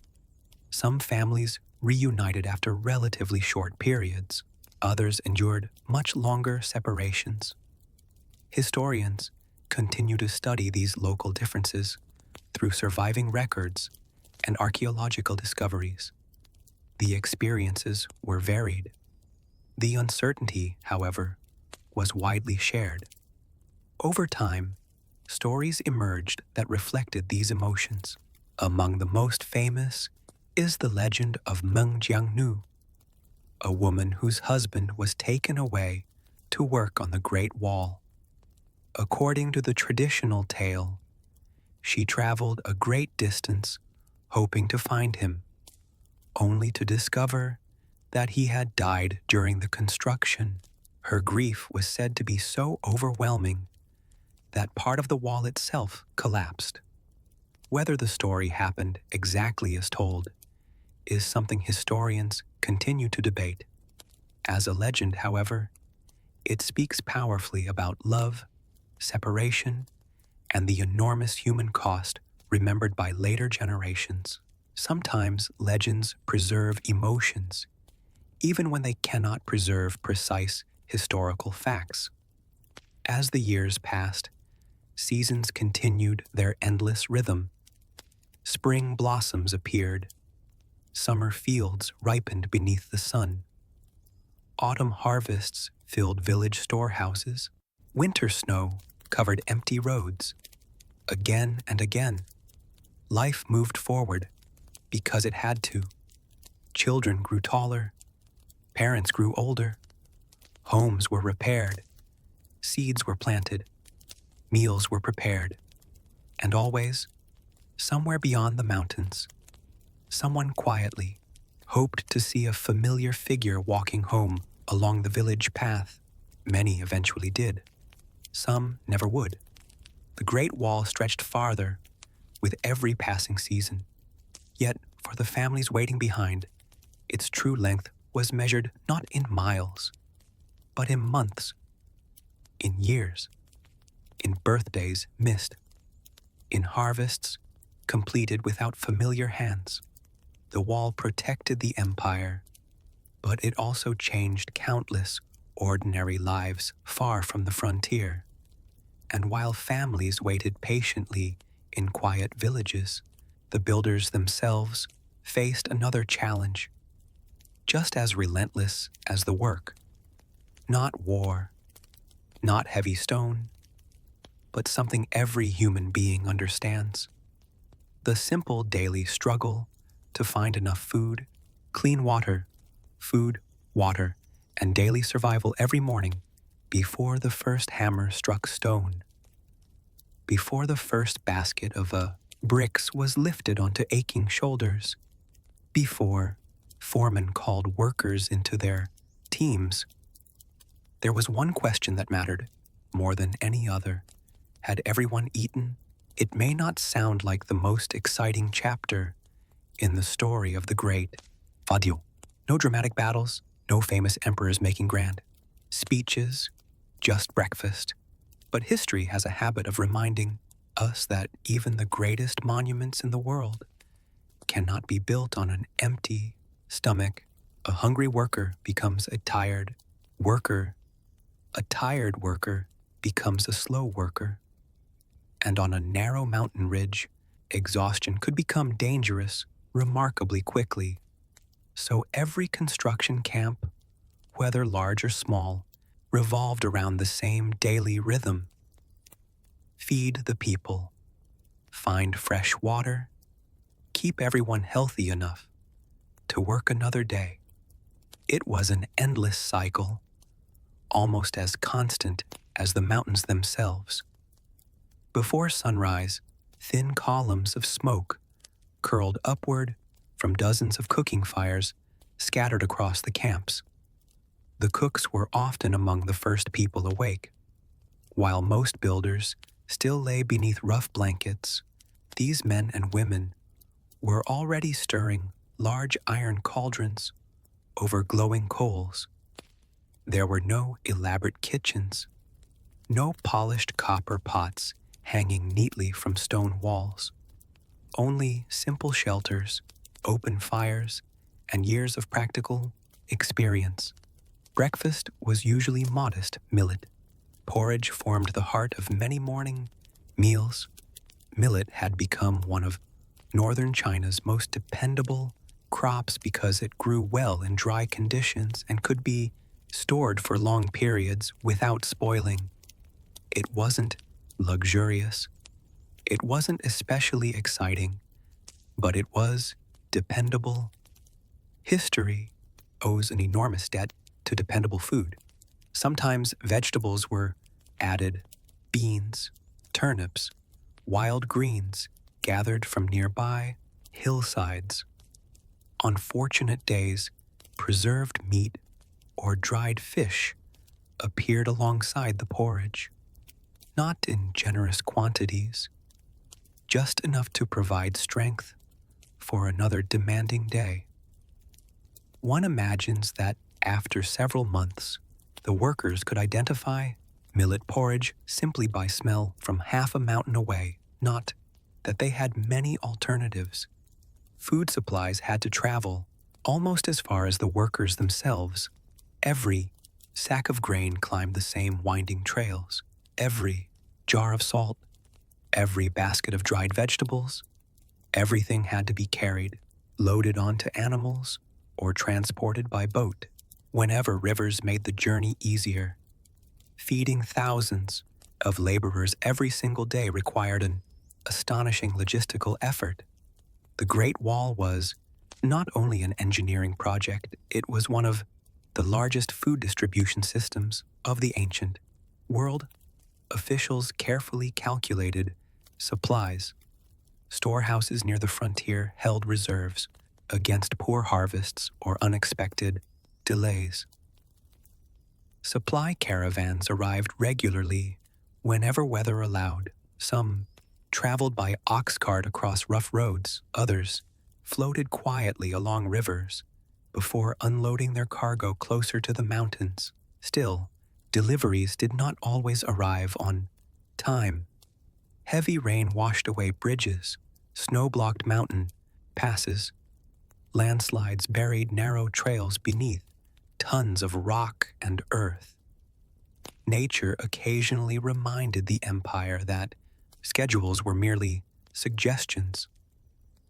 Some families reunited after relatively short periods. Others endured much longer separations. Historians continue to study these local differences through surviving records and archaeological discoveries. The experiences were varied. The uncertainty, however, was widely shared. Over time, stories emerged that reflected these emotions. Among the most famous is the legend of Meng Jiangnu, a woman whose husband was taken away to work on the Great Wall. According to the traditional tale, she traveled a great distance hoping to find him, only to discover that he had died during the construction. Her grief was said to be so overwhelming that part of the wall itself collapsed. Whether the story happened exactly as told is something historians continue to debate. As a legend, however, it speaks powerfully about love, separation, and the enormous human cost remembered by later generations. Sometimes legends preserve emotions, even when they cannot preserve precise historical facts. As the years passed, seasons continued their endless rhythm. Spring blossoms appeared. Summer fields ripened beneath the sun. Autumn harvests filled village storehouses. Winter snow covered empty roads. Again and again, life moved forward because it had to. Children grew taller. Parents grew older. Homes were repaired. Seeds were planted. Meals were prepared. And always, somewhere beyond the mountains, someone quietly hoped to see a familiar figure walking home along the village path. Many eventually did. Some never would. The Great Wall stretched farther with every passing season. Yet, for the families waiting behind, its true length was measured not in miles, but in months, in years, in birthdays missed, in harvests completed without familiar hands. The wall protected the empire, but it also changed countless ordinary lives far from the frontier. And while families waited patiently in quiet villages, the builders themselves faced another challenge, just as relentless as the work. Not war, not heavy stone, but something every human being understands. The simple daily struggle to find enough food, clean water, food, water, and daily survival every morning before the first hammer struck stone, before the first basket of bricks was lifted onto aching shoulders, before foremen called workers into their teams. There was one question that mattered more than any other. Had everyone eaten? It may not sound like the most exciting chapter in the story of the great Fadio. No dramatic battles, no famous emperors making grand speeches, just breakfast. But history has a habit of reminding us that even the greatest monuments in the world cannot be built on an empty stomach. A hungry worker becomes a tired worker. A tired worker becomes a slow worker. And on a narrow mountain ridge, exhaustion could become dangerous remarkably quickly. So every construction camp, whether large or small, revolved around the same daily rhythm. Feed the people, find fresh water, keep everyone healthy enough to work another day. It was an endless cycle, almost as constant as the mountains themselves. Before sunrise, thin columns of smoke curled upward from dozens of cooking fires scattered across the camps. The cooks were often among the first people awake. While most builders still lay beneath rough blankets, these men and women were already stirring large iron cauldrons over glowing coals. There were no elaborate kitchens, no polished copper pots hanging neatly from stone walls. Only simple shelters, open fires, and years of practical experience. Breakfast was usually modest millet. Porridge formed the heart of many morning meals. Millet had become one of northern China's most dependable crops because it grew well in dry conditions and could be stored for long periods without spoiling. It wasn't luxurious. It wasn't especially exciting, but it was dependable. History, owes an enormous debt to dependable food. Sometimes vegetables were added, beans, turnips, wild greens gathered from nearby hillsides. On fortunate days, preserved meat or dried fish appeared alongside the porridge, not in generous quantities, just enough to provide strength for another demanding day. One imagines that after several months, the workers could identify millet porridge simply by smell from half a mountain away, not that they had many alternatives. Food supplies had to travel almost as far as the workers themselves. Every sack of grain climbed the same winding trails. Every jar of salt, every basket of dried vegetables, everything had to be carried, loaded onto animals, or transported by boat. Whenever rivers made the journey easier, feeding thousands of laborers every single day required an astonishing logistical effort. The Great Wall was not only an engineering project, it was one of the largest food distribution systems of the ancient world. Officials carefully calculated supplies. Storehouses near the frontier held reserves against poor harvests or unexpected delays. Supply caravans arrived regularly whenever weather allowed. Some traveled by ox cart across rough roads, others floated quietly along rivers before unloading their cargo closer to the mountains. Still, deliveries did not always arrive on time. Heavy rain washed away bridges, snow-blocked mountain passes. Landslides buried narrow trails beneath tons of rock and earth. Nature occasionally reminded the empire that schedules were merely suggestions.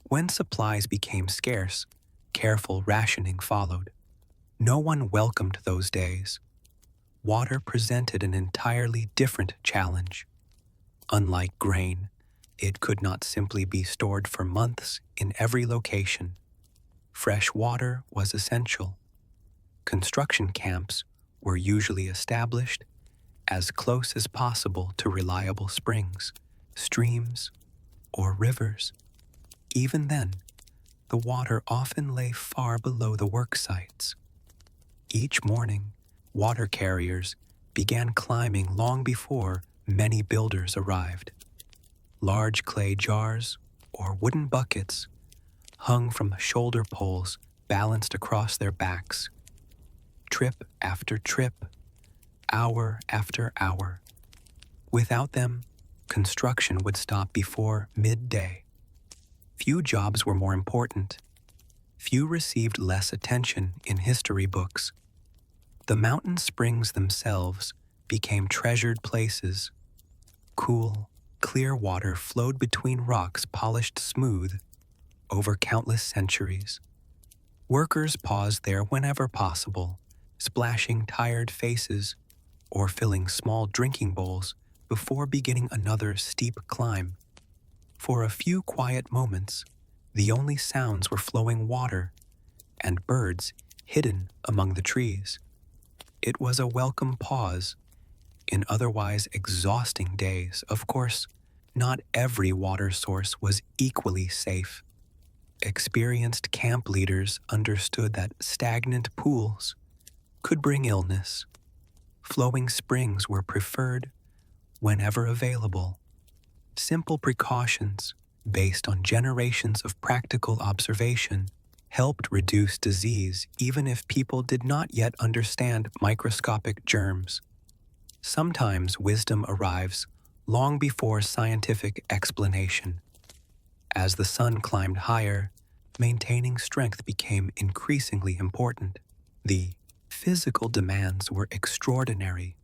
When supplies became scarce, careful rationing followed. No one welcomed those days. Water presented an entirely different challenge. Unlike grain, it could not simply be stored for months in every location. Fresh water was essential. Construction camps were usually established as close as possible to reliable springs, streams, or rivers. Even then, the water often lay far below the work sites. Each morning, water carriers began climbing long before many builders arrived. Large clay jars or wooden buckets hung from shoulder poles balanced across their backs. Trip after trip, hour after hour. Without them, construction would stop before midday. Few jobs were more important. Few received less attention in history books. The mountain springs themselves became treasured places. Cool, clear water flowed between rocks polished smooth over countless centuries. Workers paused there whenever possible, splashing tired faces or filling small drinking bowls before beginning another steep climb. For a few quiet moments, the only sounds were flowing water and birds hidden among the trees. It was a welcome pause in otherwise exhausting days. Of course, not every water source was equally safe. Experienced camp leaders understood that stagnant pools could bring illness. Flowing springs were preferred whenever available. Simple precautions, based on generations of practical observation, helped reduce disease even if people did not yet understand microscopic germs. Sometimes wisdom arrives long before scientific explanation. As the sun climbed higher, maintaining strength became increasingly important. The physical demands were extraordinary.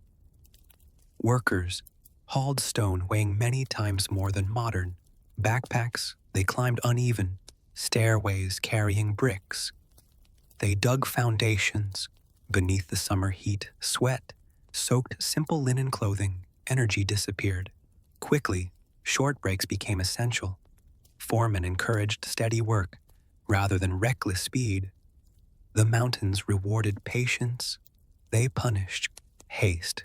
Workers hauled stone weighing many times more than modern backpacks. They climbed uneven stairways carrying bricks. They dug foundations beneath the summer heat. Sweat soaked simple linen clothing. Energy disappeared. Quickly, short breaks became essential. Foremen encouraged steady work rather than reckless speed. The mountains rewarded patience, they punished haste.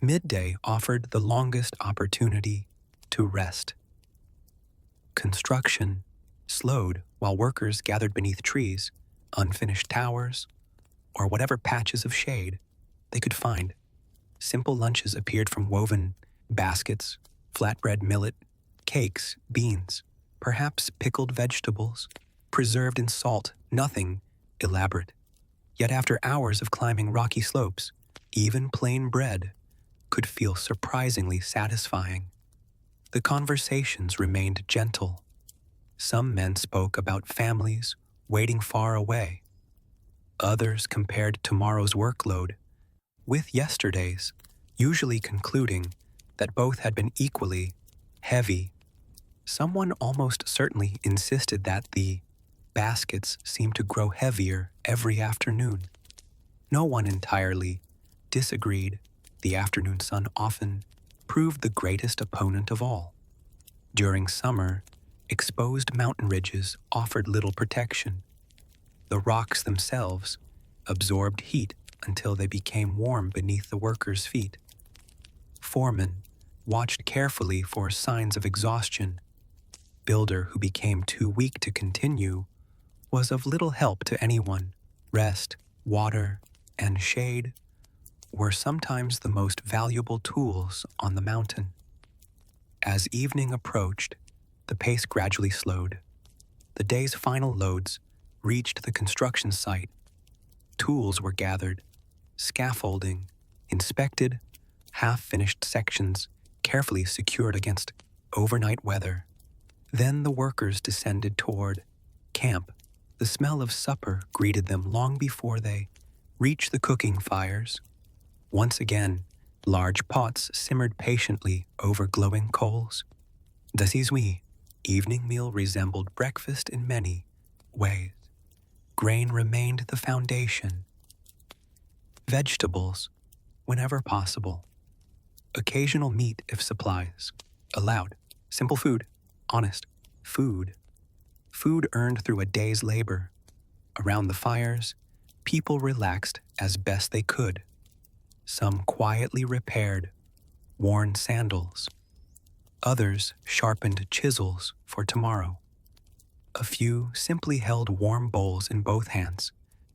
Midday offered the longest opportunity to rest. Construction slowed while workers gathered beneath trees, unfinished towers, or whatever patches of shade they could find. Simple lunches appeared from woven baskets, flatbread millet, cakes, beans, perhaps pickled vegetables, preserved in salt, nothing elaborate. Yet after hours of climbing rocky slopes, even plain bread could feel surprisingly satisfying. The conversations remained gentle. Some men spoke about families waiting far away. Others compared tomorrow's workload with yesterday's, usually concluding that both had been equally heavy. Someone almost certainly insisted that the baskets seemed to grow heavier every afternoon. No one entirely disagreed. The afternoon sun often proved the greatest opponent of all. During summer, exposed mountain ridges offered little protection. The rocks themselves absorbed heat until they became warm beneath the workers' feet. Foreman watched carefully for signs of exhaustion. Builder who became too weak to continue was of little help to anyone. Rest, water, and shade were sometimes the most valuable tools on the mountain. As evening approached, the pace gradually slowed. The day's final loads reached the construction site. Tools were gathered, scaffolding inspected, half-finished sections carefully secured against overnight weather. Then the workers descended toward camp. The smell of supper greeted them long before they reached the cooking fires. Once again, large pots simmered patiently over glowing coals. The Sizui evening meal resembled breakfast in many ways. Grain remained the foundation. Vegetables, whenever possible. Occasional meat if supplies allowed. Simple food, honest food. Food earned through a day's labor. Around the fires, people relaxed as best they could. Some quietly repaired worn sandals. Others sharpened chisels for tomorrow. A few simply held warm bowls in both hands,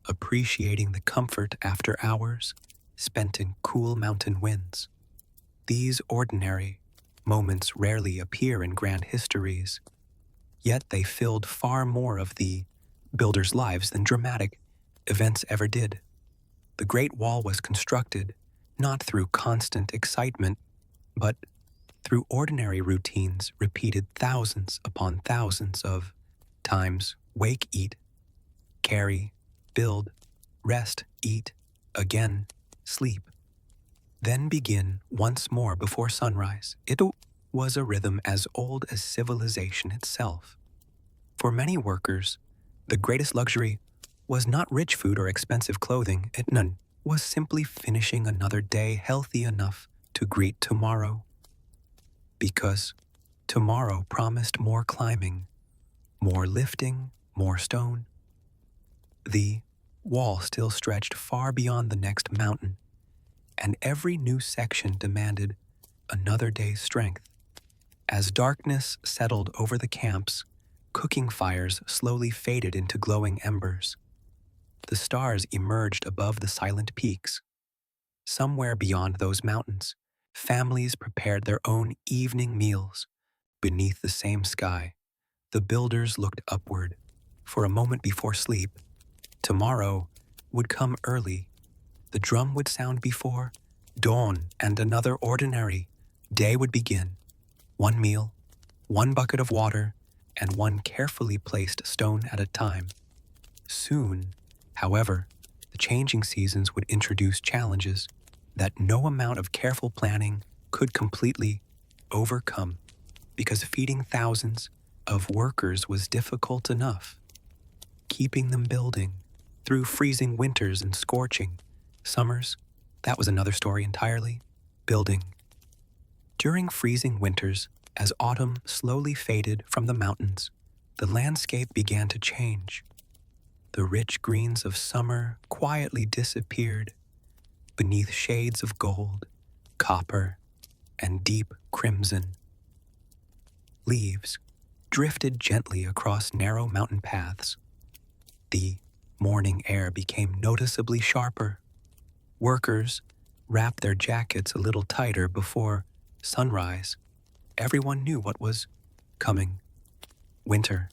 appreciating the comfort after hours spent in cool mountain winds. These ordinary moments rarely appear in grand histories, yet they filled far more of the builders' lives than dramatic events ever did. The Great Wall was constructed not through constant excitement, but through ordinary routines repeated thousands upon thousands of times. Wake, eat, carry, build, rest, eat, again, sleep. Then begin once more before sunrise. It was a rhythm as old as civilization itself. For many workers, the greatest luxury was not rich food or expensive clothing. None was simply finishing another day healthy enough to greet tomorrow. Because tomorrow promised more climbing, more lifting, more stone. The wall still stretched far beyond the next mountain, and every new section demanded another day's strength. As darkness settled over the camps, cooking fires slowly faded into glowing embers. The stars emerged above the silent peaks. Somewhere beyond those mountains, families prepared their own evening meals beneath the same sky. The builders looked upward for a moment before sleep. Tomorrow would come early. The drum would sound before dawn, and another ordinary day would begin. One meal, one bucket of water, and one carefully placed stone at a time. Soon, however, the changing seasons would introduce challenges that no amount of careful planning could completely overcome, because feeding thousands of workers was difficult enough. Keeping them building through freezing winters and scorching summers, that was another story entirely. Building. During freezing winters, as autumn slowly faded from the mountains, the landscape began to change. The rich greens of summer quietly disappeared beneath shades of gold, copper, and deep crimson. Leaves drifted gently across narrow mountain paths. The morning air became noticeably sharper. Workers wrapped their jackets a little tighter before sunrise. Everyone knew what was coming: winter,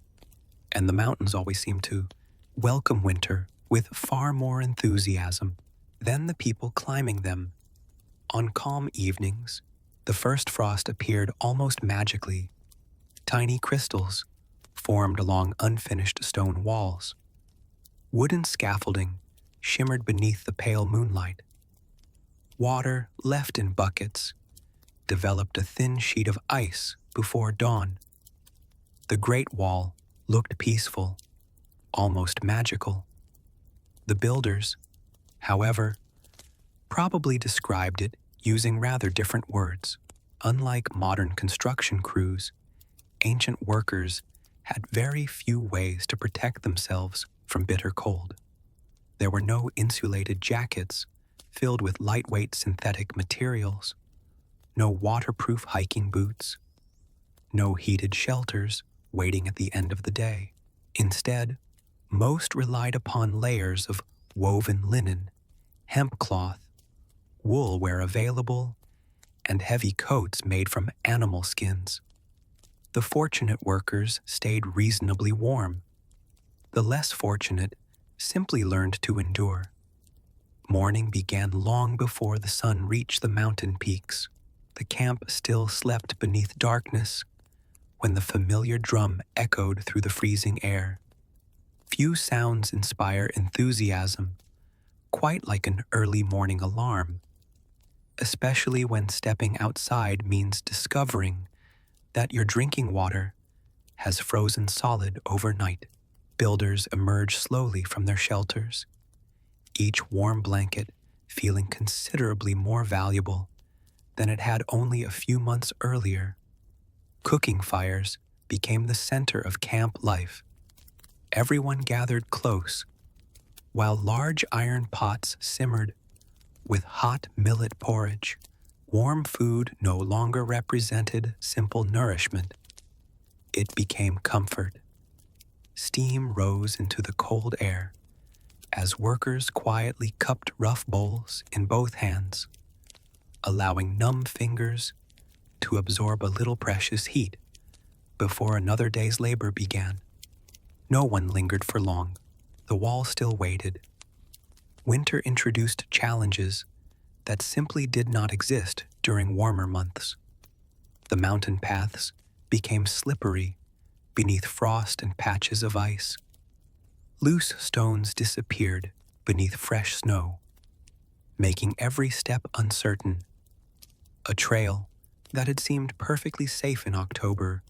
and the mountains always seemed to welcome winter with far more enthusiasm than the people climbing them. On calm evenings, the first frost appeared almost magically. Tiny crystals formed along unfinished stone walls. Wooden scaffolding shimmered beneath the pale moonlight. Water left in buckets developed a thin sheet of ice before dawn. The Great Wall looked peaceful, almost magical. The builders, however, probably described it using rather different words. Unlike modern construction crews, ancient workers had very few ways to protect themselves from bitter cold. There were no insulated jackets filled with lightweight synthetic materials, no waterproof hiking boots, no heated shelters waiting at the end of the day. Instead, most relied upon layers of woven linen, hemp cloth, wool where available, and heavy coats made from animal skins. The fortunate workers stayed reasonably warm. The less fortunate simply learned to endure. Morning began long before the sun reached the mountain peaks. The camp still slept beneath darkness when the familiar drum echoed through the freezing air. Few sounds inspire enthusiasm, quite like an early morning alarm, especially when stepping outside means discovering that your drinking water has frozen solid overnight. Builders emerge slowly from their shelters, each warm blanket feeling considerably more valuable than it had only a few months earlier. Cooking fires became the center of camp life. Everyone gathered close, while large iron pots simmered with hot millet porridge. Warm food no longer represented simple nourishment. It became comfort. Steam rose into the cold air as workers quietly cupped rough bowls in both hands, allowing numb fingers to absorb a little precious heat before another day's labor began. No one lingered for long. The wall still waited. Winter introduced challenges that simply did not exist during warmer months. The mountain paths became slippery beneath frost and patches of ice. Loose stones disappeared beneath fresh snow, making every step uncertain. A trail that had seemed perfectly safe in October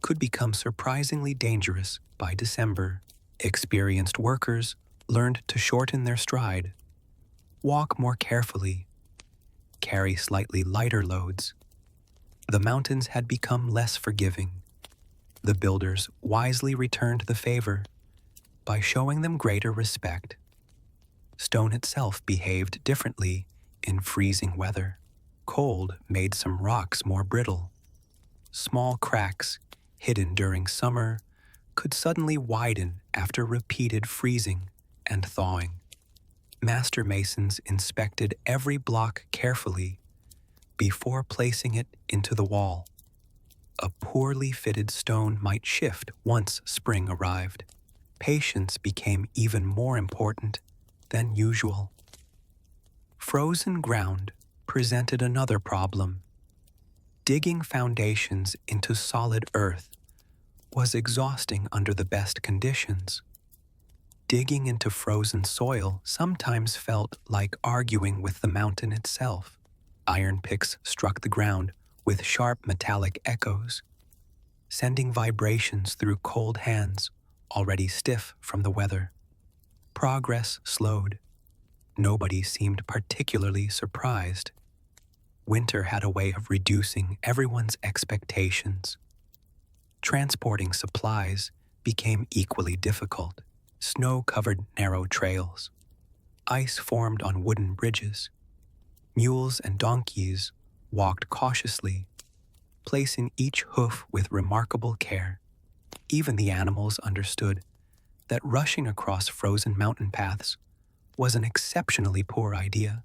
could become surprisingly dangerous by December. Experienced workers learned to shorten their stride, walk more carefully, carry slightly lighter loads. The mountains had become less forgiving. The builders wisely returned the favor by showing them greater respect. Stone itself behaved differently in freezing weather. Cold made some rocks more brittle. Small cracks hidden during summer could suddenly widen after repeated freezing and thawing. Master masons inspected every block carefully before placing it into the wall. A poorly fitted stone might shift once spring arrived. Patience became even more important than usual. Frozen ground presented another problem. Digging foundations into solid earth was exhausting under the best conditions. Digging into frozen soil sometimes felt like arguing with the mountain itself. Iron picks struck the ground with sharp metallic echoes, sending vibrations through cold hands already stiff from the weather. Progress slowed. Nobody seemed particularly surprised. Winter had a way of reducing everyone's expectations. Transporting supplies became equally difficult. Snow covered narrow trails. Ice formed on wooden bridges. Mules and donkeys walked cautiously, placing each hoof with remarkable care. Even the animals understood that rushing across frozen mountain paths was an exceptionally poor idea.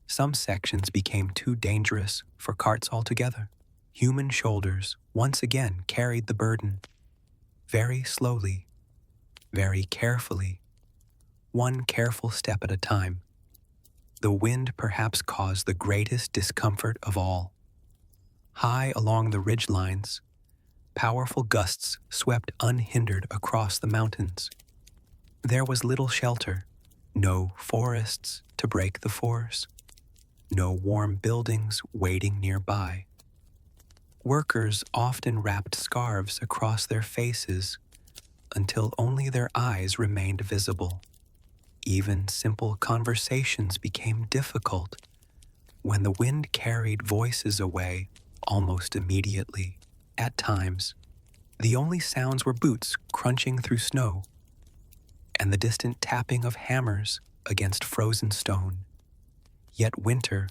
Some sections became too dangerous for carts altogether. Human shoulders once again carried the burden, very slowly, very carefully, one careful step at a time. The wind perhaps caused the greatest discomfort of all. High along the ridge lines, powerful gusts swept unhindered across the mountains. There was little shelter, no forests to break the force, no warm buildings waiting nearby. Workers often wrapped scarves across their faces until only their eyes remained visible. Even simple conversations became difficult when the wind carried voices away almost immediately. At times, the only sounds were boots crunching through snow and the distant tapping of hammers against frozen stone. Yet winter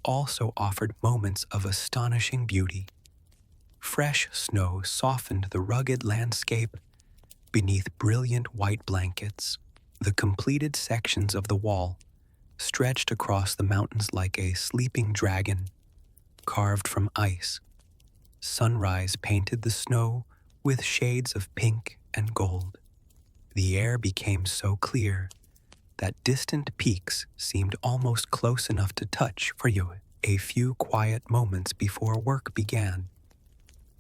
also offered moments of astonishing beauty. Fresh snow softened the rugged landscape beneath brilliant white blankets. The completed sections of the wall stretched across the mountains like a sleeping dragon, carved from ice. Sunrise painted the snow with shades of pink and gold. The air became so clear that distant peaks seemed almost close enough to touch for you a few quiet moments before work began.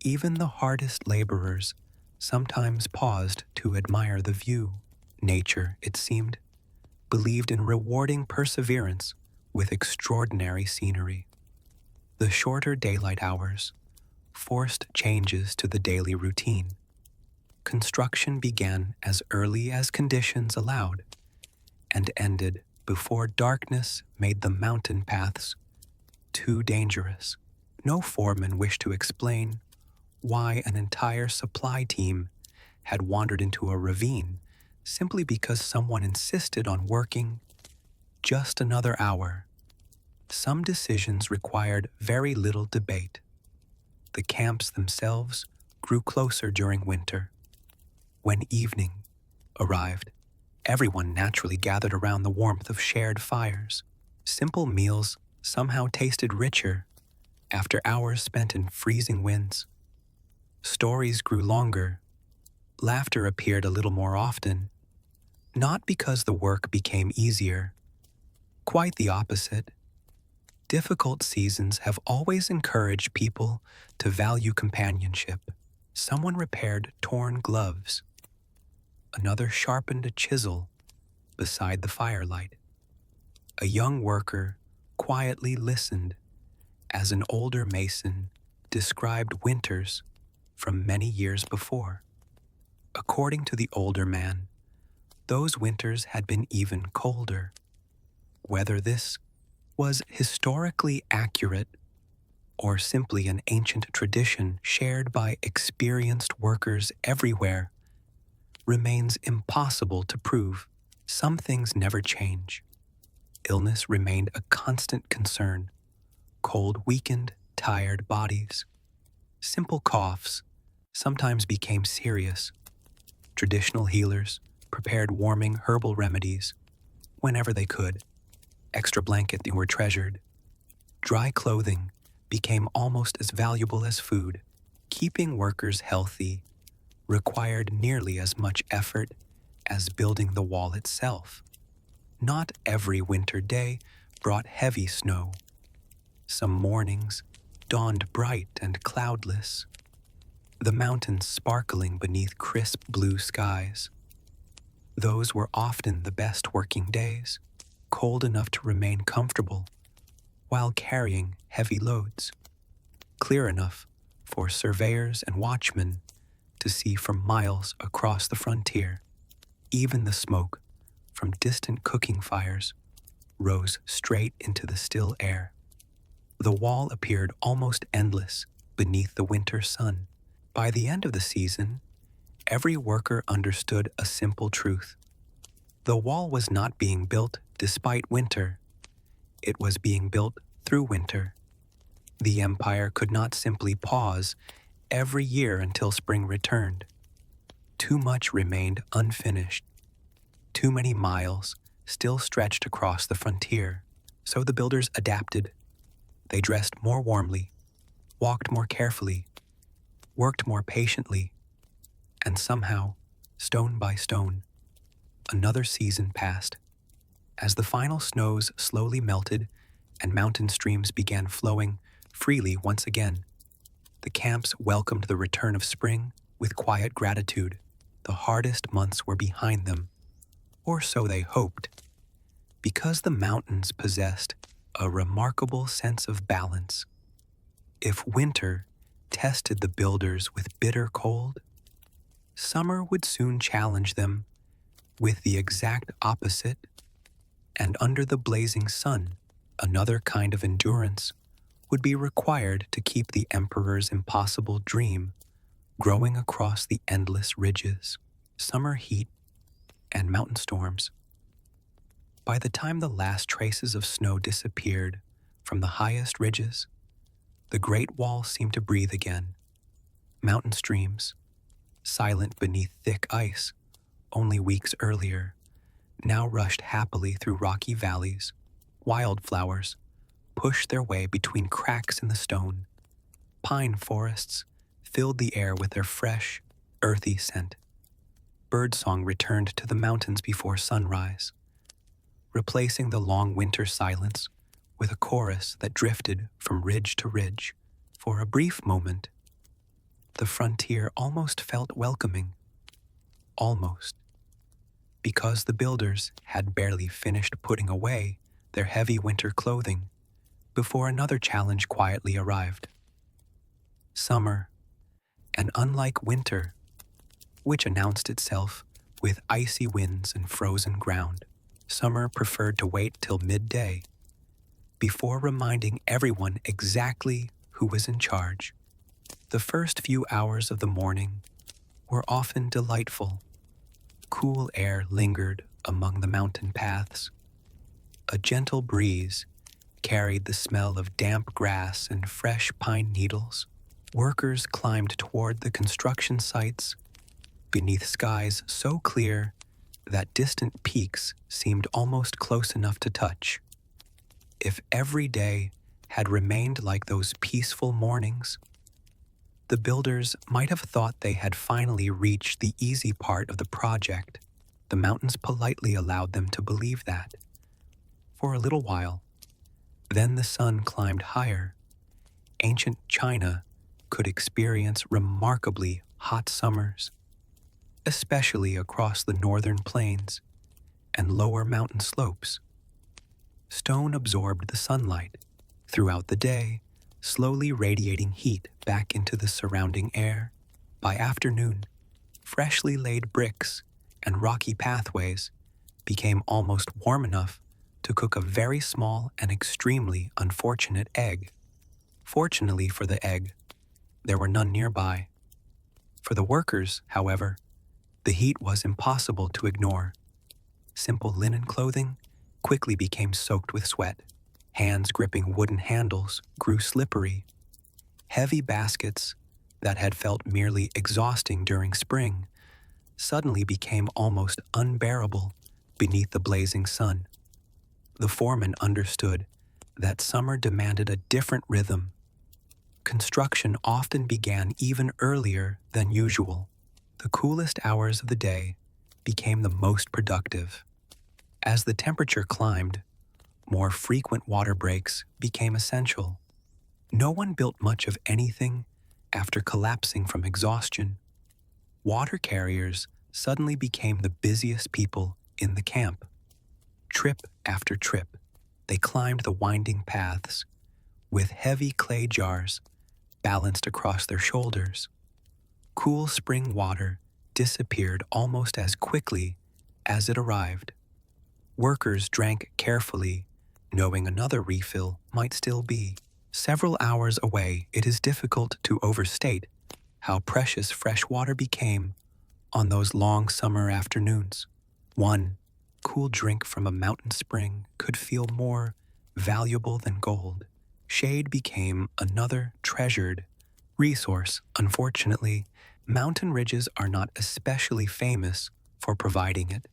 Even the hardest laborers sometimes paused to admire the view. Nature, it seemed, believed in rewarding perseverance with extraordinary scenery. The shorter daylight hours forced changes to the daily routine. Construction began as early as conditions allowed and ended before darkness made the mountain paths too dangerous. No foreman wished to explain why an entire supply team had wandered into a ravine simply because someone insisted on working just another hour. Some decisions required very little debate. The camps themselves grew closer during winter. When evening arrived, everyone naturally gathered around the warmth of shared fires. Simple meals somehow tasted richer after hours spent in freezing winds. Stories grew longer. Laughter appeared a little more often, not because the work became easier. Quite the opposite. Difficult seasons have always encouraged people to value companionship. Someone repaired torn gloves. Another sharpened a chisel beside the firelight. A young worker quietly listened as an older mason described winters from many years before. According to the older man, those winters had been even colder. Whether this was historically accurate or simply an ancient tradition shared by experienced workers everywhere remains impossible to prove. Some things never change. Illness remained a constant concern. Cold weakened tired bodies. Simple coughs sometimes became serious. Traditional healers prepared warming herbal remedies whenever they could. Extra blankets were treasured. Dry clothing became almost as valuable as food. Keeping workers healthy required nearly as much effort as building the wall itself. Not every winter day brought heavy snow. Some mornings dawned bright and cloudless, the mountains sparkling beneath crisp blue skies. Those were often the best working days, cold enough to remain comfortable while carrying heavy loads, clear enough for surveyors and watchmen to see for miles across the frontier. Even the smoke from distant cooking fires rose straight into the still air. The wall appeared almost endless beneath the winter sun. By the end of the season, every worker understood a simple truth. The wall was not being built despite winter. It was being built through winter. The empire could not simply pause every year until spring returned. Too much remained unfinished. Too many miles still stretched across the frontier. So the builders adapted. They dressed more warmly, walked more carefully, worked more patiently, and somehow, stone by stone, another season passed. As the final snows slowly melted and mountain streams began flowing freely once again, the camps welcomed the return of spring with quiet gratitude. The hardest months were behind them, or so they hoped, because the mountains possessed a remarkable sense of balance. If winter tested the builders with bitter cold, summer would soon challenge them with the exact opposite, and under the blazing sun, another kind of endurance would be required to keep the emperor's impossible dream growing across the endless ridges, summer heat, and mountain storms. By the time the last traces of snow disappeared from the highest ridges, the Great Wall seemed to breathe again. Mountain streams, silent beneath thick ice only weeks earlier, now rushed happily through rocky valleys. Wildflowers pushed their way between cracks in the stone. Pine forests filled the air with their fresh, earthy scent. Birdsong returned to the mountains before sunrise, replacing the long winter silence with a chorus that drifted from ridge to ridge. For a brief moment, the frontier almost felt welcoming. Almost. Because the builders had barely finished putting away their heavy winter clothing before another challenge quietly arrived. Summer, and unlike winter, which announced itself with icy winds and frozen ground, summer preferred to wait till midday before reminding everyone exactly who was in charge. The first few hours of the morning were often delightful. Cool air lingered among the mountain paths. A gentle breeze carried the smell of damp grass and fresh pine needles. Workers climbed toward the construction sites beneath skies so clear that distant peaks seemed almost close enough to touch. If every day had remained like those peaceful mornings, the builders might have thought they had finally reached the easy part of the project. The mountains politely allowed them to believe that. For a little while, then the sun climbed higher. Ancient China could experience remarkably hot summers, especially across the northern plains and lower mountain slopes. Stone absorbed the sunlight throughout the day, slowly radiating heat back into the surrounding air. By afternoon, freshly laid bricks and rocky pathways became almost warm enough to cook a very small and extremely unfortunate egg. Fortunately for the egg, there were none nearby. For the workers, however, the heat was impossible to ignore. Simple linen clothing quickly became soaked with sweat. Hands gripping wooden handles grew slippery. Heavy baskets that had felt merely exhausting during spring suddenly became almost unbearable beneath the blazing sun. The foreman understood that summer demanded a different rhythm. Construction often began even earlier than usual. The coolest hours of the day became the most productive. As the temperature climbed, more frequent water breaks became essential. No one built much of anything after collapsing from exhaustion. Water carriers suddenly became the busiest people in the camp. Trip after trip, they climbed the winding paths with heavy clay jars balanced across their shoulders. Cool spring water disappeared almost as quickly as it arrived. Workers drank carefully, knowing another refill might still be several hours away. It is difficult to overstate how precious fresh water became on those long summer afternoons. One cool drink from a mountain spring could feel more valuable than gold, shade became another treasured resource. Unfortunately, mountain ridges are not especially famous for providing it.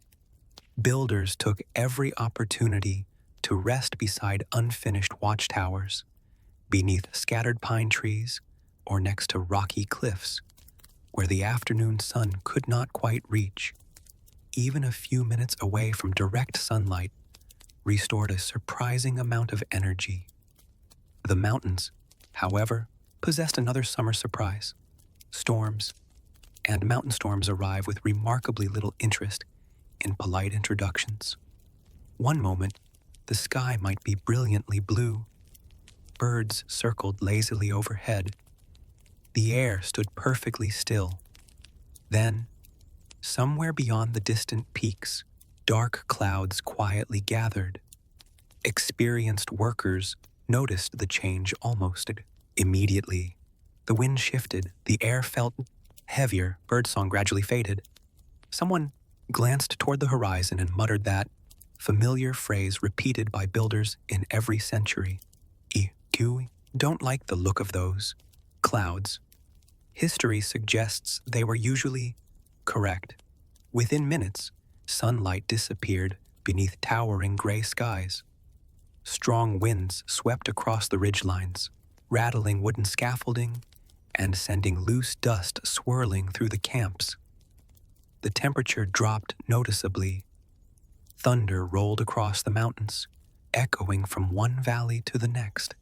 Builders took every opportunity to rest beside unfinished watchtowers, beneath scattered pine trees, or next to rocky cliffs, where the afternoon sun could not quite reach. Even a few minutes away from direct sunlight restored a surprising amount of energy. The mountains, however, possessed another summer surprise. Storms and mountain storms arrive with remarkably little interest in polite introductions. One moment, the sky might be brilliantly blue. Birds circled lazily overhead. The air stood perfectly still. Then, somewhere beyond the distant peaks, dark clouds quietly gathered. Experienced workers noticed the change almost immediately. The wind shifted, the air felt heavier, birdsong gradually faded. Someone glanced toward the horizon and muttered that familiar phrase repeated by builders in every century. "You don't like the look of those clouds." History suggests they were usually correct. Within minutes, sunlight disappeared beneath towering gray skies. Strong winds swept across the ridgelines, rattling wooden scaffolding and sending loose dust swirling through the camps. The temperature dropped noticeably. Thunder rolled across the mountains, echoing from one valley to the next,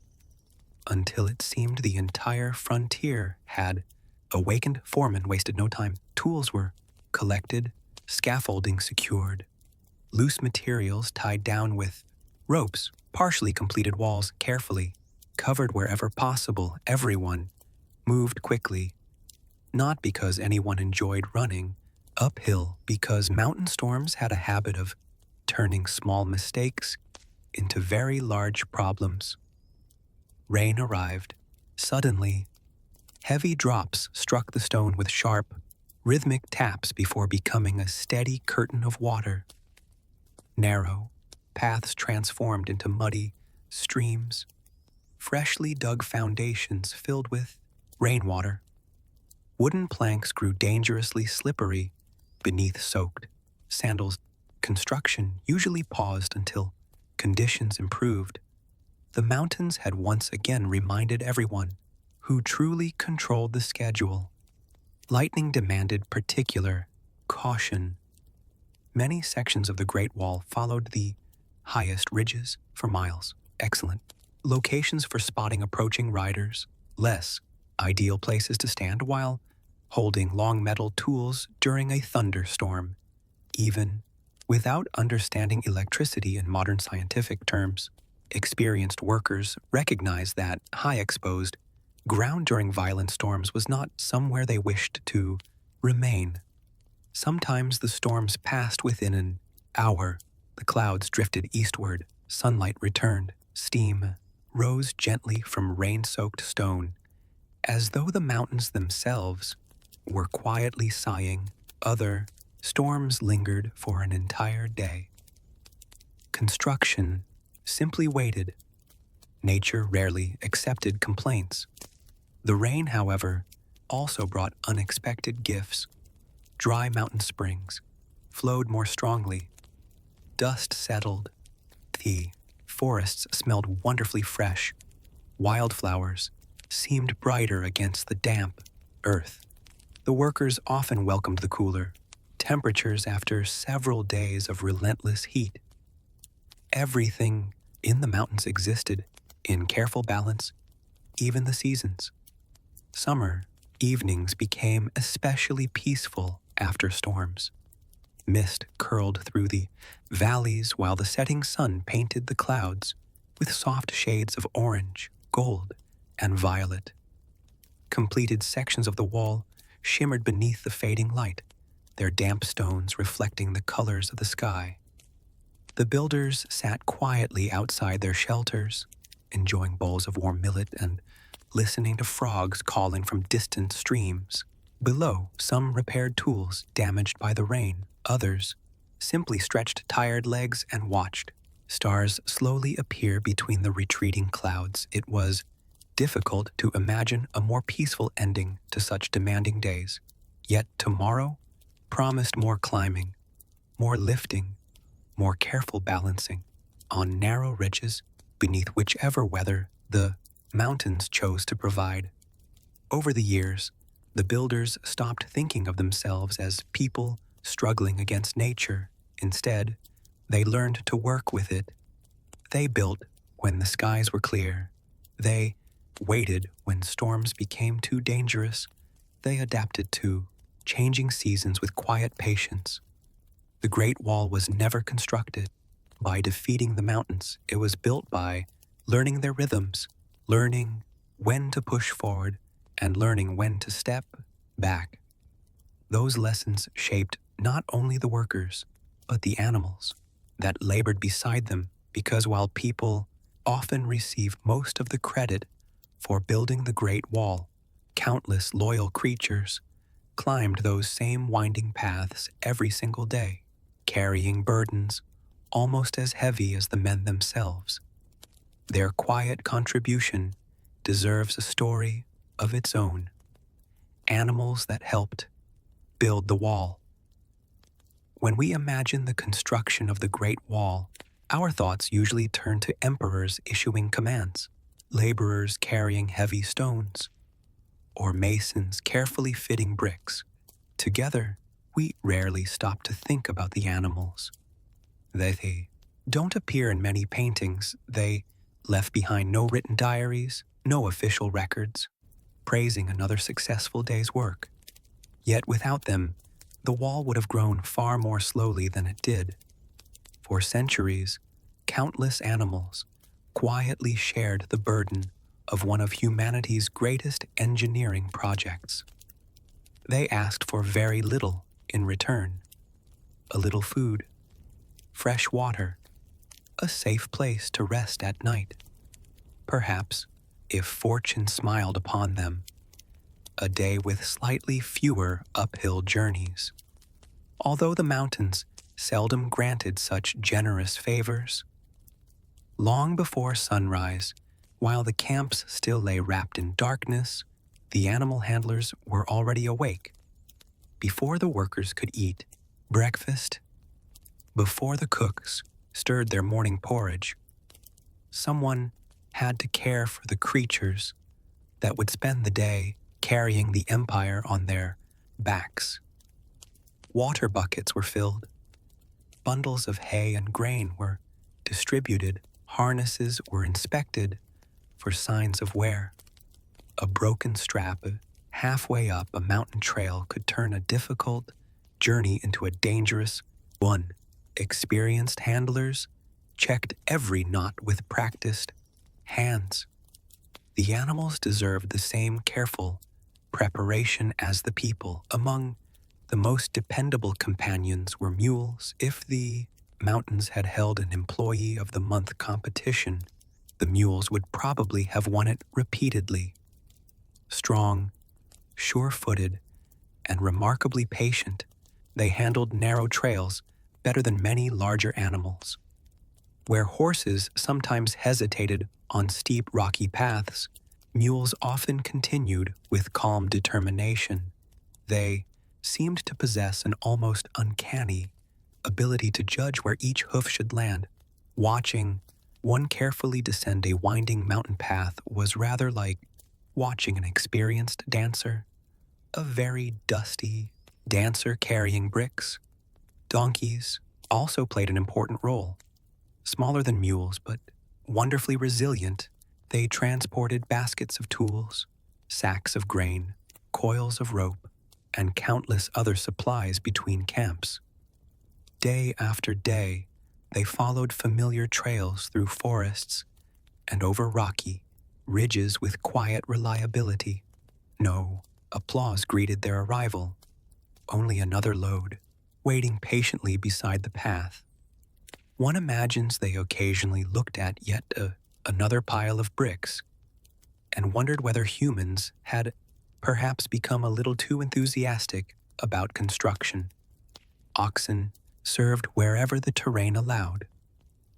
until it seemed the entire frontier had awakened. Foremen wasted no time. Tools were collected, scaffolding secured, loose materials tied down with ropes, partially completed walls carefully covered wherever possible. Everyone moved quickly, not because anyone enjoyed running uphill, because mountain storms had a habit of turning small mistakes into very large problems. Rain arrived. Suddenly, heavy drops struck the stone with sharp, rhythmic taps before becoming a steady curtain of water. Narrow paths transformed into muddy streams, freshly dug foundations filled with rainwater. Wooden planks grew dangerously slippery beneath soaked sandals. Construction usually paused until conditions improved. The mountains had once again reminded everyone who truly controlled the schedule. Lightning demanded particular caution. Many sections of the Great Wall followed the highest ridges for miles. Excellent locations for spotting approaching riders, less ideal places to stand while holding long metal tools during a thunderstorm. Even without understanding electricity in modern scientific terms, experienced workers recognized that high-exposed ground during violent storms was not somewhere they wished to remain. Sometimes the storms passed within an hour. The clouds drifted eastward, sunlight returned, steam rose gently from rain-soaked stone, as though the mountains themselves were quietly sighing. Other storms lingered for an entire day. Construction simply waited. Nature rarely accepted complaints. The rain, however, also brought unexpected gifts. Dry mountain springs flowed more strongly. Dust settled. The forests smelled wonderfully fresh. Wildflowers seemed brighter against the damp earth. The workers often welcomed the cooler temperatures after several days of relentless heat. Everything in the mountains existed in careful balance, even the seasons. Summer evenings became especially peaceful after storms. Mist curled through the valleys while the setting sun painted the clouds with soft shades of orange, gold, and violet. Completed sections of the wall shimmered beneath the fading light, their damp stones reflecting the colors of the sky. The builders sat quietly outside their shelters, enjoying bowls of warm millet and listening to frogs calling from distant streams. Below, some repaired tools damaged by the rain. Others simply stretched tired legs and watched stars slowly appear between the retreating clouds. It was difficult to imagine a more peaceful ending to such demanding days. Yet tomorrow promised more climbing, more lifting, more careful balancing on narrow ridges beneath whichever weather the mountains chose to provide. Over the years, the builders stopped thinking of themselves as people struggling against nature. Instead, they learned to work with it. They built when the skies were clear. They waited when storms became too dangerous. They adapted to changing seasons with quiet patience. The Great Wall was never constructed by defeating the mountains. It was built by learning their rhythms, learning when to push forward, and learning when to step back. Those lessons shaped not only the workers, but the animals that labored beside them, because while people often receive most of the credit for building the Great Wall, countless loyal creatures climbed those same winding paths every single day, carrying burdens almost as heavy as the men themselves. Their quiet contribution deserves a story of its own. Animals that helped build the wall. When we imagine the construction of the Great Wall, our thoughts usually turn to emperors issuing commands, laborers carrying heavy stones, or masons carefully fitting bricks. Together, we rarely stop to think about the animals. They don't appear in many paintings. They left behind no written diaries, no official records, praising another successful day's work. Yet without them, the wall would have grown far more slowly than it did. For centuries, countless animals quietly shared the burden of one of humanity's greatest engineering projects. They asked for very little in return: a little food, fresh water, a safe place to rest at night. Perhaps, if fortune smiled upon them, a day with slightly fewer uphill journeys. Although the mountains seldom granted such generous favors, long before sunrise, while the camps still lay wrapped in darkness, the animal handlers were already awake. Before the workers could eat breakfast, before the cooks stirred their morning porridge, someone had to care for the creatures that would spend the day carrying the empire on their backs. Water buckets were filled, bundles of hay and grain were distributed, harnesses were inspected for signs of wear. A broken strap halfway up a mountain trail could turn a difficult journey into a dangerous one. Experienced handlers checked every knot with practiced hands. The animals deserved the same careful preparation as the people. Among the most dependable companions were mules. If the mountains had held an Employee of the Month competition, the mules would probably have won it repeatedly. Strong, sure-footed, and remarkably patient, they handled narrow trails better than many larger animals. Where horses sometimes hesitated on steep rocky paths, mules often continued with calm determination. They seemed to possess an almost uncanny ability to judge where each hoof should land. Watching one carefully descend a winding mountain path was rather like watching an experienced dancer, a very dusty dancer carrying bricks. Donkeys also played an important role. Smaller than mules, but wonderfully resilient, they transported baskets of tools, sacks of grain, coils of rope, and countless other supplies between camps. Day after day, they followed familiar trails through forests and over rocky ridges with quiet reliability. No applause greeted their arrival, only another load, waiting patiently beside the path. One imagines they occasionally looked at yet another pile of bricks and wondered whether humans had perhaps become a little too enthusiastic about construction. Oxen served wherever the terrain allowed.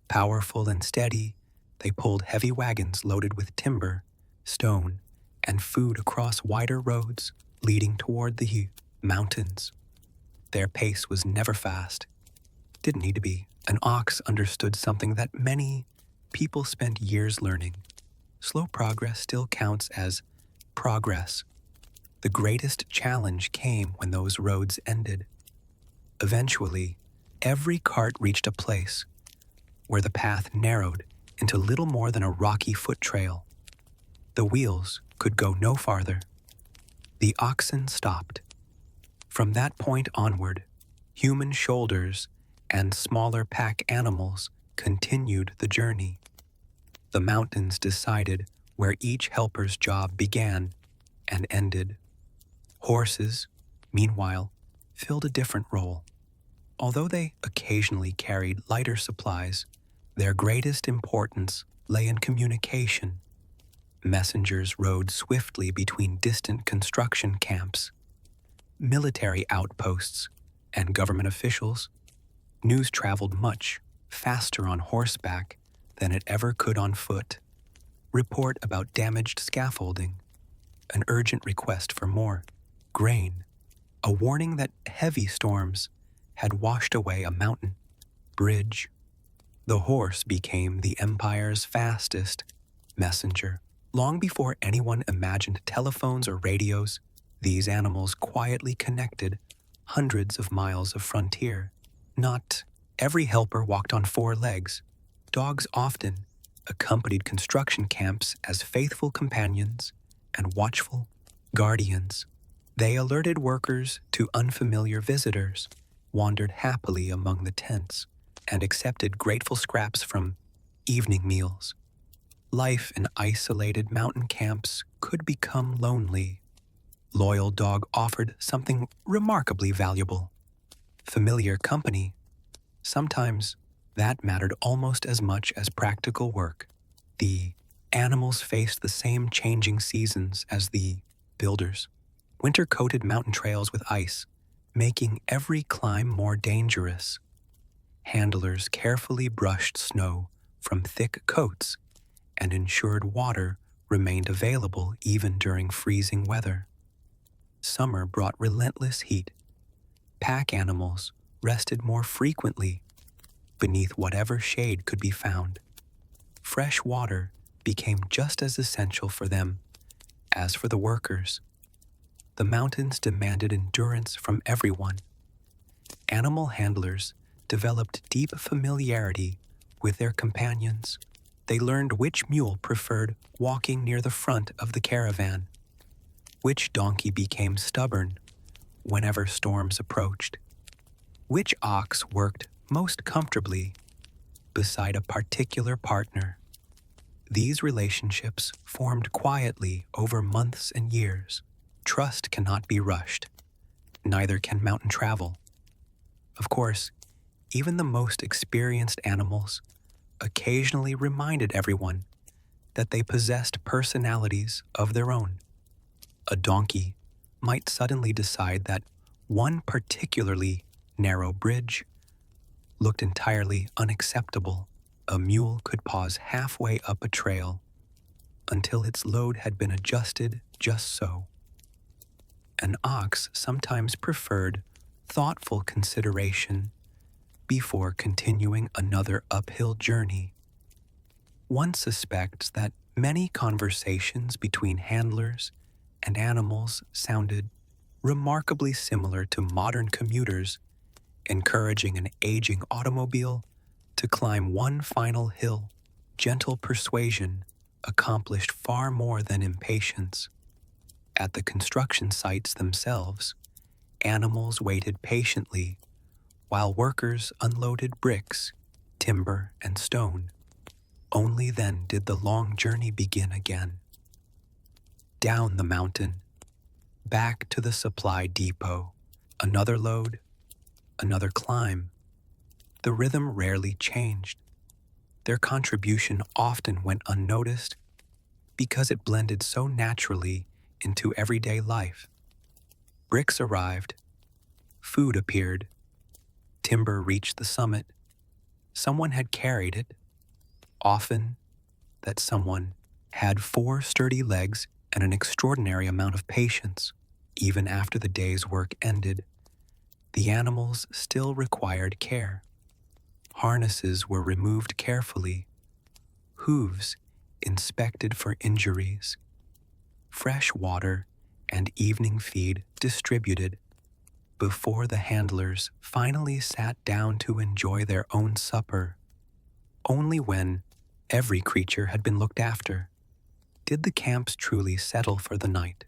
Powerful and steady, they pulled heavy wagons loaded with timber, stone, and food across wider roads leading toward the mountains. Their pace was never fast. Didn't need to be. An ox understood something that many people spent years learning. Slow progress still counts as progress. The greatest challenge came when those roads ended. Eventually, every cart reached a place where the path narrowed into little more than a rocky foot trail. The wheels could go no farther. The oxen stopped. From that point onward, human shoulders and smaller pack animals continued the journey. The mountains decided where each helper's job began and ended. Horses, meanwhile, filled a different role. Although they occasionally carried lighter supplies, their greatest importance lay in communication. Messengers rode swiftly between distant construction camps, military outposts, and government officials. News traveled much faster on horseback than it ever could on foot. Report about damaged scaffolding, an urgent request for more grain, a warning that heavy storms had washed away a mountain bridge. The horse became the empire's fastest messenger. Long before anyone imagined telephones or radios, these animals quietly connected hundreds of miles of frontier. Not every helper walked on four legs. Dogs often accompanied construction camps as faithful companions and watchful guardians. They alerted workers to unfamiliar visitors, wandered happily among the tents, and accepted grateful scraps from evening meals. Life in isolated mountain camps could become lonely. Loyal Dog offered something remarkably valuable: familiar company. Sometimes that mattered almost as much as practical work. The animals faced the same changing seasons as the builders. Winter coated mountain trails with ice, making every climb more dangerous. Handlers carefully brushed snow from thick coats and ensured water remained available even during freezing weather. Summer brought relentless heat. Pack animals rested more frequently beneath whatever shade could be found. Fresh water became just as essential for them as for the workers. The mountains demanded endurance from everyone. Animal handlers developed deep familiarity with their companions. They learned which mule preferred walking near the front of the caravan, which donkey became stubborn whenever storms approached, which ox worked most comfortably beside a particular partner. These relationships formed quietly over months and years. Trust cannot be rushed. Neither can mountain travel. Of course, even the most experienced animals occasionally reminded everyone that they possessed personalities of their own. A donkey might suddenly decide that one particularly narrow bridge looked entirely unacceptable. A mule could pause halfway up a trail until its load had been adjusted just so. An ox sometimes preferred thoughtful consideration before continuing another uphill journey. One suspects that many conversations between handlers and animals sounded remarkably similar to modern commuters encouraging an aging automobile to climb one final hill. Gentle persuasion accomplished far more than impatience. At the construction sites themselves, animals waited patiently while workers unloaded bricks, timber, and stone. Only then did the long journey begin again. Down the mountain, back to the supply depot, another load, another climb. The rhythm rarely changed. Their contribution often went unnoticed because it blended so naturally into everyday life. Bricks arrived, food appeared, timber reached the summit, someone had carried it. Often, that someone had 4 sturdy legs and an extraordinary amount of patience. Even after the day's work ended, the animals still required care. Harnesses were removed carefully, hooves inspected for injuries, fresh water and evening feed distributed before the handlers finally sat down to enjoy their own supper. Only when every creature had been looked after did the camps truly settle for the night.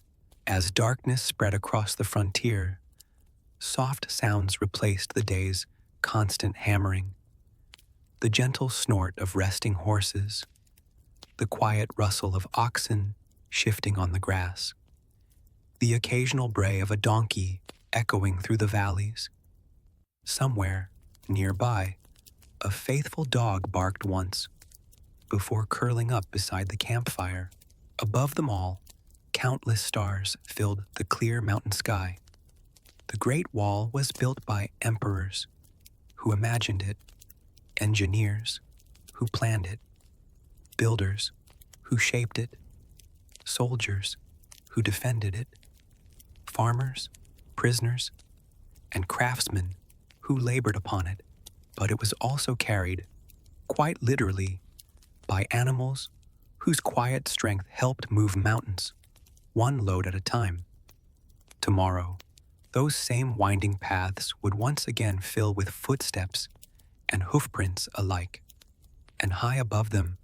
As darkness spread across the frontier, soft sounds replaced the day's constant hammering. The gentle snort of resting horses, the quiet rustle of oxen shifting on the grass, the occasional bray of a donkey echoing through the valleys. Somewhere, nearby, a faithful dog barked once, before curling up beside the campfire. Above them all, countless stars filled the clear mountain sky. The Great Wall was built by emperors who imagined it, engineers who planned it, builders who shaped it, soldiers who defended it, farmers, prisoners, and craftsmen who labored upon it. But it was also carried, quite literally, by animals whose quiet strength helped move mountains, one load at a time. Tomorrow, those same winding paths would once again fill with footsteps and hoofprints alike, and high above them,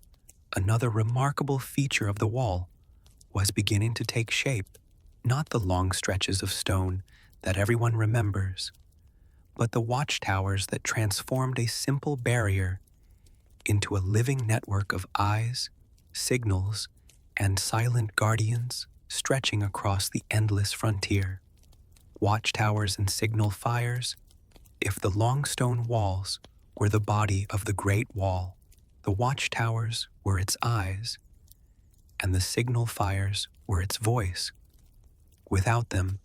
another remarkable feature of the wall was beginning to take shape, not the long stretches of stone that everyone remembers, but the watchtowers that transformed a simple barrier into a living network of eyes, signals, and silent guardians stretching across the endless frontier. Watchtowers and signal fires, if the long stone walls were the body of the Great Wall, the watchtowers were its eyes, and the signal fires were its voice. Without them,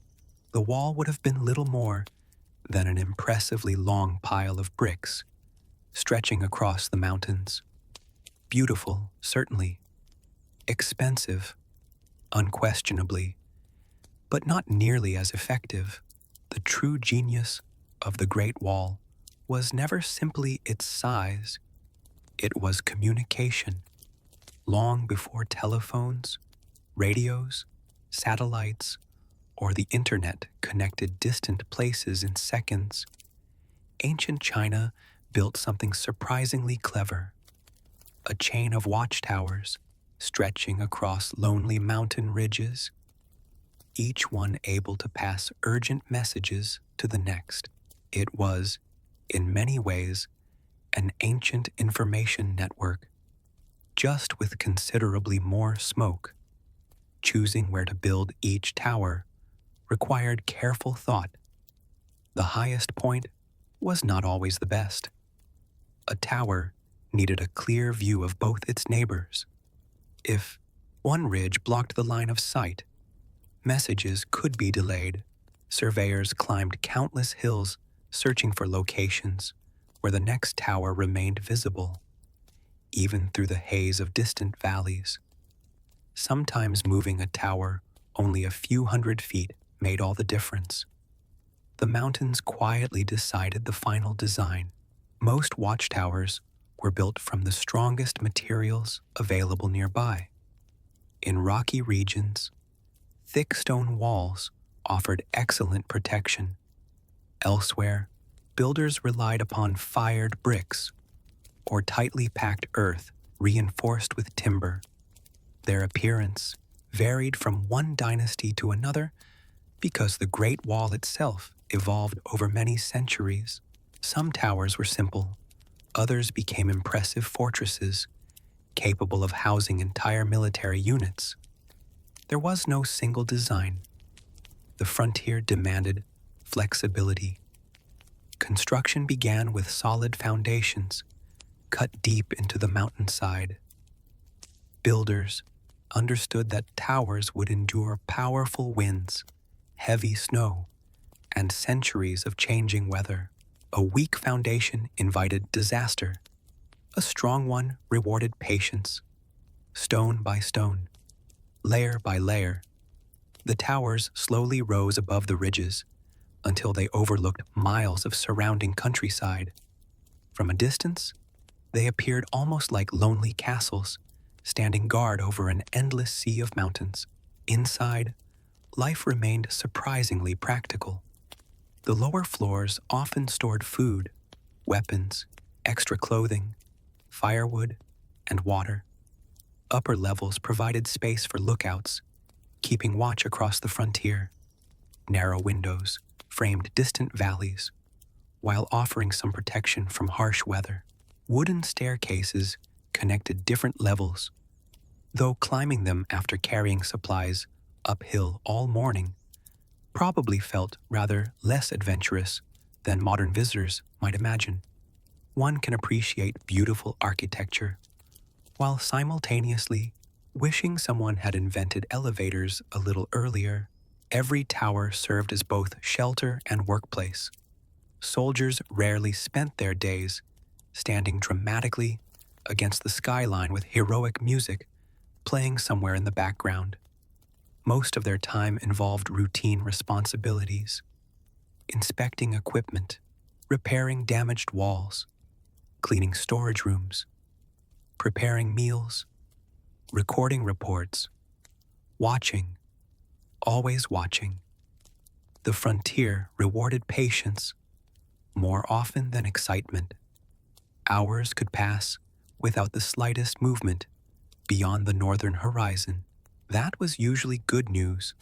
the wall would have been little more than an impressively long pile of bricks stretching across the mountains. Beautiful, certainly. Expensive, unquestionably, but not nearly as effective. The true genius of the Great Wall was never simply its size. It was communication. Long before telephones, radios, satellites, or the internet connected distant places in seconds, ancient China built something surprisingly clever. A chain of watchtowers stretching across lonely mountain ridges, each one able to pass urgent messages to the next. It was, in many ways, an ancient information network, just with considerably more smoke. Choosing where to build each tower required careful thought. The highest point was not always the best. A tower needed a clear view of both its neighbors. If one ridge blocked the line of sight, messages could be delayed. Surveyors climbed countless hills searching for locations where the next tower remained visible, even through the haze of distant valleys. Sometimes moving a tower only a few hundred feet made all the difference. The mountains quietly decided the final design. Most watchtowers were built from the strongest materials available nearby. In rocky regions, thick stone walls offered excellent protection. Elsewhere, builders relied upon fired bricks or tightly packed earth reinforced with timber. Their appearance varied from one dynasty to another because the Great Wall itself evolved over many centuries. Some towers were simple, others became impressive fortresses capable of housing entire military units. There was no single design. The frontier demanded flexibility. Construction began with solid foundations cut deep into the mountainside. Builders understood that towers would endure powerful winds, heavy snow, and centuries of changing weather. A weak foundation invited disaster. A strong one rewarded patience. Stone by stone, layer by layer, the towers slowly rose above the ridges until they overlooked miles of surrounding countryside. From a distance, they appeared almost like lonely castles, standing guard over an endless sea of mountains. Inside, life remained surprisingly practical. The lower floors often stored food, weapons, extra clothing, firewood, and water. Upper levels provided space for lookouts, keeping watch across the frontier. Narrow windows framed distant valleys, while offering some protection from harsh weather. Wooden staircases connected different levels, though climbing them after carrying supplies uphill all morning probably felt rather less adventurous than modern visitors might imagine. One can appreciate beautiful architecture while simultaneously wishing someone had invented elevators a little earlier. Every tower served as both shelter and workplace. Soldiers rarely spent their days standing dramatically against the skyline with heroic music playing somewhere in the background. Most of their time involved routine responsibilities, inspecting equipment, repairing damaged walls, cleaning storage rooms, preparing meals, recording reports, watching, always watching. The frontier rewarded patience more often than excitement. Hours could pass without the slightest movement beyond the northern horizon. That was usually good news.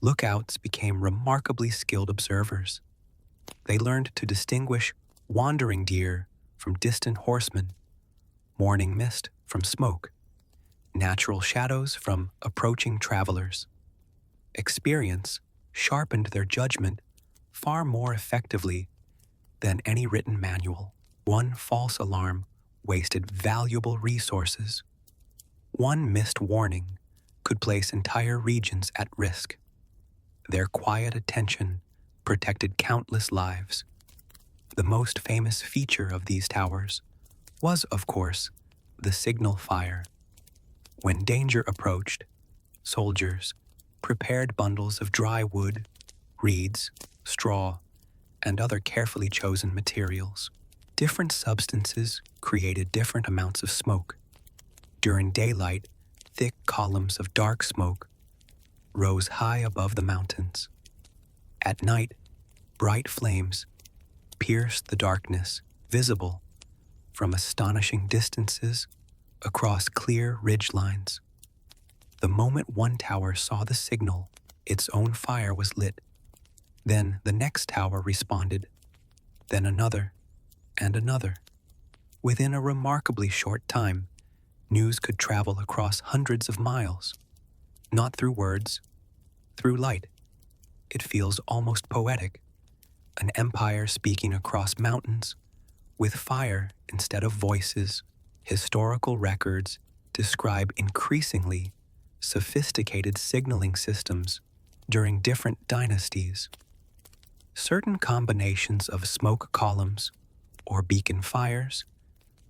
Lookouts became remarkably skilled observers. They learned to distinguish wandering deer from distant horsemen, morning mist from smoke, natural shadows from approaching travelers. Experience sharpened their judgment far more effectively than any written manual. One false alarm wasted valuable resources. One missed warning could place entire regions at risk. Their quiet attention protected countless lives. The most famous feature of these towers was, of course, the signal fire. When danger approached, soldiers prepared bundles of dry wood, reeds, straw, and other carefully chosen materials. Different substances created different amounts of smoke. During daylight, thick columns of dark smoke rose high above the mountains. At night, bright flames pierced the darkness, visible from astonishing distances across clear ridgelines. The moment one tower saw the signal, its own fire was lit. Then the next tower responded, then another, and another. Within a remarkably short time, news could travel across hundreds of miles, not through words, through light. It feels almost poetic, an empire speaking across mountains, with fire instead of voices. Historical records describe increasingly sophisticated signaling systems during different dynasties. Certain combinations of smoke columns or beacon fires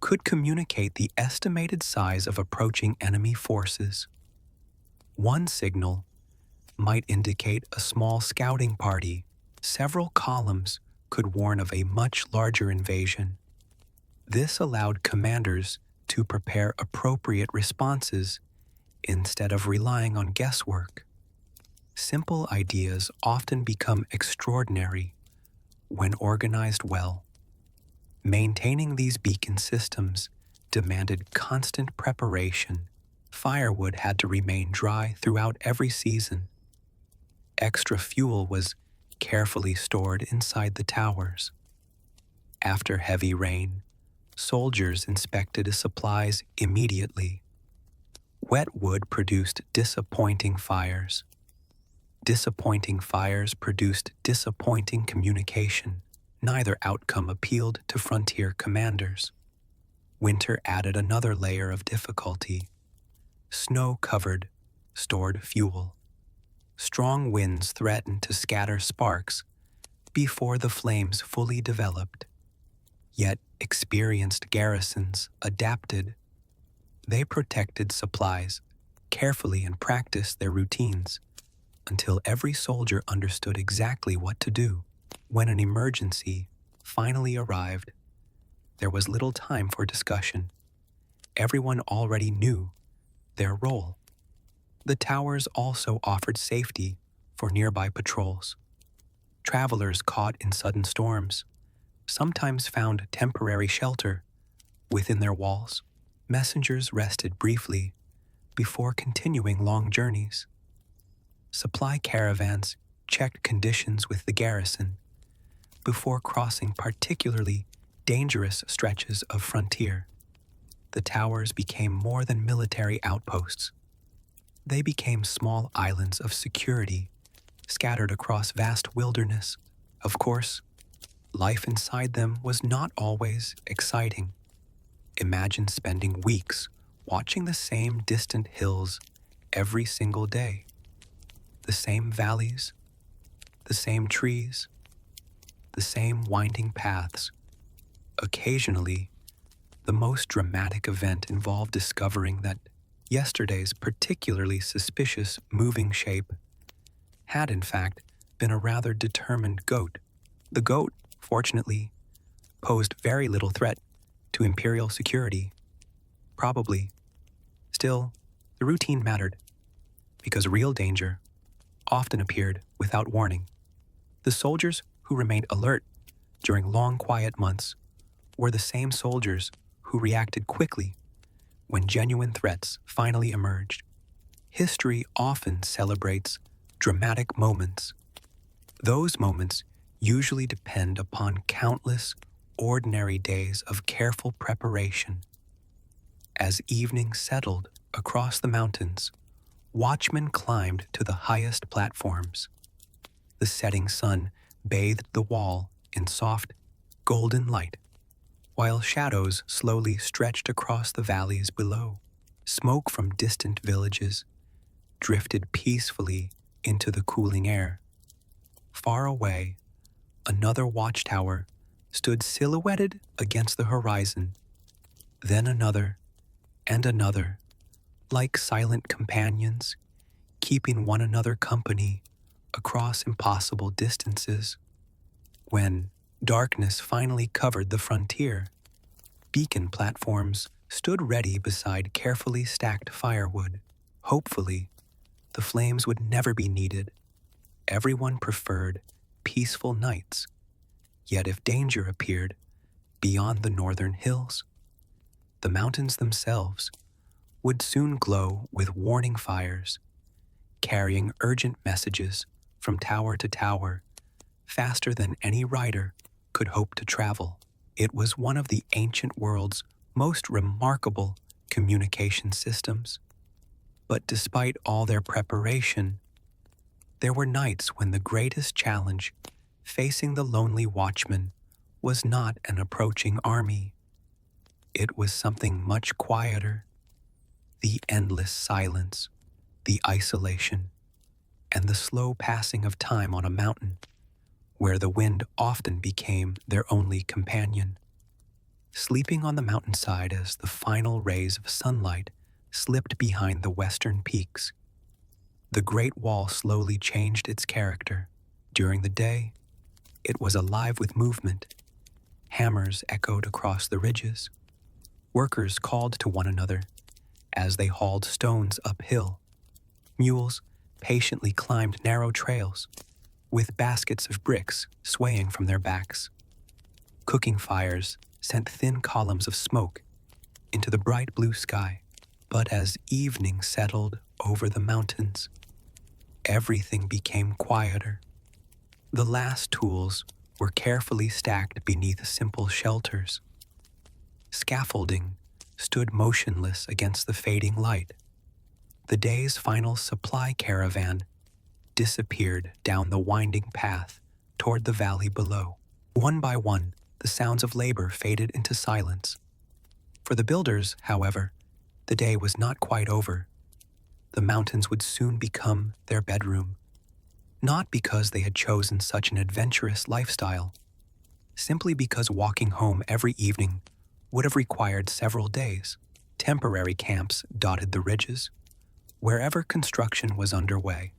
could communicate the estimated size of approaching enemy forces. One signal might indicate a small scouting party. Several columns could warn of a much larger invasion. This allowed commanders to prepare appropriate responses instead of relying on guesswork. Simple ideas often become extraordinary when organized well. Maintaining these beacon systems demanded constant preparation. Firewood had to remain dry throughout every season. Extra fuel was carefully stored inside the towers. After heavy rain, soldiers inspected the supplies immediately. Wet wood produced disappointing fires. Disappointing fires produced disappointing communication. Neither outcome appealed to frontier commanders. Winter added another layer of difficulty. Snow-covered, stored fuel. Strong winds threatened to scatter sparks, before the flames fully developed. Yet experienced garrisons adapted. They protected supplies carefully and practiced their routines until every soldier understood exactly what to do. When an emergency finally arrived, there was little time for discussion. Everyone already knew their role. The towers also offered safety for nearby patrols. Travelers caught in sudden storms sometimes found temporary shelter within their walls. Messengers rested briefly before continuing long journeys. Supply caravans checked conditions with the garrison before crossing particularly dangerous stretches of frontier. The towers became more than military outposts. They became small islands of security scattered across vast wilderness. Of course, life inside them was not always exciting. Imagine spending weeks watching the same distant hills every single day. The same valleys, the same trees, the same winding paths. Occasionally, the most dramatic event involved discovering that yesterday's particularly suspicious moving shape had in fact been a rather determined goat. The goat, fortunately, posed very little threat to imperial security. Probably. Still, the routine mattered, because real danger often appeared without warning. The soldiers who remained alert during long quiet months were the same soldiers who reacted quickly when genuine threats finally emerged. History often celebrates dramatic moments. Those moments usually depend upon countless ordinary days of careful preparation. As evening settled across the mountains, watchmen climbed to the highest platforms. The setting sun bathed the wall in soft, golden light, while shadows slowly stretched across the valleys below. Smoke from distant villages drifted peacefully into the cooling air. Far away, another watchtower stood silhouetted against the horizon, then another and another, like silent companions, keeping one another company across impossible distances. When darkness finally covered the frontier, beacon platforms stood ready beside carefully stacked firewood. Hopefully, the flames would never be needed. Everyone preferred peaceful nights. Yet if danger appeared beyond the northern hills, the mountains themselves would soon glow with warning fires, carrying urgent messages from tower to tower, faster than any rider could hope to travel. It was one of the ancient world's most remarkable communication systems. But despite all their preparation, there were nights when the greatest challenge facing the lonely watchman was not an approaching army. It was something much quieter: the endless silence, the isolation, and the slow passing of time on a mountain where the wind often became their only companion. Sleeping on the mountainside as the final rays of sunlight slipped behind the western peaks, the Great Wall slowly changed its character. During the day, it was alive with movement. Hammers echoed across the ridges. Workers called to one another as they hauled stones uphill. Mules patiently climbed narrow trails, with baskets of bricks swaying from their backs. Cooking fires sent thin columns of smoke into the bright blue sky. But as evening settled over the mountains, everything became quieter. The last tools were carefully stacked beneath simple shelters. Scaffolding stood motionless against the fading light. The day's final supply caravan disappeared down the winding path toward the valley below. One by one, the sounds of labor faded into silence. For the builders, however, the day was not quite over. The mountains would soon become their bedroom. not because they had chosen such an adventurous lifestyle, simply because walking home every evening would have required several days. Temporary camps dotted the ridges, wherever construction was underway.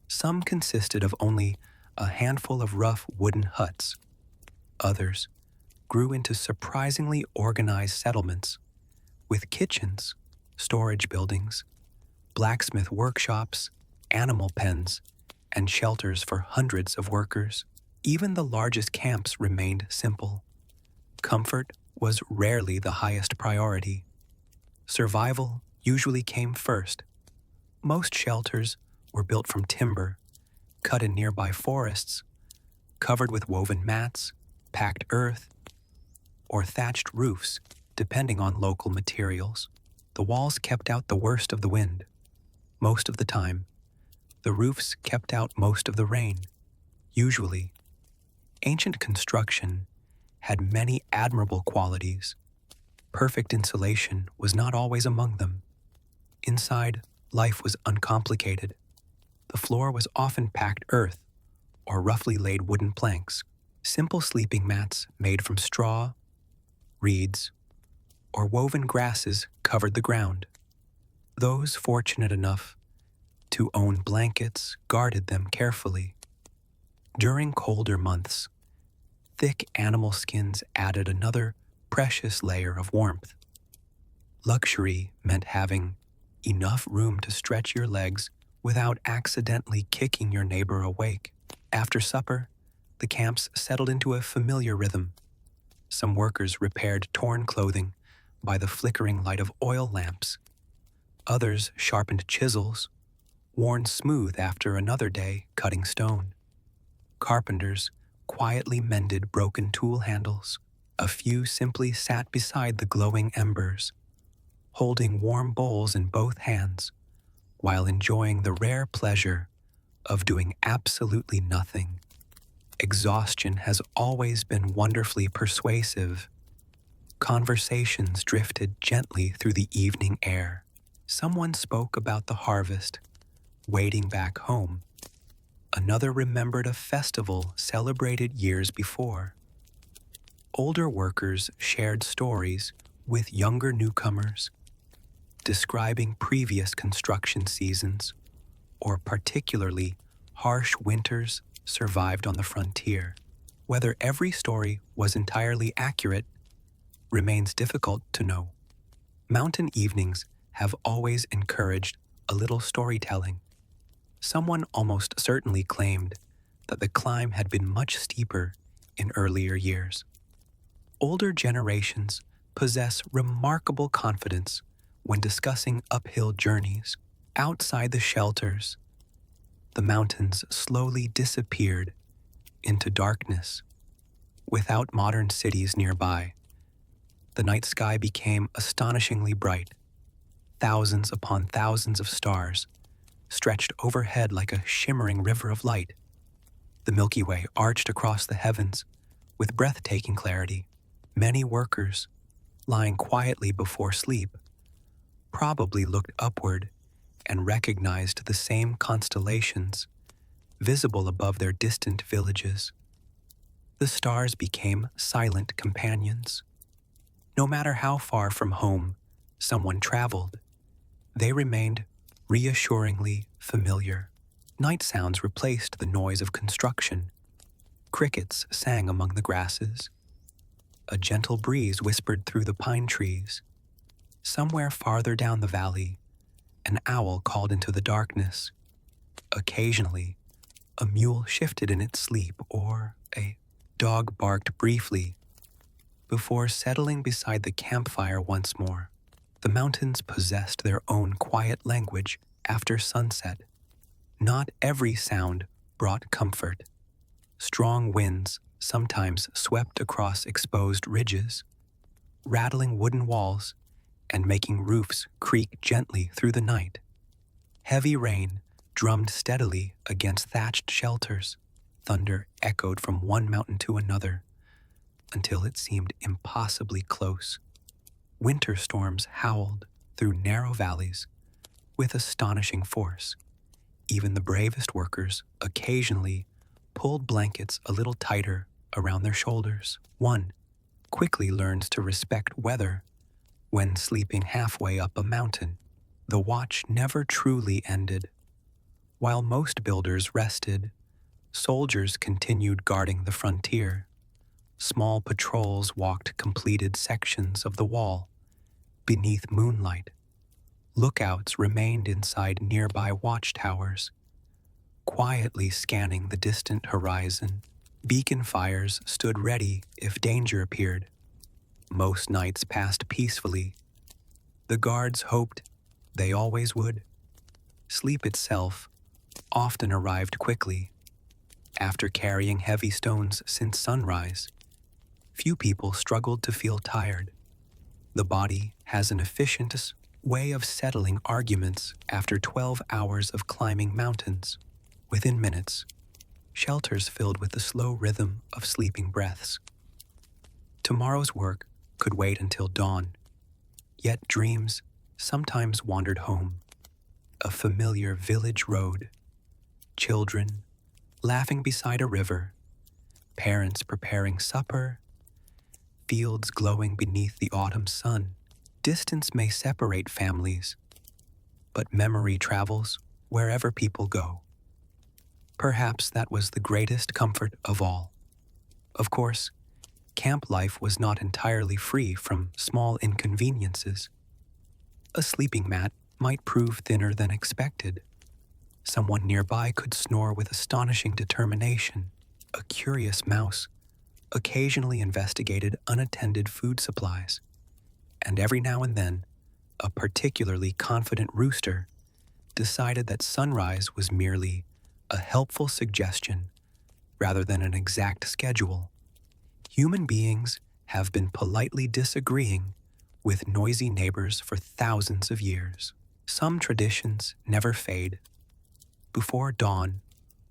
Some consisted of only a handful of rough wooden huts. Others grew into surprisingly organized settlements with kitchens, storage buildings, blacksmith workshops, animal pens, and shelters for hundreds of workers. Even the largest camps remained simple. Comfort was rarely the highest priority. Survival usually came first. Most shelters were built from timber, cut in nearby forests, covered with woven mats, packed earth, or thatched roofs, depending on local materials. The walls kept out the worst of the wind. Most of the time, the roofs kept out most of the rain. Usually, ancient construction had many admirable qualities. Perfect insulation was not always among them. Inside, life was uncomplicated. The floor was often packed earth or roughly laid wooden planks. Simple sleeping mats made from straw, reeds, or woven grasses covered the ground. Those fortunate enough to own blankets guarded them carefully. During colder months, thick animal skins added another precious layer of warmth. Luxury meant having enough room to stretch your legs without accidentally kicking your neighbor awake. After supper, the camps settled into a familiar rhythm. Some workers repaired torn clothing by the flickering light of oil lamps. Others sharpened chisels, worn smooth after another day cutting stone. Carpenters quietly mended broken tool handles. A few simply sat beside the glowing embers, holding warm bowls in both hands, while enjoying the rare pleasure of doing absolutely nothing. Exhaustion has always been wonderfully persuasive. Conversations drifted gently through the evening air. Someone spoke about the harvest, waiting back home. Another remembered a festival celebrated years before. Older workers shared stories with younger newcomers, describing previous construction seasons or particularly harsh winters survived on the frontier. Whether every story was entirely accurate remains difficult to know. Mountain evenings have always encouraged a little storytelling. Someone almost certainly claimed that the climb had been much steeper in earlier years. Older generations possess remarkable confidence when discussing uphill journeys. Outside the shelters, the mountains slowly disappeared into darkness. Without modern cities nearby, the night sky became astonishingly bright. Thousands upon thousands of stars stretched overhead like a shimmering river of light. The Milky Way arched across the heavens with breathtaking clarity. Many workers, lying quietly before sleep, probably looked upward and recognized the same constellations visible above their distant villages. The stars became silent companions. No matter how far from home someone traveled, they remained reassuringly familiar. Night sounds replaced the noise of construction. Crickets sang among the grasses. A gentle breeze whispered through the pine trees. Somewhere farther down the valley, an owl called into the darkness. Occasionally, a mule shifted in its sleep or a dog barked briefly before settling beside the campfire once more. The mountains possessed their own quiet language after sunset. Not every sound brought comfort. Strong winds sometimes swept across exposed ridges, rattling wooden walls and making roofs creak gently through the night. Heavy rain drummed steadily against thatched shelters. Thunder echoed from one mountain to another until it seemed impossibly close. Winter storms howled through narrow valleys with astonishing force, Even the bravest workers occasionally pulled blankets a little tighter around their shoulders. One quickly learns to respect weather when sleeping halfway up a mountain. The watch never truly ended. While most builders rested, soldiers continued guarding the frontier. Small patrols walked completed sections of the wall beneath moonlight. Lookouts remained inside nearby watchtowers, quietly scanning the distant horizon. Beacon fires stood ready if danger appeared. Most nights passed peacefully. The guards hoped they always would. Sleep itself often arrived quickly. After carrying heavy stones since sunrise, few people struggled to feel tired. The body has an efficient way of settling arguments after 12 hours of climbing mountains. Within minutes, shelters filled with the slow rhythm of sleeping breaths. Tomorrow's work could wait until dawn, yet dreams sometimes wandered home. A familiar village road, children laughing beside a river, parents preparing supper, fields glowing beneath the autumn sun. Distance may separate families, but memory travels wherever people go. Perhaps that was the greatest comfort of all. Of course, camp life was not entirely free from small inconveniences. A sleeping mat might prove thinner than expected. Someone nearby could snore with astonishing determination. A curious mouse occasionally investigated unattended food supplies, and every now and then, a particularly confident rooster decided that sunrise was merely a helpful suggestion rather than an exact schedule. Human beings have been politely disagreeing with noisy neighbors for thousands of years. Some traditions never fade. Before dawn,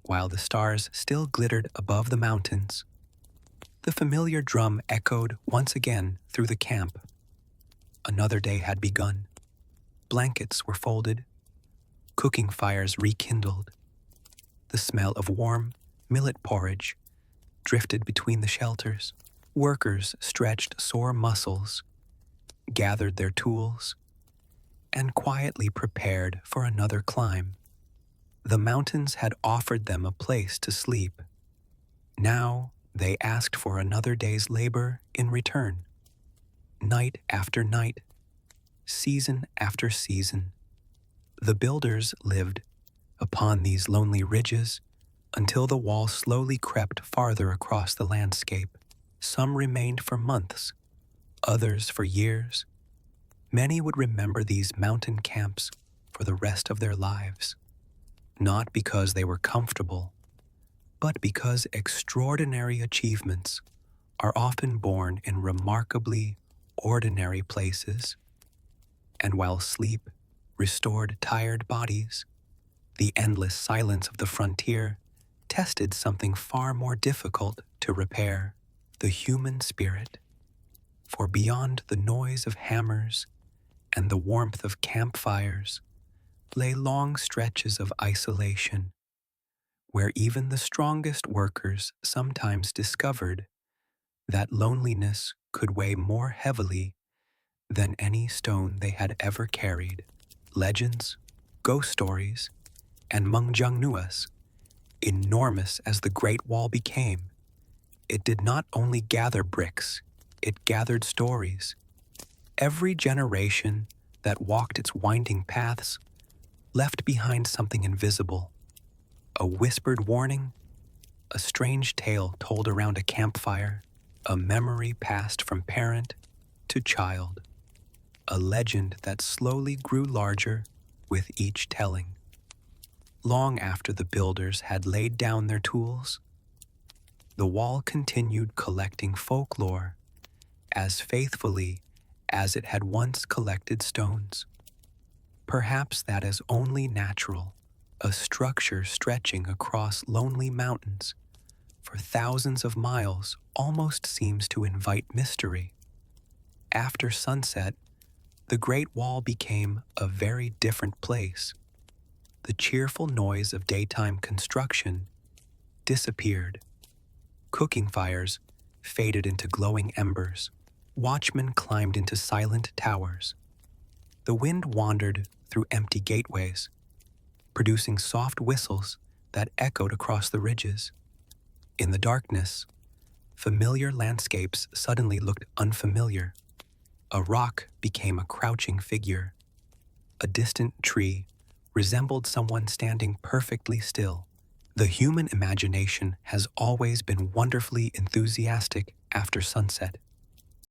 while the stars still glittered above the mountains, the familiar drum echoed once again through the camp. Another day had begun. Blankets were folded, cooking fires rekindled. The smell of warm millet porridge drifted between the shelters. Workers stretched sore muscles, gathered their tools, and quietly prepared for another climb. The mountains had offered them a place to sleep. Now they asked for another day's labor in return. Night after night, season after season, the builders lived upon these lonely ridges until the wall slowly crept farther across the landscape. Some remained for months, others for years. Many would remember these mountain camps for the rest of their lives, not because they were comfortable, but because extraordinary achievements are often born in remarkably ordinary places. And while sleep restored tired bodies, the endless silence of the frontier tested something far more difficult to repair: the human spirit. For beyond the noise of hammers and the warmth of campfires lay long stretches of isolation, where even the strongest workers sometimes discovered that loneliness could weigh more heavily than any stone they had ever carried. Legends, ghost stories, and Mungjiangnuas, enormous as the Great Wall became, it did not only gather bricks, it gathered stories. Every generation that walked its winding paths left behind something invisible: a whispered warning, a strange tale told around a campfire, a memory passed from parent to child, a legend that slowly grew larger with each telling. Long after the builders had laid down their tools, the wall continued collecting folklore as faithfully as it had once collected stones. Perhaps that is only natural. A structure stretching across lonely mountains for thousands of miles almost seems to invite mystery. After sunset, the Great Wall became a very different place. The cheerful noise of daytime construction disappeared. Cooking fires faded into glowing embers. Watchmen climbed into silent towers. The wind wandered through empty gateways, producing soft whistles that echoed across the ridges. In the darkness, familiar landscapes suddenly looked unfamiliar. A rock became a crouching figure. A distant tree resembled someone standing perfectly still. The human imagination has always been wonderfully enthusiastic after sunset.